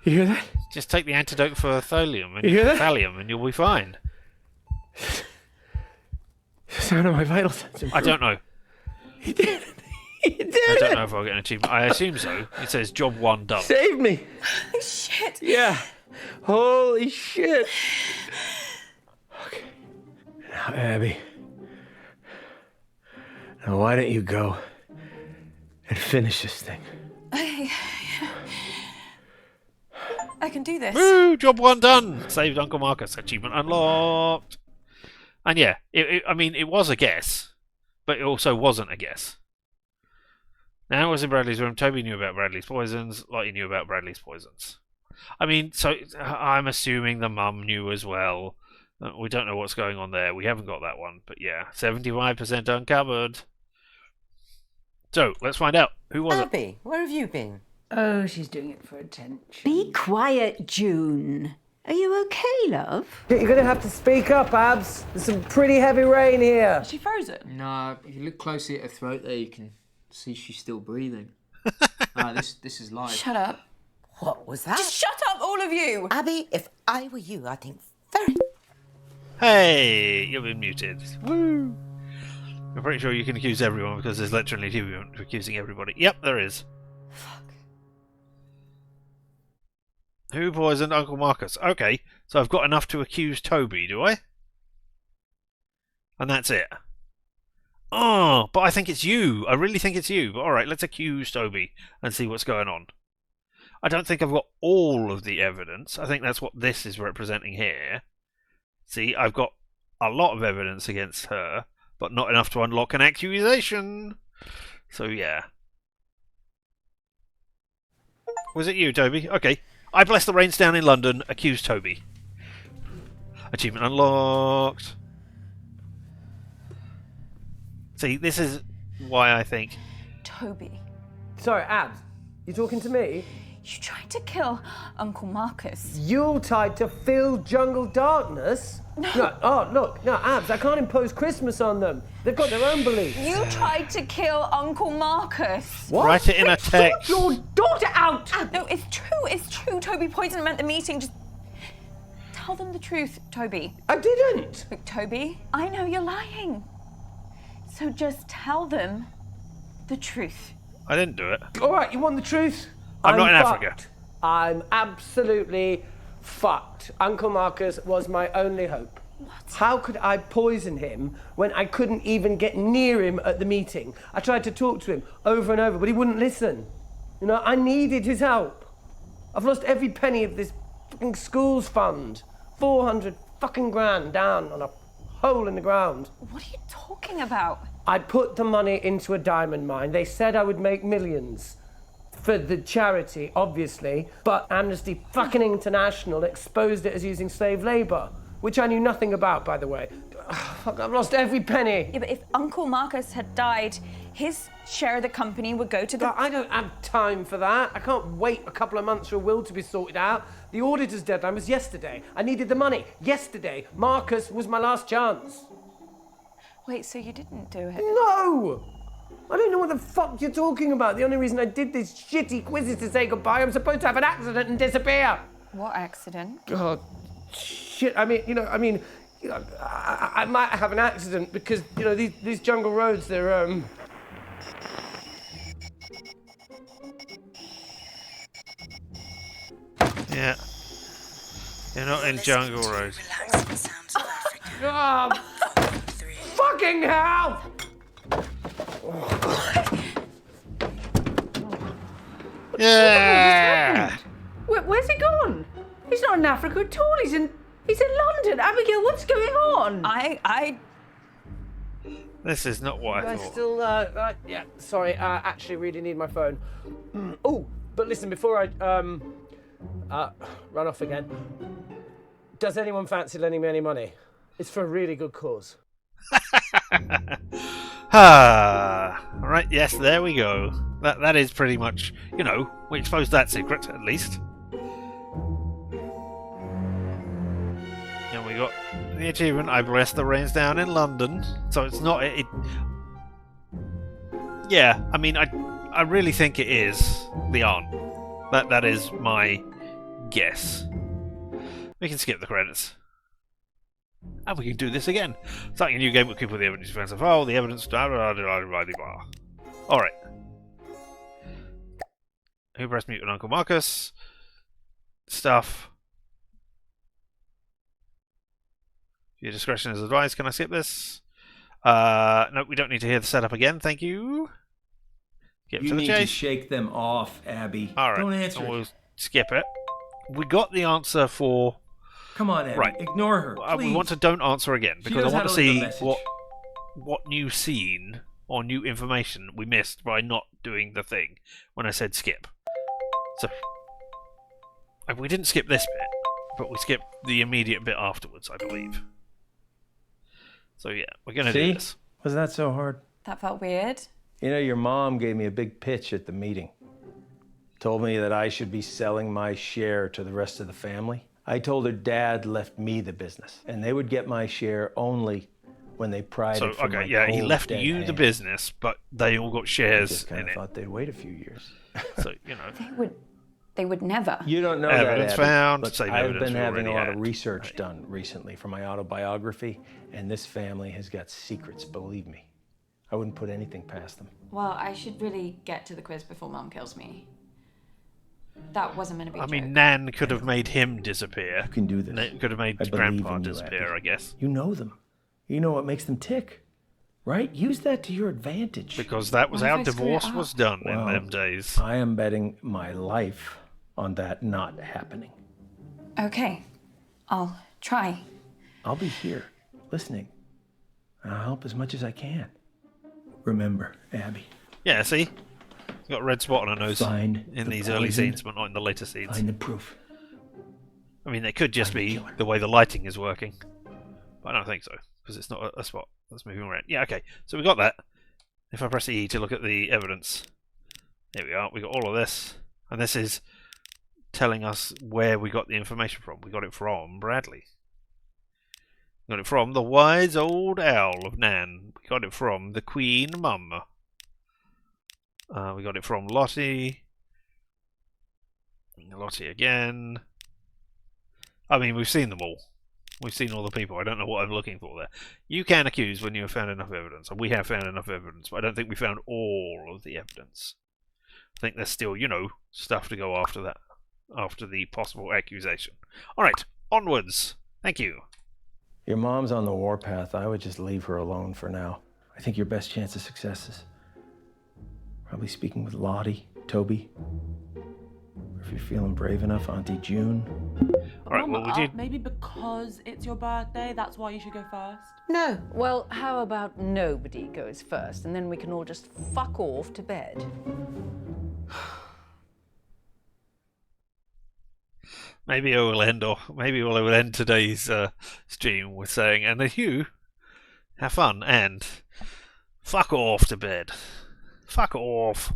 hear that? just take the antidote for thallium and You hear that? thallium, and you'll be fine. The sound of my vital signs. I don't know. He did. He did. I don't know if I'll get an achievement. I assume so. It says job one done. Save me. Shit. Yeah. Holy shit. Okay. Now, Abby. Now, why don't you go and finish this thing? I can do this. Woo! Job one done. Saved Uncle Marcus. Achievement unlocked. And yeah, I mean, it was a guess, but it also wasn't a guess. Now it was in Bradley's room. Toby knew about Bradley's poisons. Lottie knew about Bradley's poisons. I mean, so I'm assuming the mum knew as well. We don't know what's going on there. We haven't got that one. But yeah, 75% uncovered. So, let's find out. Who was it? Abby, where have you been? Oh, she's doing it for attention. Be quiet, June. Are you okay, love? You're gonna have to speak up, Abs. There's some pretty heavy rain here. Is she frozen? No, if you look closely at her throat there, you can see she's still breathing. This is live. Shut up. What was that? Just shut up, all of you! Abby, if I were you, I'd think very... Hey, you've been muted. Woo! I'm pretty sure you can accuse everyone because there's literally two accusing everybody. Yep, there is. Fuck. Who poisoned Uncle Marcus? Okay, so I've got enough to accuse Toby, do I? And that's it. Oh, but I think it's you. I really think it's you. But alright, let's accuse Toby and see what's going on. I don't think I've got all of the evidence. I think that's what this is representing here. See, I've got a lot of evidence against her, but not enough to unlock an accusation. So, yeah. Was it you, Toby? Okay. I bless the rains down in London. Accuse Toby. Achievement unlocked. See, this is why I think... Toby, Sorry, Abs, you talking to me? you tried to kill Uncle Marcus. Yuletide to fill jungle darkness? No. Oh, look, no, Abs, I can't impose Christmas on them. They've got their own beliefs. You tried to kill Uncle Marcus. What? Write it in a text. Sort your daughter out! No, it's true. Toby poisoned them at the meeting. Just tell them the truth, Toby. I didn't. Look, Toby, I know you're lying. So just tell them the truth. I didn't do it. All right, you want the truth? I'm not in fucked. Africa. I'm absolutely fucked. Uncle Marcus was my only hope. What? How could I poison him when I couldn't even get near him at the meeting? I tried to talk to him over and over, but he wouldn't listen. You know, I needed his help. I've lost every penny of this fucking school's fund. 400 fucking grand down on a hole in the ground. What are you talking about? I put the money into a diamond mine. They said I would make millions. For the charity, obviously, but Amnesty fucking International exposed it as using slave labour, which I knew nothing about, by the way. Fuck, I've lost every penny. Yeah, but if Uncle Marcus had died, his share of the company would go to the... But I don't have time for that. I can't wait a couple of months for a will to be sorted out. The auditor's deadline was yesterday. I needed the money yesterday. Marcus was my last chance. Wait, so you didn't do it? No! I don't know what the fuck you're talking about. The only reason I did this shitty quiz is to say goodbye. I'm supposed to have an accident and disappear. What accident? God, shit. I might have an accident because, these jungle roads, they're, Yeah. You're not in jungle road. Oh, fucking hell! Yeah. Where's he gone? He's not in Africa at all. He's in London. Abigail, what's going on? This is not what I I thought. still, yeah, sorry, I actually really need my phone. Oh, but listen, before I, run off again, does anyone fancy lending me any money? It's for a really good cause. Right, yes, there we go. That is pretty much, we exposed that secret, at least. And we got the achievement, I bless the rains down in London. So it's not... Yeah, I mean, I really think it is the aunt. That is my guess. We can skip the credits. And we can do this again. Starting a new game with people with the evidence defense of the evidence. Alright. Who pressed mute on Uncle Marcus? Stuff. Your discretion is advised. Can I skip this? No, we don't need to hear the setup again. Thank you. Get You to the need chase. to shake them off, Abby. Alright. Don't answer We'll it. skip it. We got the answer for... Come on, Abby. Right. Ignore her, We please. want to don't answer again She because I knows want how to to leave see a message. what new scene or new information we missed by not doing the thing when I said skip. So we didn't skip this bit, but we skipped the immediate bit afterwards, I believe. So yeah, we're gonna do See? this. Was that so hard? That felt weird. Your mom gave me a big pitch at the meeting. Told me that I should be selling my share to the rest of the family. I told her Dad left me the business, and they would get my share only when they pried So it from my okay, yeah, he cold, left dead you the hand. business, but they all got I shares just kind in of it. thought they'd wait a few years. So They would never. You don't know Evidence that, Abby, found, but same I've evidence been we having a already lot of had. research Right. done recently for my autobiography, and this family has got secrets, believe me. I wouldn't put anything past them. Well, I should really get to the quiz before Mum kills me. That wasn't meant to be a I mean, joke. Nan could have made him disappear. You can do this. It could have made I believe Grandpa in you, disappear, Abby. I guess. You know them. You know what makes them tick, right? Use that to your advantage. Because that was What if how I screw it divorce up? was done Well, in them days. I am betting my life on that not happening. Okay, I'll try. I'll be here, listening. I'll help as much as I can. Remember, Abby. Yeah, see? Got a red spot on her nose Find in the these early poison. scenes, but not in the later scenes. Find the proof. I mean, it could just Find the be killer. the way the lighting is working. But I don't think so, because it's not a spot that's moving around. Yeah, okay. So we got that. If I press E to look at the evidence, there we are. We got all of this. And this is telling us where we got the information from. We got it from Bradley. We got it from the wise old owl of Nan. We got it from the Queen Mum. We got it from Lottie. Lottie again. I mean, we've seen them all. We've seen all the people. I don't know what I'm looking for there. You can accuse when you have found enough evidence, and we have found enough evidence, but I don't think we found all of the evidence. I think there's still, stuff to go after that, after the possible accusation. Alright, onwards. Thank you. Your mom's on the warpath. I would just leave her alone for now. I think your best chance of success is probably speaking with Lottie, Toby. Or if you're feeling brave enough, Auntie June. Alright, well, we did. Maybe because it's your birthday, that's why you should go first. No. Well, how about nobody goes first, and then we can all just fuck off to bed? Maybe I will end today's stream with saying, and then you have fun and fuck off to bed. Fuck off.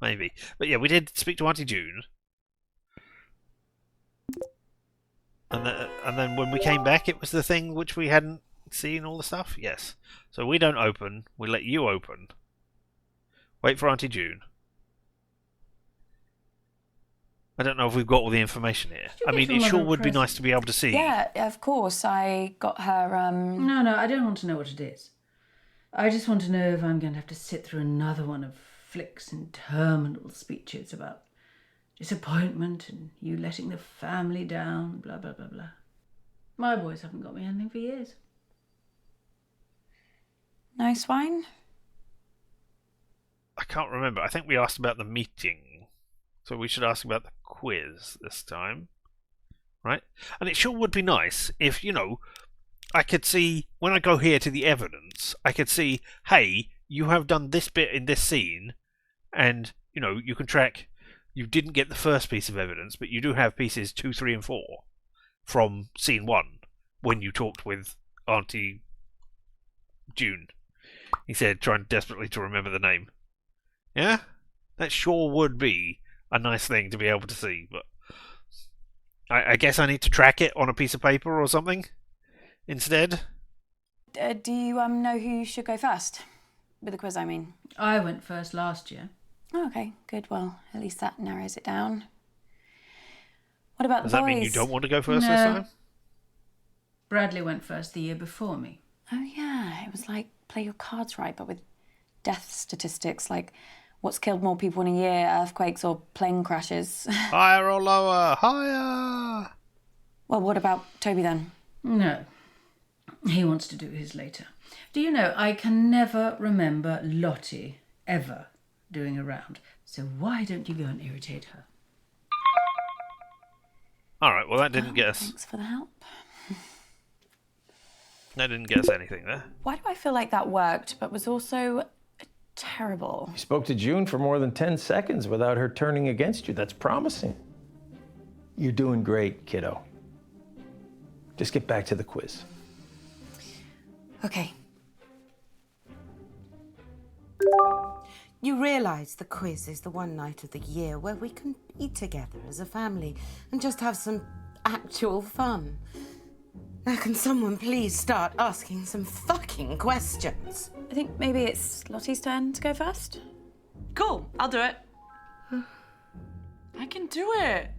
Maybe. But yeah, we did speak to Auntie June. And then when we came back, it was the thing which we hadn't seen, all the stuff? Yes. So we don't open, we let you open. Wait for Auntie June. I don't know if we've got all the information here. I mean, it sure would be nice to be able to see. Yeah, of course. I got her, No, I don't want to know what it is. I just want to know if I'm going to have to sit through another one of Flick's interminable speeches about disappointment and you letting the family down, blah, blah, blah, blah. My boys haven't got me anything for years. No swine? I can't remember. I think we asked about the meeting. So we should ask about the quiz this time. Right? And it sure would be nice if, I could see, when I go here to the evidence, I could see, hey, you have done this bit in this scene, and, you can track, you didn't get the first piece of evidence, but you do have pieces 2, 3, and 4 from scene 1, when you talked with Auntie June. He said, trying desperately to remember the name. Yeah? That sure would be a nice thing to be able to see, but I guess I need to track it on a piece of paper or something instead. Do you know who should go first? With the quiz, I mean. I went first last year. Oh, okay, good. Well, at least that narrows it down. What about Does the that boys? mean you don't want to go first No. this time? Bradley went first the year before me. Oh, yeah. It was like play your cards right, but with death statistics, like what's killed more people in a year, earthquakes or plane crashes. Higher or lower? Higher! Well, what about Toby then? No. He wants to do his later. Do you know, I can never remember Lottie ever doing a round. So why don't you go and irritate her? Alright, well that didn't get us... Thanks for the help. That didn't get us anything there. Why do I feel like that worked, but was also terrible? You spoke to June for more than 10 seconds without her turning against you. That's promising. You're doing great, kiddo. Just get back to the quiz. Okay. You realise the quiz is the one night of the year where we can be together as a family and just have some actual fun. Now, can someone please start asking some fucking questions? I think maybe it's Lottie's turn to go first. Cool, I'll do it. I can do it.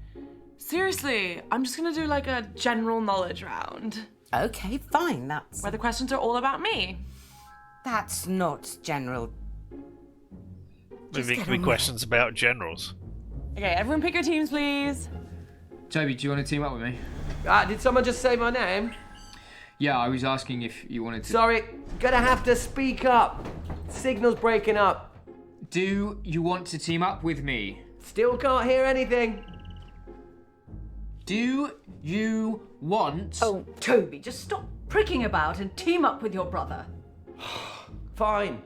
Seriously, I'm just gonna do like a general knowledge round. Okay, fine, that's... Where the questions are all about me. That's not general. Maybe it could be questions about generals. Okay, everyone pick your teams, please. Toby, do you want to team up with me? Did someone just say my name? Yeah, I was asking if you wanted to... Sorry, gonna have to speak up. Signal's breaking up. Do you want to team up with me? Still can't hear anything. Do you want... Oh, Toby, just stop pricking about and team up with your brother. Fine.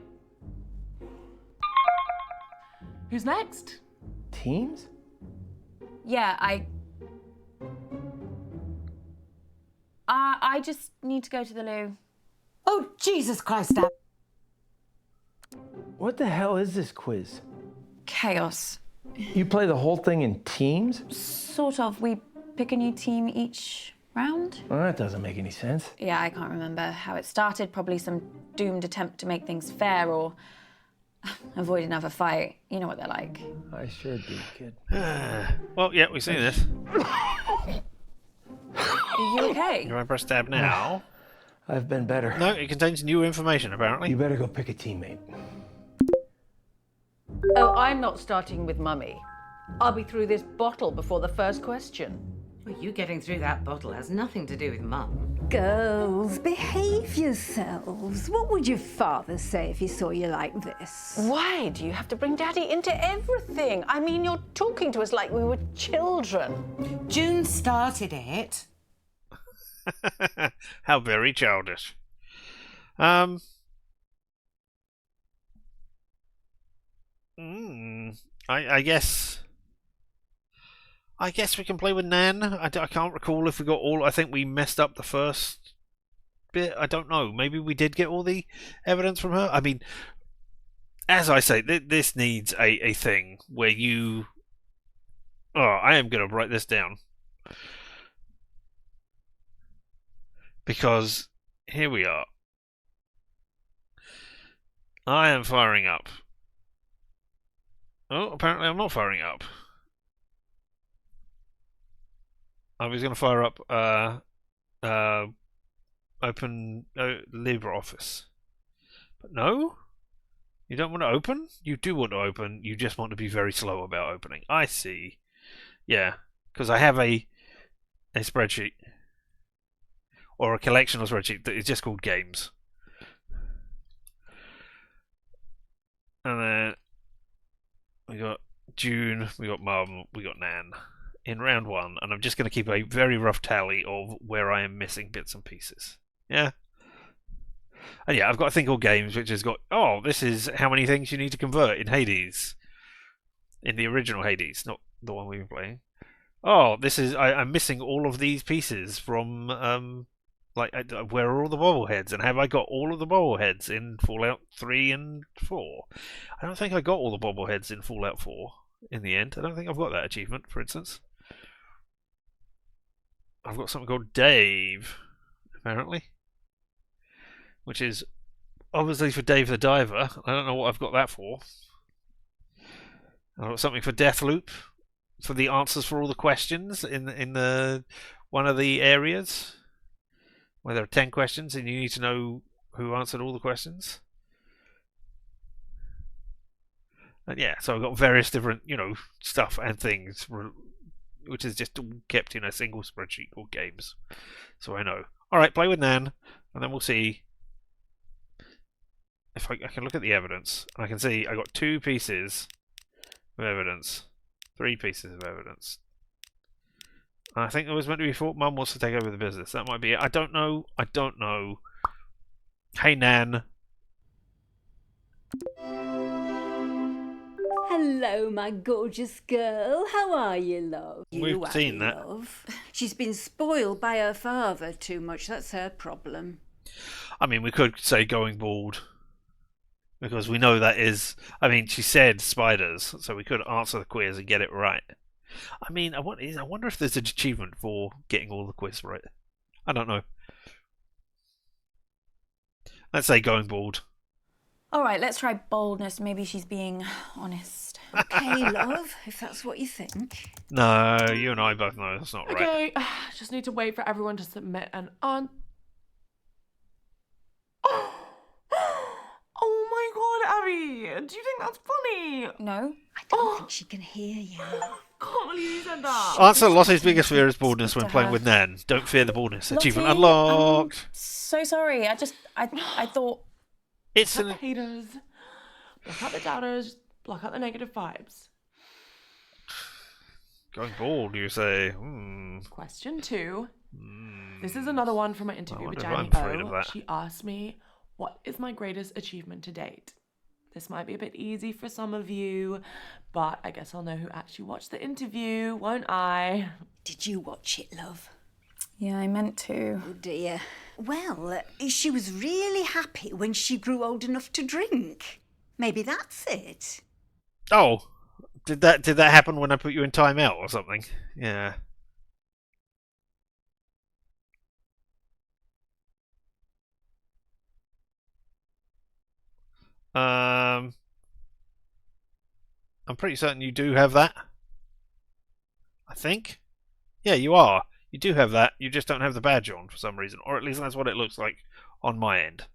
Who's next? Teams? Yeah, I just need to go to the loo. Oh, Jesus Christ, Ab. What the hell is this quiz? Chaos. You play the whole thing in teams? Sort of. We pick a new team each round. Well, that doesn't make any sense. Yeah, I can't remember how it started. Probably some doomed attempt to make things fair or avoid another fight. You know what they're like. I sure do, kid. Well, yeah, we've seen this. Are you okay? You want to press tab now? I've been better. No, it contains new information, apparently. You better go pick a teammate. Oh, I'm not starting with Mummy. I'll be through this bottle before the first question. Well, you getting through that bottle has nothing to do with Mum. Girls, behave yourselves. What would your father say if he saw you like this? Why do you have to bring Daddy into everything? I mean, you're talking to us like we were children. June started it. How very childish. I guess we can play with Nan. I can't recall if we got all. I think we messed up the first bit. I don't know. Maybe we did get all the evidence from her. I mean, as I say, this needs a thing where you... Oh, I am going to write this down. Because here we are. I am firing up. Oh, apparently I'm not firing up. I was going to fire up open LibreOffice. But no? You don't want to open? You do want to open, you just want to be very slow about opening. I see. Yeah, because I have a spreadsheet. Or a collection of spreadsheet that is just called games. And then we got June, we got Mum, we got Nan in round one, and I'm just going to keep a very rough tally of where I am missing bits and pieces. Yeah? And yeah, I've got a thing called games, which has got, oh, this is how many things you need to convert in Hades. In the original Hades, not the one we've been playing. Oh, this is, I'm missing all of these pieces from, where are all the bobbleheads, and have I got all of the bobbleheads in Fallout 3 and 4? I don't think I got all the bobbleheads in Fallout 4 in the end. I don't think I've got that achievement, for instance. I've got something called Dave, apparently, which is obviously for Dave the Diver. I don't know what I've got that for. I've got something for Deathloop, for the answers for all the questions in the one of the areas where there are 10 questions and you need to know who answered all the questions. And yeah, so I've got various different, stuff and things, which is just all kept in a single spreadsheet called games. So I know. Alright, play with Nan, and then we'll see if I can look at the evidence. I can see I got 2 pieces of evidence, 3 pieces of evidence. I think it was meant to be thought Mum wants to take over the business. That might be it. I don't know. Hey, Nan. Hello, my gorgeous girl. How are you, love? We've seen that. Love. She's been spoiled by her father too much. That's her problem. I mean, we could say going bald. Because we know that is... I mean, she said spiders, so we could answer the quiz and get it right. I mean, I wonder if there's an achievement for getting all the quiz right. I don't know. Let's say going bald. All right, let's try boldness. Maybe she's being honest. Okay, love, if that's what you think. No, you and I both know that's not right. Okay, just need to wait for everyone to submit an Oh my god, Abby! Do you think that's funny? No. I don't think she can hear you. Can't believe you said that. Answer Lottie's biggest fear is baldness when playing with Nan. Don't fear the baldness. Achievement Lottie, unlocked. So sorry. I thought... It's Block out the haters, block out the doubters, block out the negative vibes. Going bald, you say? Question 2. This is another one from my interview with wonder if Janny I'm afraid of O. that. She asked me, what is my greatest achievement to date? This might be a bit easy for some of you, but I guess I'll know who actually watched the interview, won't I? Did you watch it, love? Yeah, I meant to. Oh dear. Well, she was really happy when she grew old enough to drink. Maybe that's it. Oh, did that happen when I put you in timeout or something? Yeah. I'm pretty certain you do have that. I think. Yeah, you are. You do have that. You just don't have the badge on for some reason, or at least that's what it looks like on my end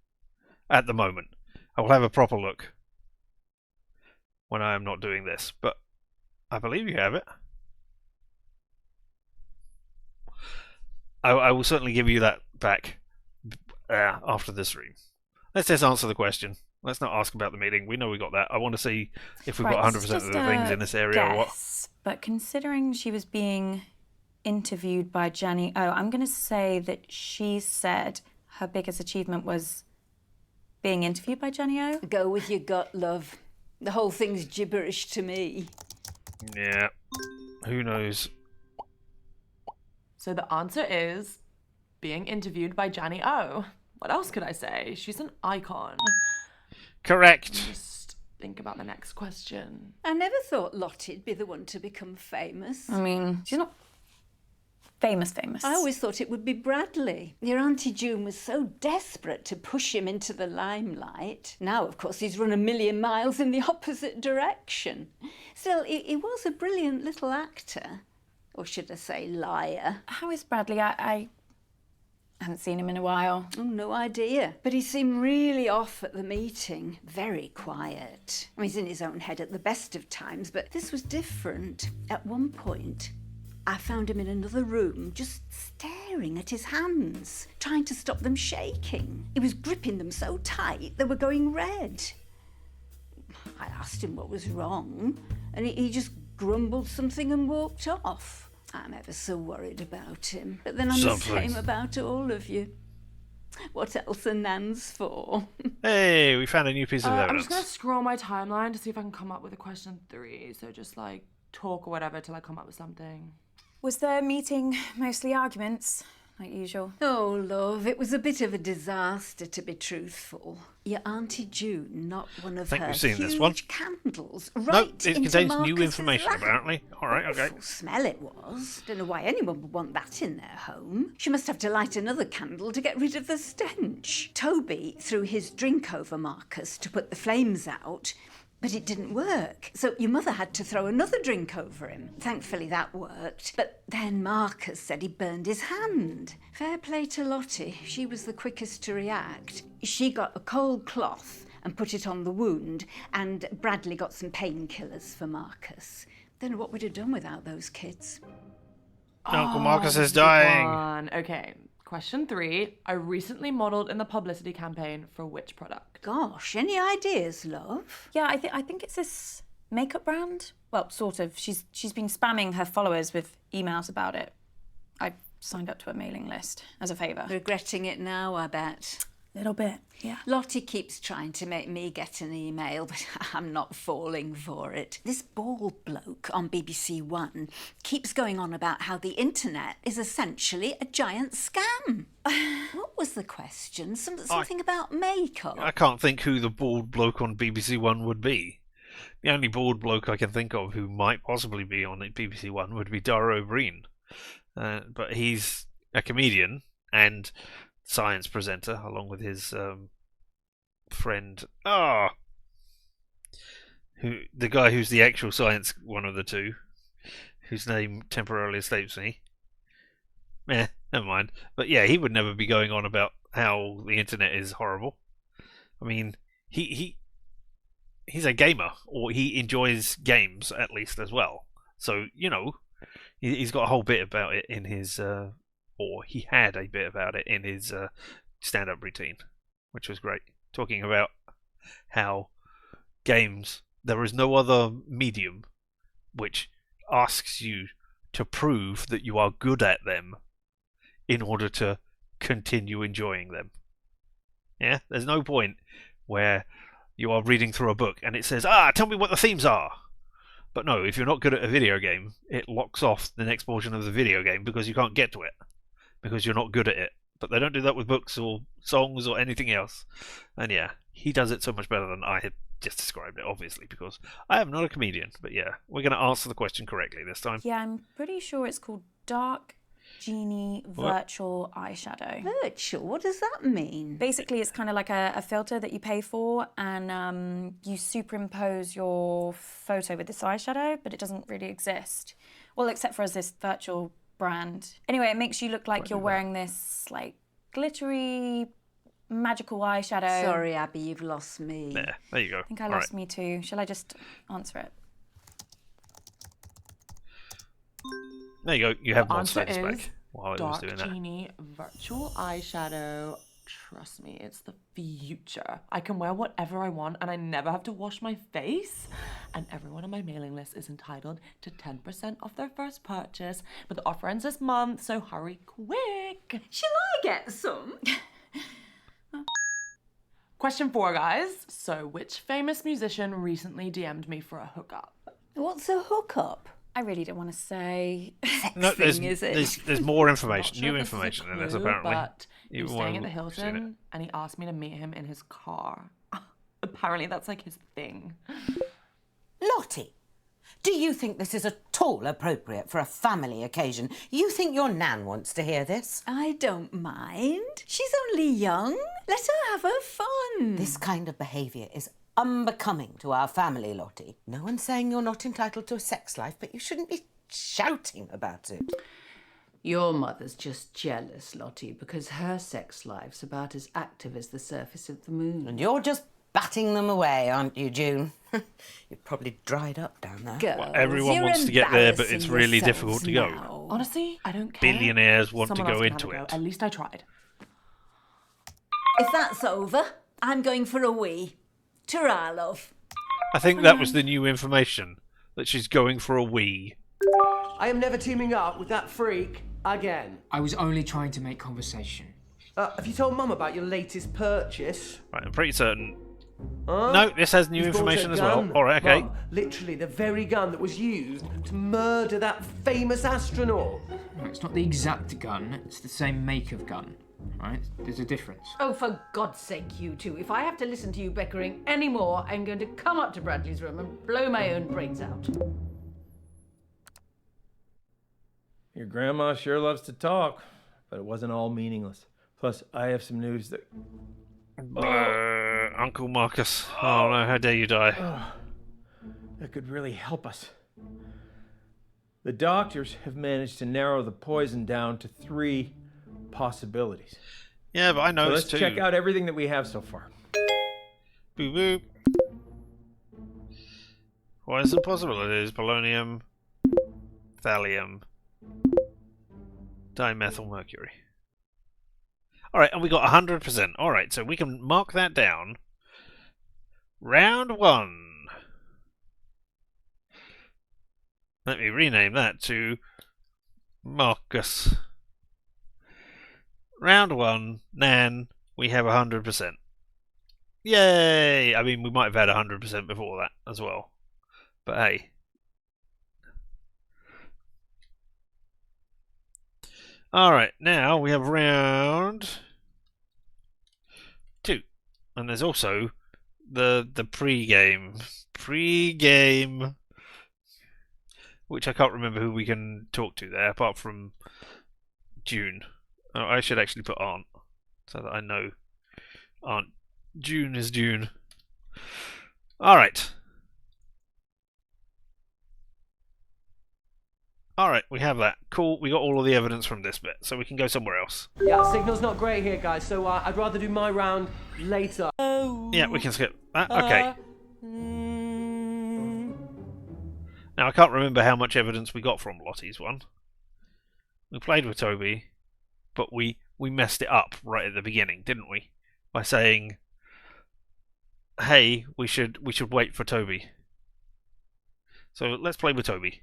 at the moment. I will have a proper look when I am not doing this, but I believe you have it. I will certainly give you that back after this stream. Let's just answer the question. Let's not ask about the meeting. We know we got that. I want to see if we've got 100% of the things in this area or what. But considering she was being interviewed by Janny O, I'm going to say that she said her biggest achievement was being interviewed by Janny O. Go with your gut, love. The whole thing's gibberish to me. Yeah. Who knows? So the answer is being interviewed by Janny O. What else could I say? She's an icon. Correct. Just think about the next question. I never thought Lottie'd be the one to become famous. I mean, she's not famous. I always thought it would be Bradley. Your Auntie June was so desperate to push him into the limelight. Now, of course, he's run 1,000,000 miles in the opposite direction. Still, he was a brilliant little actor. Or should I say liar? How is Bradley? I haven't seen him in a while. Oh, no idea. But he seemed really off at the meeting. Very quiet. I mean, he's in his own head at the best of times, but this was different. At one point, I found him in another room, just staring at his hands, trying to stop them shaking. He was gripping them so tight they were going red. I asked him what was wrong, and he just grumbled something and walked off. I'm ever so worried about him. But then I'm the same about all of you. What else are Nans for? Hey, we found a new piece of I'm evidence. just going to scroll my timeline to see if I can come up with a question 3. So just like talk or whatever till I come up with something. Was the meeting mostly arguments, like usual? Oh, love, it was a bit of a disaster, to be truthful. Your Auntie June, not one of her we've seen huge this one. candles, No, right it into contains new Marcus's information, lap. apparently. All right, okay. Awful smell it was. Don't know why anyone would want that in their home. She must have to light another candle to get rid of the stench. Toby threw his drink over Marcus to put the flames out, but it didn't work. So your mother had to throw another drink over him. Thankfully that worked. But then Marcus said he burned his hand. Fair play to Lottie. She was the quickest to react. She got a cold cloth and put it on the wound, and Bradley got some painkillers for Marcus. Don't know what we'd have done without those kids. Uncle Marcus is Good dying. one. Okay. Question 3. I recently modelled in the publicity campaign for which product? Gosh, any ideas, love? Yeah, I think it's this makeup brand. Well, sort of. She's been spamming her followers with emails about it. I signed up to a mailing list as a favour. Regretting it now, I bet. Little bit, yeah. Lottie keeps trying to make me get an email, but I'm not falling for it. This bald bloke on BBC One keeps going on about how the internet is essentially a giant scam. What was the question? Something about makeup? I can't think who the bald bloke on BBC One would be. The only bald bloke I can think of who might possibly be on BBC One would be Dara O'Brien. But he's a comedian and science presenter, along with his friend, the guy who's the actual science one of the two, whose name temporarily escapes me. Never mind. But yeah, he would never be going on about how the internet is horrible. I mean, he's a gamer, or he enjoys games at least as well. So he's got a whole bit about it in his. Or he had a bit about it in his stand-up routine, which was great. Talking about how games, there is no other medium which asks you to prove that you are good at them in order to continue enjoying them. Yeah, there's no point where you are reading through a book and it says, tell me what the themes are. But no, if you're not good at a video game, it locks off the next portion of the video game because you can't get to it, because you're not good at it. But they don't do that with books or songs or anything else. And yeah, he does it so much better than I had just described it, obviously, because I am not a comedian. But yeah, we're going to answer the question correctly this time. Yeah, I'm pretty sure it's called Dark Genie Virtual Eyeshadow. Virtual? What does that mean? Basically, it's kind of like a filter that you pay for, and you superimpose your photo with this eyeshadow, but it doesn't really exist. Well, except for as this virtual brand. Anyway, it makes you look like you're wearing this like glittery, magical eyeshadow. Sorry, Abby, you've lost me. There you go. I think I lost me too. Shall I just answer it? There you go. You have more Answer status is back while I was doing Dark that. Genie Virtual Eyeshadow. Trust me, it's the future. I can wear whatever I want and I never have to wash my face. And everyone on my mailing list is entitled to 10% off their first purchase. But the offer ends this month, so hurry quick. Shall I get some? Question 4, guys. So, which famous musician recently DM'd me for a hookup? What's a hookup? I really don't want to say. No, Thing, is it? there's more Not information, sure new if this is a information in this clue, apparently. But he was staying at the won't have seen it. Hilton and he asked me to meet him in his car. Apparently, that's like his thing. Lottie, do you think this is at all appropriate for a family occasion? You think your nan wants to hear this? I don't mind. She's only young. Let her have her fun. This kind of behaviour is unbecoming to our family, Lottie. No one's saying you're not entitled to a sex life, but you shouldn't be shouting about it. Your mother's just jealous, Lottie, because her sex life's about as active as the surface of the moon. And you're just batting them away, aren't you, June? You've probably dried up down there. Girls, Well, everyone you're wants to get there, but it's embarrassing really yourselves difficult to go. now. Honestly, I don't care. Billionaires want to Someone go else can into have a it. go. At least I tried. If that's over, I'm going for a wee. Ta-ra, love. I think that was the new information, that she's going for a wee. I am never teaming up with that freak again. I was only trying to make conversation. Have you told Mum about your latest purchase? Right, I'm pretty certain. Huh? No, this has new He's bought a information as well. gun, Alright, okay. Mum. Literally the very gun that was used to murder that famous astronaut. No, it's not the exact gun, it's the same make of gun. Right? There's a difference. Oh, for God's sake, you two. If I have to listen to you bickering anymore, I'm going to come up to Bradley's room and blow my own brains out. Your grandma sure loves to talk, but it wasn't all meaningless. Plus, I have some news that... Uncle Marcus. Oh no, how dare you die. that could really help us. The doctors have managed to narrow the poison down to 3 possibilities. Yeah, but I know So it's let's 2. check out everything that we have so far. Boop boop. Poison possibilities: polonium, thallium, dimethylmercury. Alright, and we got 100%. Alright, so we can mark that down. Round 1. Let me rename that to Marcus. Round 1, Nan, we have 100%. Yay! I mean, we might have had 100% before that as well. But hey. Alright, now we have round 2. And there's also the pre-game. Pre-game. Which I can't remember who we can talk to there, apart from June. Oh, I should actually put Aunt, so that I know Aunt June is June. Alright. Alright, we have that. Cool, we got all of the evidence from this bit, so we can go somewhere else. Yeah, signal's not great here, guys, so I'd rather do my round later. Yeah, we can skip that. Okay. Now, I can't remember how much evidence we got from Lottie's one. We played with Toby, but we messed it up right at the beginning, didn't we? By saying, hey, we should wait for Toby. So let's play with Toby.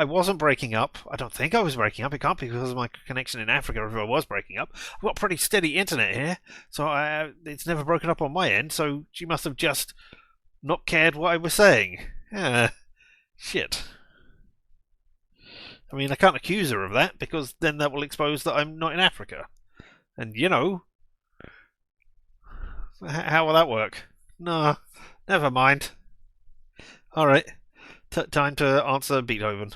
I wasn't breaking up. I don't think I was breaking up. It can't be because of my connection in Africa if I was breaking up. I've got pretty steady internet here, so it's never broken up on my end, so she must have just not cared what I was saying. Yeah. Shit. I mean, I can't accuse her of that, because then that will expose that I'm not in Africa. And, you know, how will that work? No, never mind. Alright, time to answer Beethoven.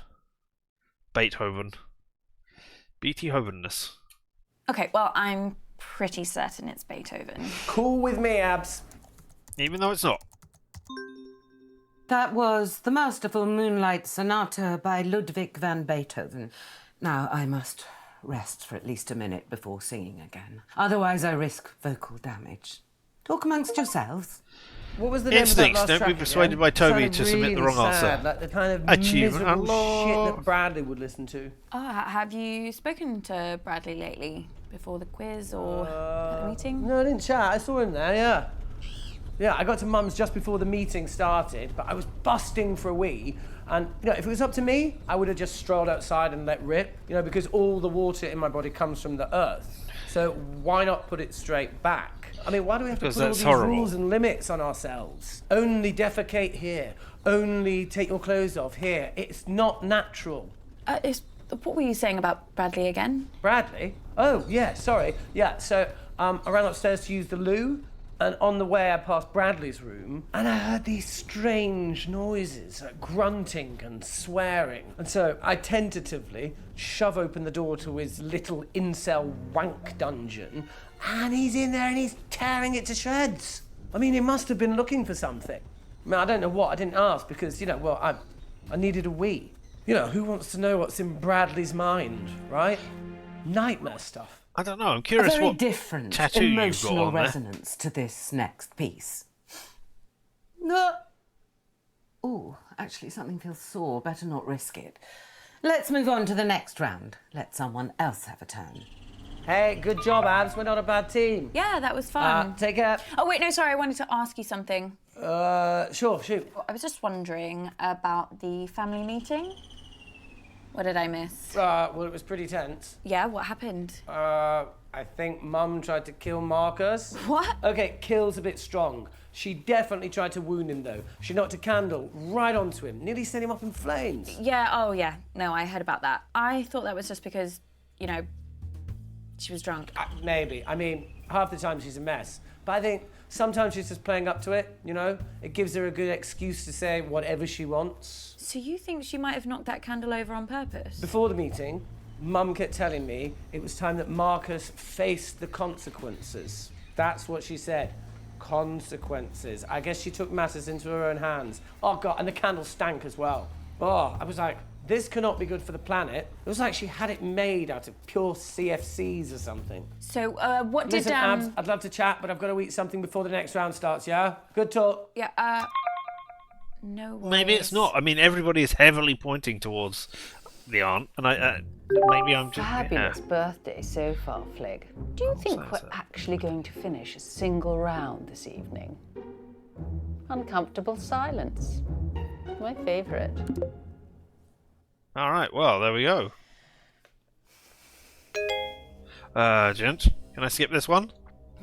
Beethovenness. Okay, well, I'm pretty certain it's Beethoven. Cool with me, Abs. Even though it's not. That was the masterful Moonlight Sonata by Ludwig van Beethoven. Now, I must rest for at least a minute before singing again. Otherwise, I risk vocal damage. Talk amongst yourselves. What was the name Instincts. of that last Don't be track persuaded again? by Toby Sounded to submit the really wrong sad, answer. Like the kind of Achievement miserable unlocked. shit that Bradley would listen to. Oh, have you spoken to Bradley lately? Before the quiz or at the meeting? No, I didn't chat. I saw him there, yeah. Yeah, I got to Mum's just before the meeting started, but I was busting for a wee. And, you know, if it was up to me, I would have just strolled outside and let rip, you know, because all the water in my body comes from the earth. So why not put it straight back? I mean, why do we have to Because put all that's these horrible. rules and limits on ourselves? Only defecate here. Only take your clothes off here. It's not natural. What were you saying about Bradley again? Bradley? Oh, yeah, sorry. Yeah, so I ran upstairs to use the loo, and on the way I passed Bradley's room, and I heard these strange noises, like grunting and swearing. And so I tentatively shove open the door to his little incel wank dungeon, and he's in there and he's tearing it to shreds. I mean, he must have been looking for something. I mean, I don't know what, I didn't ask because, you know, well, I needed a wee. You know, who wants to know what's in Bradley's mind, right? Nightmare stuff. I don't know. I'm A curious very what different tattoo you've got emotional on there. resonance to this next piece. No. Ooh, actually, something feels sore. Better not risk it. Let's move on to the next round. Let someone else have a turn. Hey, good job, Abs. We're not a bad team. Yeah, that was fun. Take care. Oh, wait, no, sorry, I wanted to ask you something. Sure, shoot. I was just wondering about the family meeting. What did I miss? Well, it was pretty tense. Yeah, what happened? I think Mum tried to kill Marcus. What? Okay, kill's a bit strong. She definitely tried to wound him, though. She knocked a candle right onto him, nearly set him up in flames. Yeah, oh yeah. No, I heard about that. I thought that was just because, you know, she was drunk. Maybe. I mean, half the time she's a mess. But I think sometimes she's just playing up to it, you know? It gives her a good excuse to say whatever she wants. So you think she might have knocked that candle over on purpose? Before the meeting, Mum kept telling me it was time that Marcus faced the consequences. That's what she said. Consequences. I guess she took matters into her own hands. Oh, God, and the candle stank as well. Oh, I was like, this cannot be good for the planet. It was like she had it made out of pure CFCs or something. So, what did... Listen, Abs, I'd love to chat, but I've got to eat something before the next round starts, yeah? Good talk. Yeah, no worries. Maybe it's not. I mean, everybody is heavily pointing towards the aunt, and maybe I'm just... Fabulous birthday so far, Flig. Do you think we're actually going to finish a single round this evening? Uncomfortable silence. My favourite. All right, well, there we go. Gent, can I skip this one?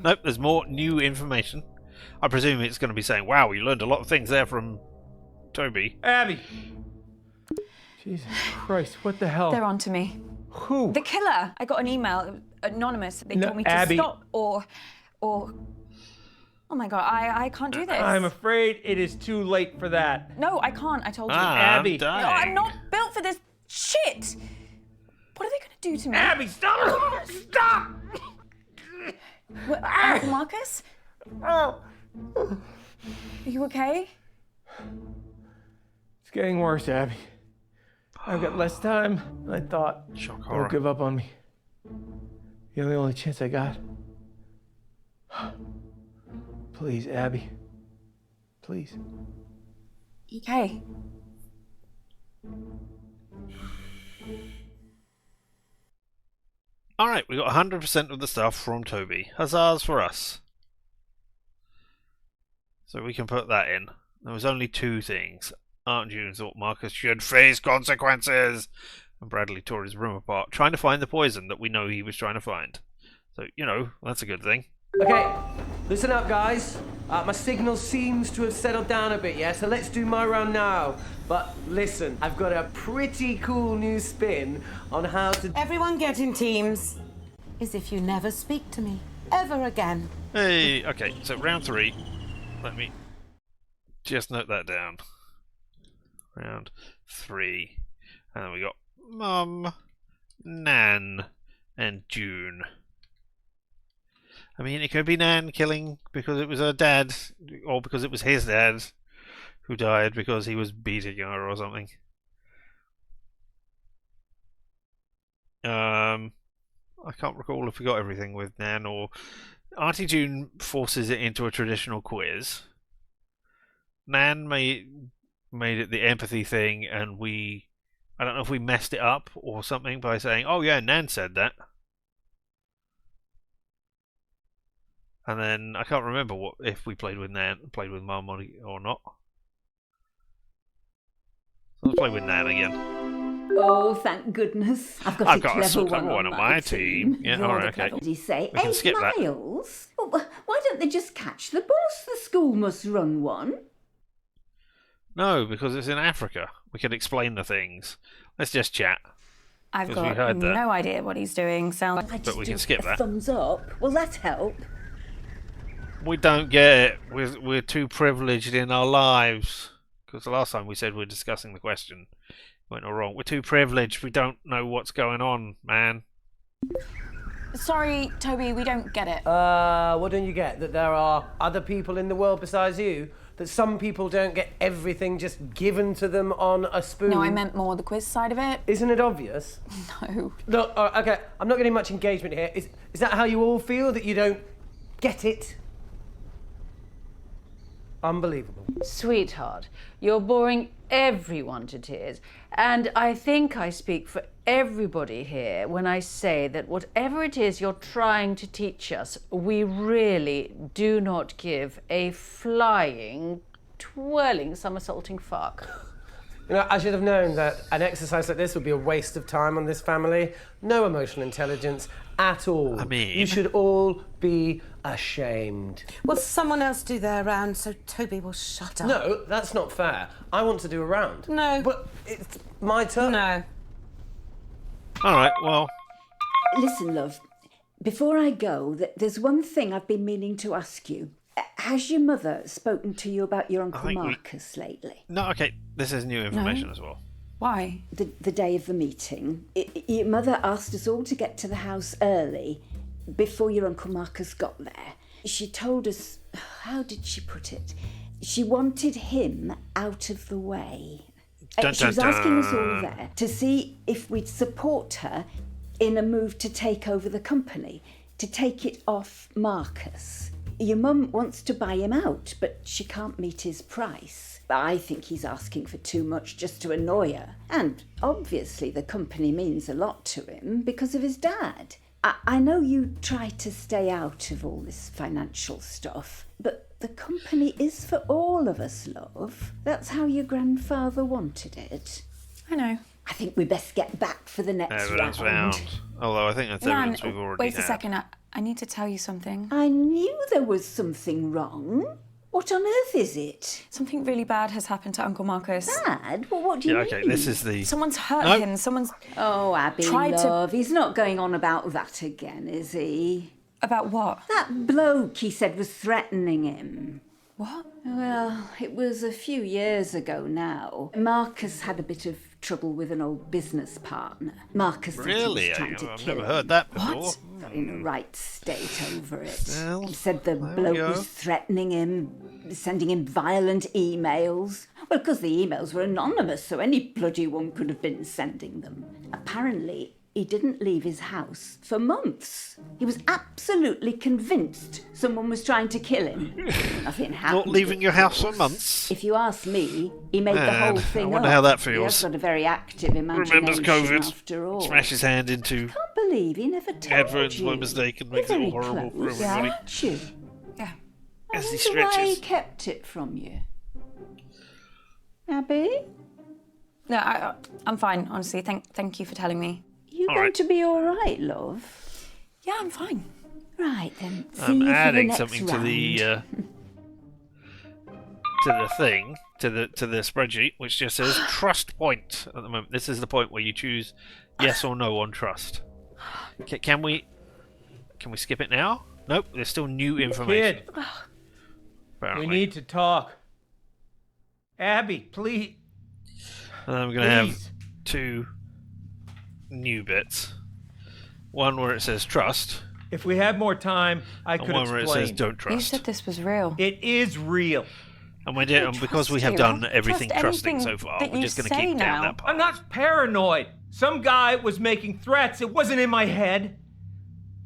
Nope, there's more new information. I presume it's going to be saying, wow, you learned a lot of things there from Toby. Abby! Jesus Christ, what the hell? They're on to me. Who? The killer. I got an email, anonymous. They No, told me to Abby. stop or... Oh my God, I can't do this. I'm afraid it is too late for that. No, I can't. I told you. Abby. No, I'm not built for this shit. What are they going to do to me? Abby, stop! Stop! What, Marcus? Oh. Are you okay? It's getting worse, Abby. I've got less time than I thought. Shock horror. Don't give up on me. You're the only chance I got. Please, Abby. Please. Okay. Alright, we got 100% of the stuff from Toby. Huzzahs for us. So we can put that in. There was only two things. Aunt June thought Marcus should face consequences. And Bradley tore his room apart, trying to find the poison that we know he was trying to find. So, that's a good thing. Okay, listen up, guys. My signal seems to have settled down a bit, yeah? So let's do my round now. But listen, I've got a pretty cool new spin on how to... Everyone get in teams. As if you never speak to me. Ever again. Hey, okay, so round 3. Let me just note that down. Round 3. And then we got Mum, Nan, and June. I mean, it could be Nan killing because it was her dad, or because it was his dad who died because he was beating her or something. I can't recall if we got everything with Nan, or Auntie June forces it into a traditional quiz. Nan made it the empathy thing, and I don't know if we messed it up or something by saying, "Oh yeah, Nan said that." And then I can't remember if we played with Mum or not. Let's play with Nan again. Oh, thank goodness! I've got a clever one on my team. Yeah, all right, okay. What did he say? We can 8 skip that. miles? Well, why don't they just catch the bus? The school must run one. No, because it's in Africa. We can explain the things. Let's just chat. I've 'Cause we got heard that. no idea what he's doing. Sounds But we can skip that. Thumbs up. Will that help? We don't get it. We're too privileged in our lives. Because the last time we said we're discussing the question, went all wrong. We're too privileged. We don't know what's going on, man. Sorry, Toby, we don't get it. What don't you get? That there are other people in the world besides you? That some people don't get everything just given to them on a spoon? No, I meant more the quiz side of it. Isn't it obvious? No. Look, okay, I'm not getting much engagement here. Is that how you all feel? That you don't get it? Unbelievable. Sweetheart, you're boring everyone to tears. And I think I speak for everybody here when I say that whatever it is you're trying to teach us, we really do not give a flying, twirling, somersaulting fuck. I should have known that an exercise like this would be a waste of time on this family. No emotional intelligence at all. I mean... You should all be ashamed. Will someone else do their round so Toby will shut up? No, that's not fair. I want to do a round. No. But it's my turn. No. All right, well... Listen, love, before I go, there's one thing I've been meaning to ask you. Has your mother spoken to you about your Uncle Marcus lately? No, okay, this is new information as well. Why? The day of the meeting. Your mother asked us all to get to the house early before your Uncle Marcus got there. She told us, how did she put it? She wanted him out of the way. She was asking us all there to see if we'd support her in a move to take over the company, to take it off Marcus. Your mum wants to buy him out, but she can't meet his price. I think he's asking for too much just to annoy her. And obviously the company means a lot to him because of his dad. I know you try to stay out of all this financial stuff, but the company is for all of us, love. That's how your grandfather wanted it. I know. I think we best get back for the next Evidence round. found. Although I think that's evidence we've already wait had. a second. I need to tell you something. I knew there was something wrong. What on earth is it? Something really bad has happened to Uncle Marcus. Bad? Well, what do you mean? Okay, this is the... Someone's hurt him. Someone's... Oh, Abby, tried love, he's not going on about that again, is he? About what? That bloke he said was threatening him. What? Well, it was a few years ago now. Marcus had a bit of trouble with an old business partner. Marcus thought Really? he was trying to I've kill never him. heard that before. What? Got in a right state over it. Well, He said the there we bloke go. was threatening him, sending him violent emails. Well, because the emails were anonymous, so any bloody one could have been sending them. Apparently, he didn't leave his house for months. He was absolutely convinced someone was trying to kill him. Nothing happened. Not leaving your house for months? If you ask me, he made the Man, whole thing I wonder up. how that He feels. has got a very active imagination Remembers COVID, after all. smash his hand into Can't believe he never told headphones you. by mistake and You're makes it all very horrible for close, everybody. aren't you? Yeah. I As he wonder why he stretches. kept it from you. Abby? No, I'm fine, honestly. Thank you for telling me. You All going right. to be all right, love? Yeah, I'm fine. Right then. See I'm you for the adding next something round. to the thing, to the spreadsheet, which just says trust point at the moment. This is the point where you choose yes or no on trust. Can we skip it now? Nope, there's still new information. Kid, Apparently. we need to talk. Abby, please. And then we're going to have Please. 2 new bits. One where it says trust, If we had more time, I and could one where it says explain. don't You trust. said this was real. It is real. And we did, and because we have trust you. done I everything trust trusting anything so far, that we're you just going to say keep down now. that part. I'm not paranoid. Some guy was making threats. It wasn't in my head.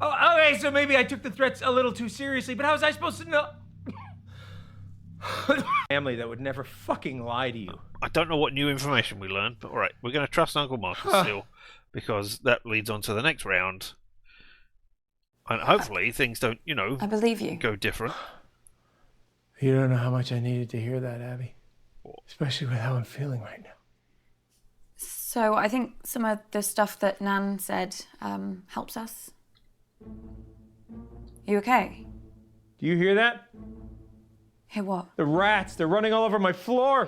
Oh, okay, so maybe I took the threats a little too seriously, but how was I supposed to know? Family that would never fucking lie to you. I don't know what new information we learned, but alright, we're going to trust Uncle Marcus still, because that leads on to the next round. And hopefully things don't, I believe you. go different. You don't know how much I needed to hear that, Abby. Especially with how I'm feeling right now. So I think some of the stuff that Nan said helps us. You okay? Do you hear that? Hear what? The rats, they're running all over my floor.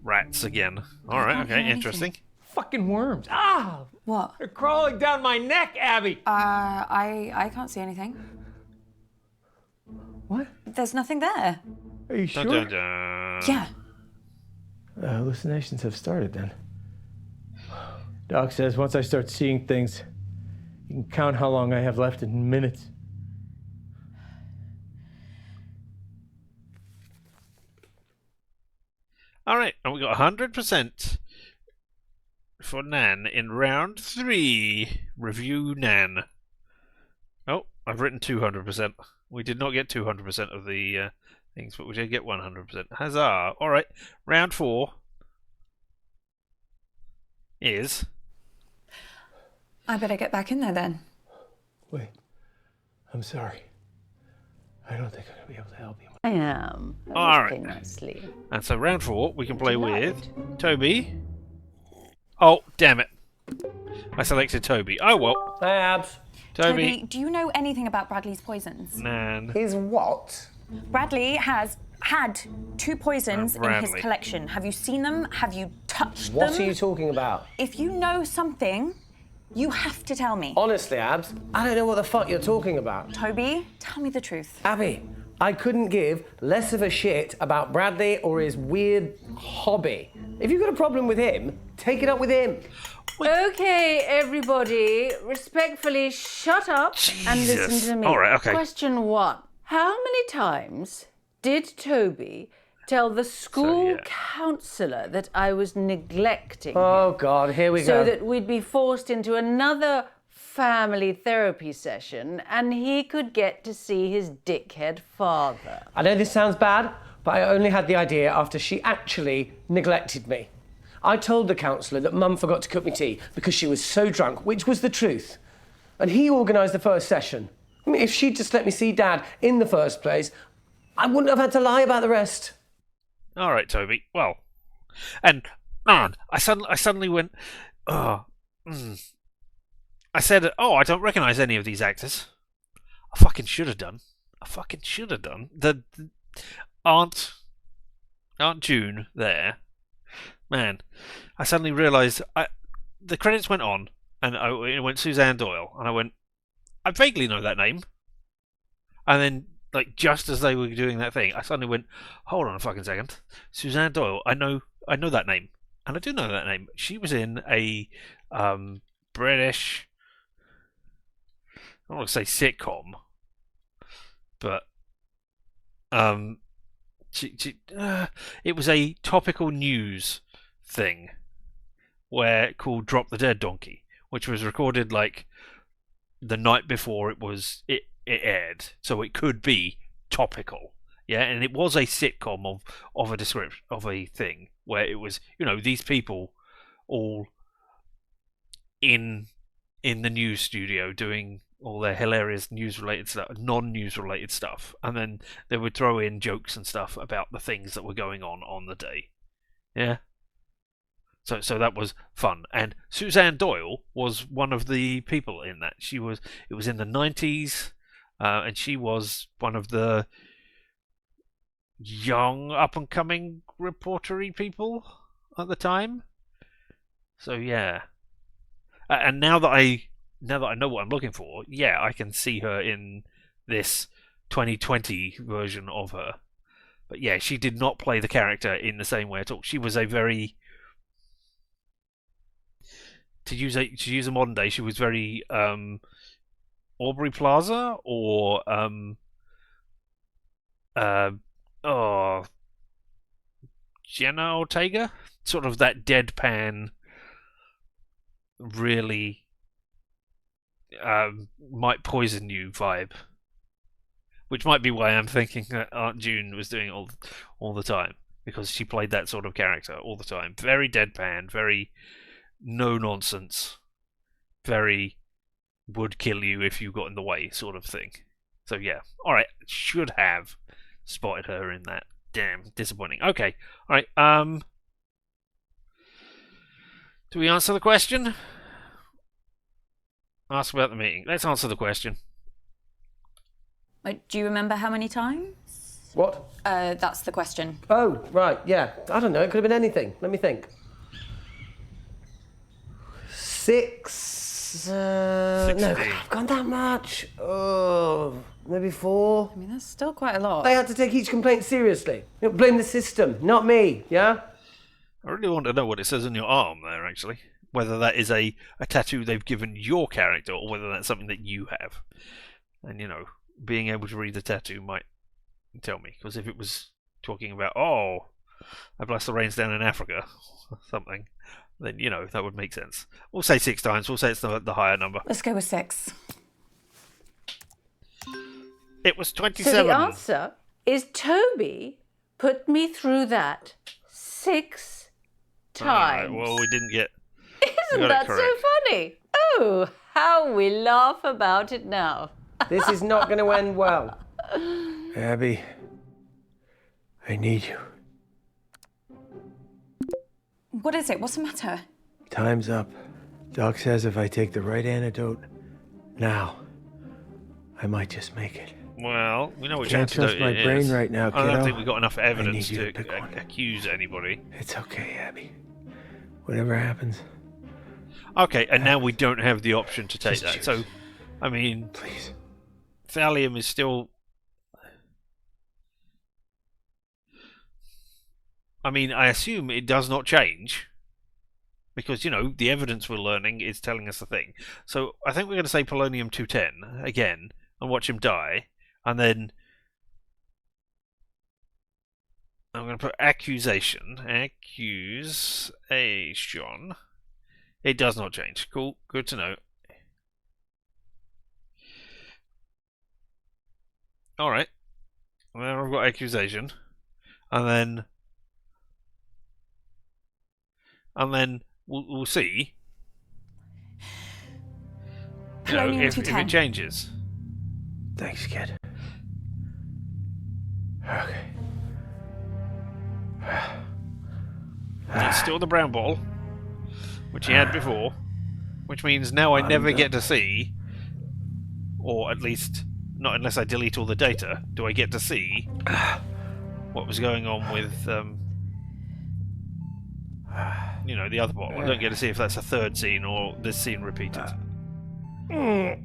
Rats again. Alright, can't hear okay, anything. interesting. Fucking worms. Ah! What? They're crawling down my neck, Abby. I can't see anything. What? There's nothing there. Are you sure? Dun, dun, dun. Yeah. Hallucinations have started then. Doc says once I start seeing things, you can count how long I have left in minutes. Alright, and we got 100% for Nan in round 3. Review Nan. Oh, I've written 200%. We did not get 200% of the things, but we did get 100%. Huzzah! Alright, round 4 is... I better get back in there then. Wait, I'm sorry. I don't think I'm gonna be able to help you. I am. All right. Nicely. And so round 4, we can play Delight. with Toby. Oh, damn it. I selected Toby. Oh, well. Hey, Abs. Toby. Do you know anything about Bradley's poisons? Nan. Is what? Bradley has had 2 poisons in his Bradley. collection. Have you seen them? Have you touched What them? are you talking about? If you know something, you have to tell me. Honestly, Abs, I don't know what the fuck you're talking about. Toby, tell me the truth. Abby, I couldn't give less of a shit about Bradley or his weird hobby. If you've got a problem with him, take it up with him. Okay, everybody, respectfully shut up and listen Jesus. to me. All right, okay. Question 1. How many times did Toby tell the school counsellor that I was neglecting him? Oh, God, here we So go. that we'd be forced into another family therapy session and he could get to see his dickhead father. I know this sounds bad, but I only had the idea after she actually neglected me. I told the counsellor that Mum forgot to cook me tea because she was so drunk, which was the truth. And he organised the first session. I mean, if she'd just let me see Dad in the first place, I wouldn't have had to lie about the rest. All right, Toby. Well, and man, I suddenly went. I said, "Oh, I don't recognise any of these actors." I fucking should have done. The Aunt June there. Man, I suddenly realised the credits went on, and it went Suzanne Doyle, and I went, I vaguely know that name. And then, like, just as they were doing that thing, I suddenly went, hold on a fucking second, Suzanne Doyle, I know that name, and I do know that name. She was in a British, I don't want to say sitcom, but it was a topical news thing called Drop the Dead Donkey, which was recorded like the night before it aired, so it could be topical. Yeah, and it was a sitcom of a description of a thing where it was, these people all in the news studio doing all their hilarious news-related stuff, non-news-related stuff, and then they would throw in jokes and stuff about the things that were going on the day. Yeah. So that was fun. And Suzanne Doyle was one of the people in that. It was in the 90s, and she was one of the young up and coming reportery people at the time. So yeah. And now that I know what I'm looking for, yeah, I can see her in this 2020 version of her. But yeah, she did not play the character in the same way at all. She was a very, to use a modern day, she was very Aubrey Plaza or Jenna Ortega, sort of that deadpan, really might poison you vibe, which might be why I'm thinking that Aunt June was doing it all the time, because she played that sort of character all the time. Very deadpan, very no nonsense, very would kill you if you got in the way sort of thing. So yeah, all right, should have spotted her in that. Damn, disappointing. Okay, all right. Do we answer the question? Ask about the meeting. Let's answer the question. Do you remember how many times? What? That's the question. Oh, right, yeah. I don't know, it could have been anything. Let me think. 6... no, I've gone that much. Oh, maybe 4. I mean, that's still quite a lot. They had to take each complaint seriously. You know, blame the system, not me, yeah? I really want to know what it says on your arm there, actually. Whether that is a tattoo they've given your character, or whether that's something that you have. And, you know, being able to read the tattoo might tell me. Because if it was talking about, oh, I bless the rains down in Africa, or something, then, you know, that would make sense. We'll say 6 times. We'll say it's the higher number. Let's go with 6. It was 27. So the answer is Toby put me through that 6 times. Right, well, we didn't get... Isn't that so funny? Oh, how we laugh about it now. This is not going to end well. Abby, I need you. What is it? What's the matter? Time's up. Doc says if I take the right antidote now, I might just make it. Well, we know which Can't antidote trust my it brain is. right now, I don't kiddo. think we've got enough evidence need you to to pick one. accuse anybody. It's okay, Abby. Whatever happens. Okay, and now we don't have the option to take Just that. choose. So, I mean, Please. thallium is still... I mean, I assume it does not change. Because, you know, the evidence we're learning is telling us the thing. So, I think we're going to say polonium-210 again, and watch him die. And then... I'm going to put accusation. Accusation. It does not change. Cool. Good to know. Alright. Well, I've got accusation. And then we'll see. You know, if it changes. Thanks, kid. Okay. It's still the brown ball, which he had before, which means now I never get to see, or at least not unless I delete all the data, do I get to see what was going on with, you know, the other bottle. I don't get to see if that's a third scene or this scene repeated. No.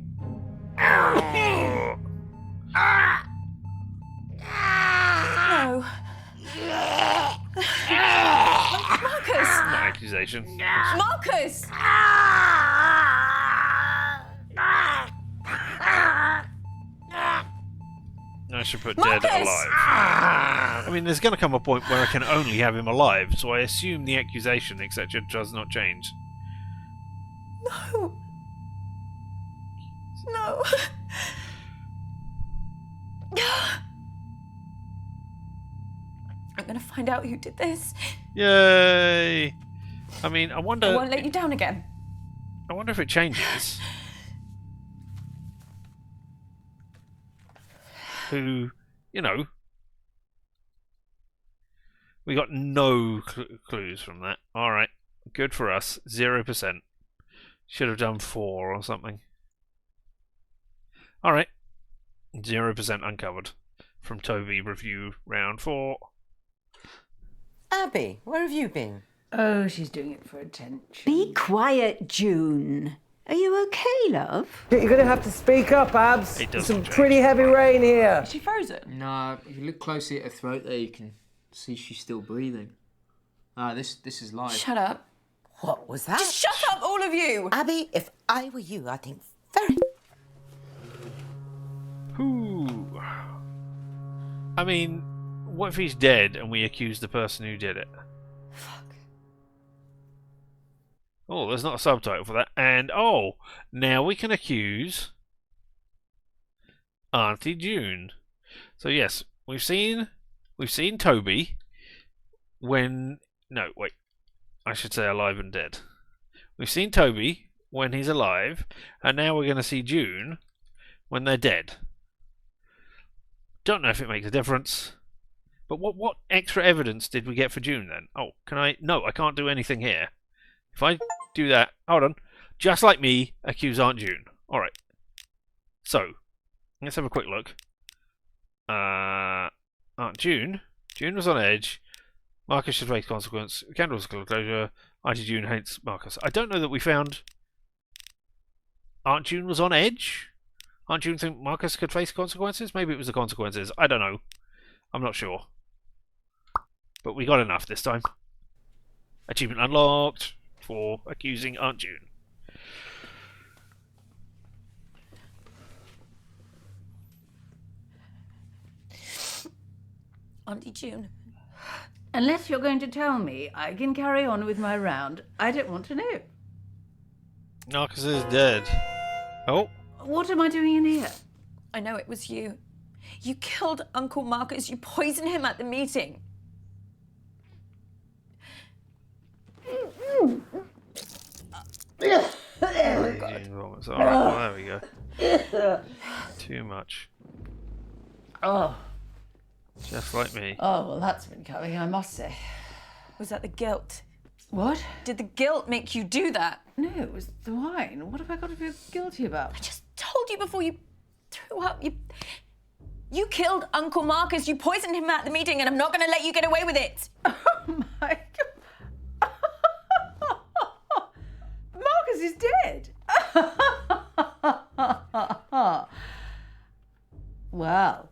Marcus! No accusation. Marcus! I should put Marcus! dead alive. I mean, there's going to come a point where I can only have him alive, so I assume the accusation, etc., does not change. No. No. I'm gonna find out who did this. Yay! I mean, I wonder... I won't let you down again. I wonder if it changes. Who, you know... We got no clues from that. Alright, good for us. 0%. Should have done 4 or something. Alright, 0% uncovered from Toby review round 4. Abby, where have you been? Oh, she's doing it for attention. Be quiet, June. Are you okay, love? You're gonna have to speak up, Abs. It There's doesn't some change. pretty heavy rain here. Is she frozen? No, if you look closely at her throat there, you can see she's still breathing. This is live. Shut up. What was that? Just shut up, all of you! Abby, if I were you, I think very... Ooh. I mean, what if he's dead and we accuse the person who did it? Fuck. Oh, there's not a subtitle for that. And, oh, now we can accuse Auntie June. So, yes, we've seen Toby when... No, wait. I should say alive and dead. We've seen Toby when he's alive, and now we're going to see June when they're dead. Don't know if it makes a difference. But what extra evidence did we get for June then? Oh, can I... No, I can't do anything here. If I do that... Hold on. Just like me, accuse Aunt June. Alright. So, let's have a quick look. Aunt June. June was on edge. Marcus should face consequence. Candle's closure. Auntie June hates Marcus. I don't know that we found... Aunt June was on edge? Aunt June think Marcus could face consequences? Maybe it was the consequences. I don't know. I'm not sure. But we got enough this time. Achievement unlocked for accusing Aunt June. Auntie June. Unless you're going to tell me, I can carry on with my round. I don't want to know. Marcus is dead. Oh. What am I doing in here? I know it was you. You killed Uncle Marcus. You poisoned him at the meeting. Oh God. Alright, well, there we go. Too much. Oh. Just like me. Oh, well, that's been coming, I must say. Was that the guilt? What? Did the guilt make you do that? No, it was the wine. What have I got to feel guilty about? I just told you before you threw up. You killed Uncle Marcus. You poisoned him at the meeting, and I'm not going to let you get away with it. Oh, my God. Marcus is dead. Well,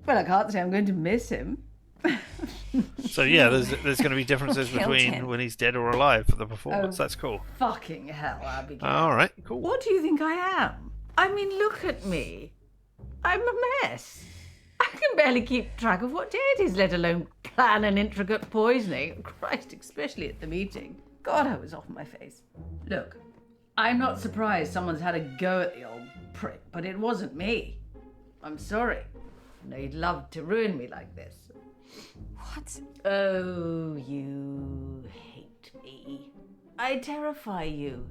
I can't say I'm going to miss him. So yeah, there's going to be differences between him. when he's dead or alive for the performance. Oh. That's cool. Fucking hell, Abigail. All right, cool. What do you think I am? I mean, look at me. I'm a mess. I can barely keep track of what day it is, let alone plan an intricate poisoning. Christ, especially at the meeting. God, I was off my face. Look, I'm not surprised someone's had a go at the old prick, but it wasn't me. I'm sorry. I know you'd love to ruin me like this. What? Oh, you hate me. I terrify you.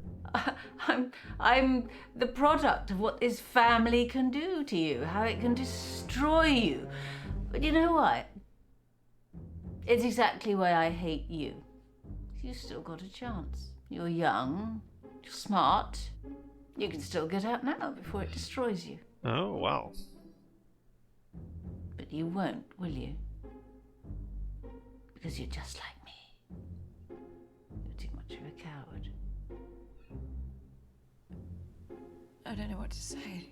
I'm the product of what this family can do to you, how it can destroy you. But you know what? It's exactly why I hate you. You've still got a chance. You're young, you're smart. You can still get out now before it destroys you. Oh wow. But you won't, will you? Because you're just like me. You're too much of a coward. I don't know what to say.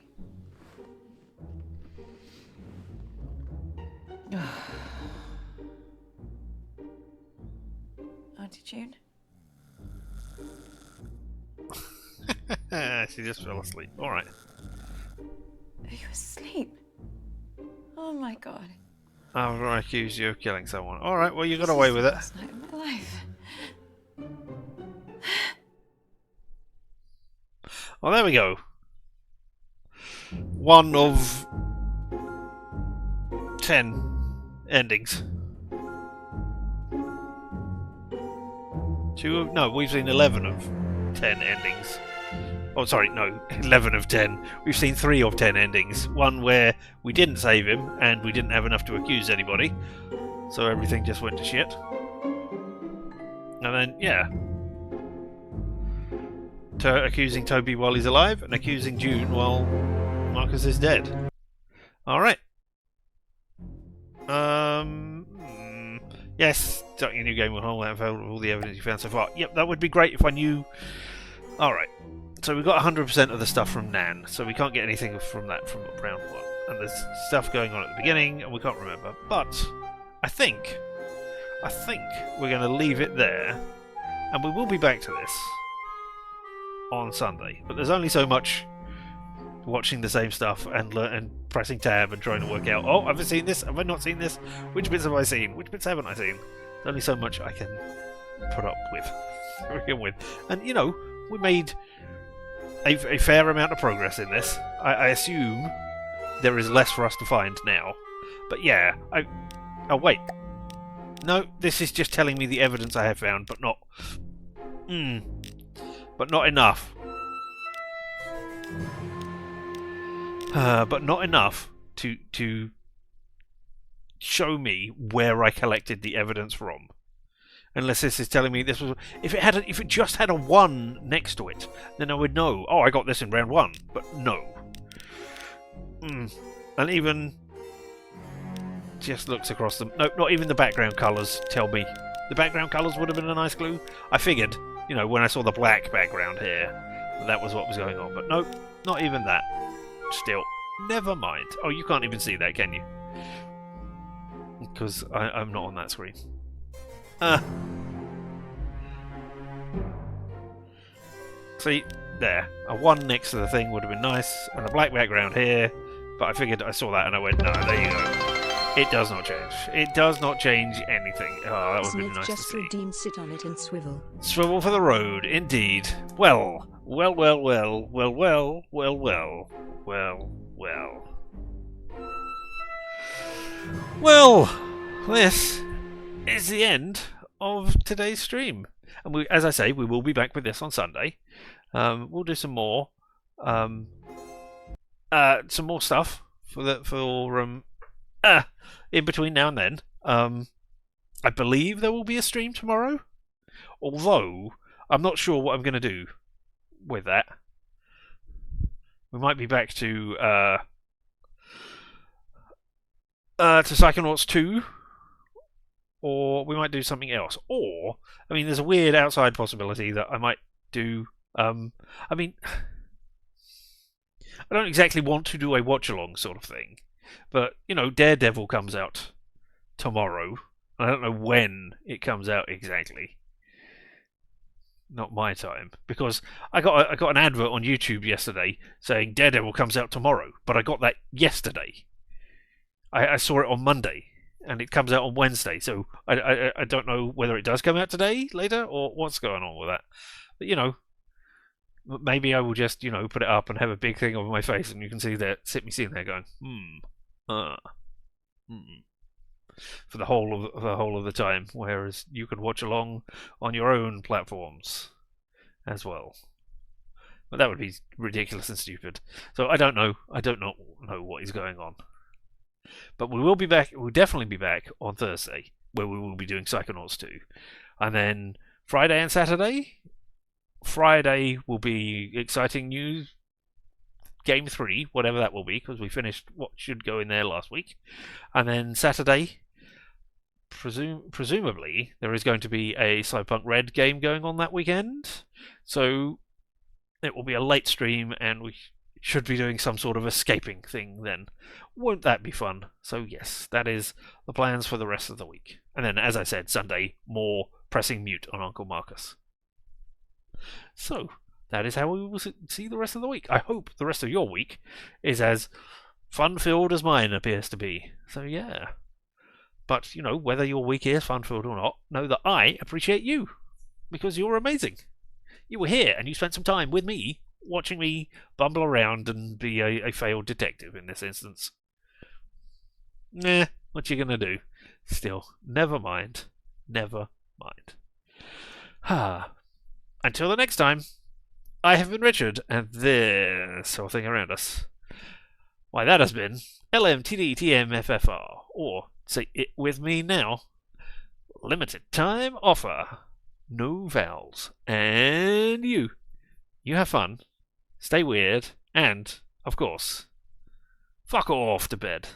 Auntie June? She just fell asleep. All right. Are you asleep? Oh my God. After I accuse you of killing someone. All right. Well, you got away with it. Last night of my life. Well, there we go. One of 10 endings. No, we've seen 11 of 10 endings. Oh, sorry, no, 11 of 10. We've seen 3 of 10 endings. One where we didn't save him and we didn't have enough to accuse anybody. so everything just went to shit. And then, yeah. Accusing Toby while he's alive, and accusing June while Marcus is dead. Alright. Yes, starting a new game with all the evidence you found so far. Yep, that would be great if I knew. Alright. So we got 100% of the stuff from Nan, so we can't get anything from that from round 1. And there's stuff going on at the beginning, and we can't remember. But I think we're going to leave it there, and we will be back to this on Sunday. But there's only so much watching the same stuff and pressing tab and trying to work out, oh, have I seen this? Have I not seen this? Which bits have I seen? Which bits haven't I seen? There's only so much I can put up with. And, you know, we made a fair amount of progress in this. I assume there is less for us to find now. But yeah, oh wait. No, this is just telling me the evidence I have found, but not... but not enough. But not enough to show me where I collected the evidence from. Unless this is telling me this was... If it just had a 1 next to it, then I would know, oh, I got this in round 1. But no. And even... just looks across them. No, not even the background colours tell me. The background colours would have been a nice clue. I figured, you know, when I saw the black background here, that was what was going on. But no, not even that. Still, never mind. Oh, you can't even see that, can you? Because I'm not on that screen. See, there. A 1 next to the thing would have been nice, and a black background here, but I figured I saw that and I went, no, there you go. It does not change. It does not change anything. Oh, that would be nice to see. Just redeem, sit on it and swivel. Swivel for the road, indeed. Well. Well, this is the end of today's stream. And we, as I say, we will be back with this on Sunday. We'll do some more stuff in between now and then. I believe there will be a stream tomorrow, although I'm not sure what I'm going to do with that. We might be back to Psychonauts 2, or we might do something else. Or, I mean, there's a weird outside possibility that I might do. I mean, I don't exactly want to do a watch-along sort of thing, but, you know, Daredevil comes out tomorrow. I don't know when it comes out exactly. Not my time, because I got an advert on YouTube yesterday saying Daredevil comes out tomorrow, but I got that yesterday. I saw it on Monday, and it comes out on Wednesday, so I don't know whether it does come out today, later, or what's going on with that. But, you know, maybe I will just, you know, put it up and have a big thing over my face, and you can see that, me sitting there going, for the whole of the time, whereas you can watch along on your own platforms as well. But that would be ridiculous and stupid. So I don't know what is going on. But we will be back. We'll definitely be back on Thursday, where we will be doing Psychonauts 2, and then Friday and Saturday. Friday will be exciting news. Game 3, whatever that will be, because we finished what should go in there last week, and then Saturday. Presumably, there is going to be a Cyberpunk Red game going on that weekend, so it will be a late stream, and we should be doing some sort of escaping thing then. Won't that be fun? So yes, that is the plans for the rest of the week. And then, as I said, Sunday, more pressing mute on Uncle Marcus. So, that is how we will see the rest of the week. I hope the rest of your week is as fun-filled as mine appears to be. So yeah. But, you know, whether your week is fun-filled or not, know that I appreciate you, because you're amazing. You were here, and you spent some time with me, watching me bumble around and be a failed detective in this instance. Nah, what you gonna do? Still, never mind. Never mind. Until the next time, I have been Richard, and this whole thing around us. Why, that has been LMTDTMFFR, or Say it with me now. Limited time offer. No vowels. And you have fun, stay weird, and, of course, fuck off to bed.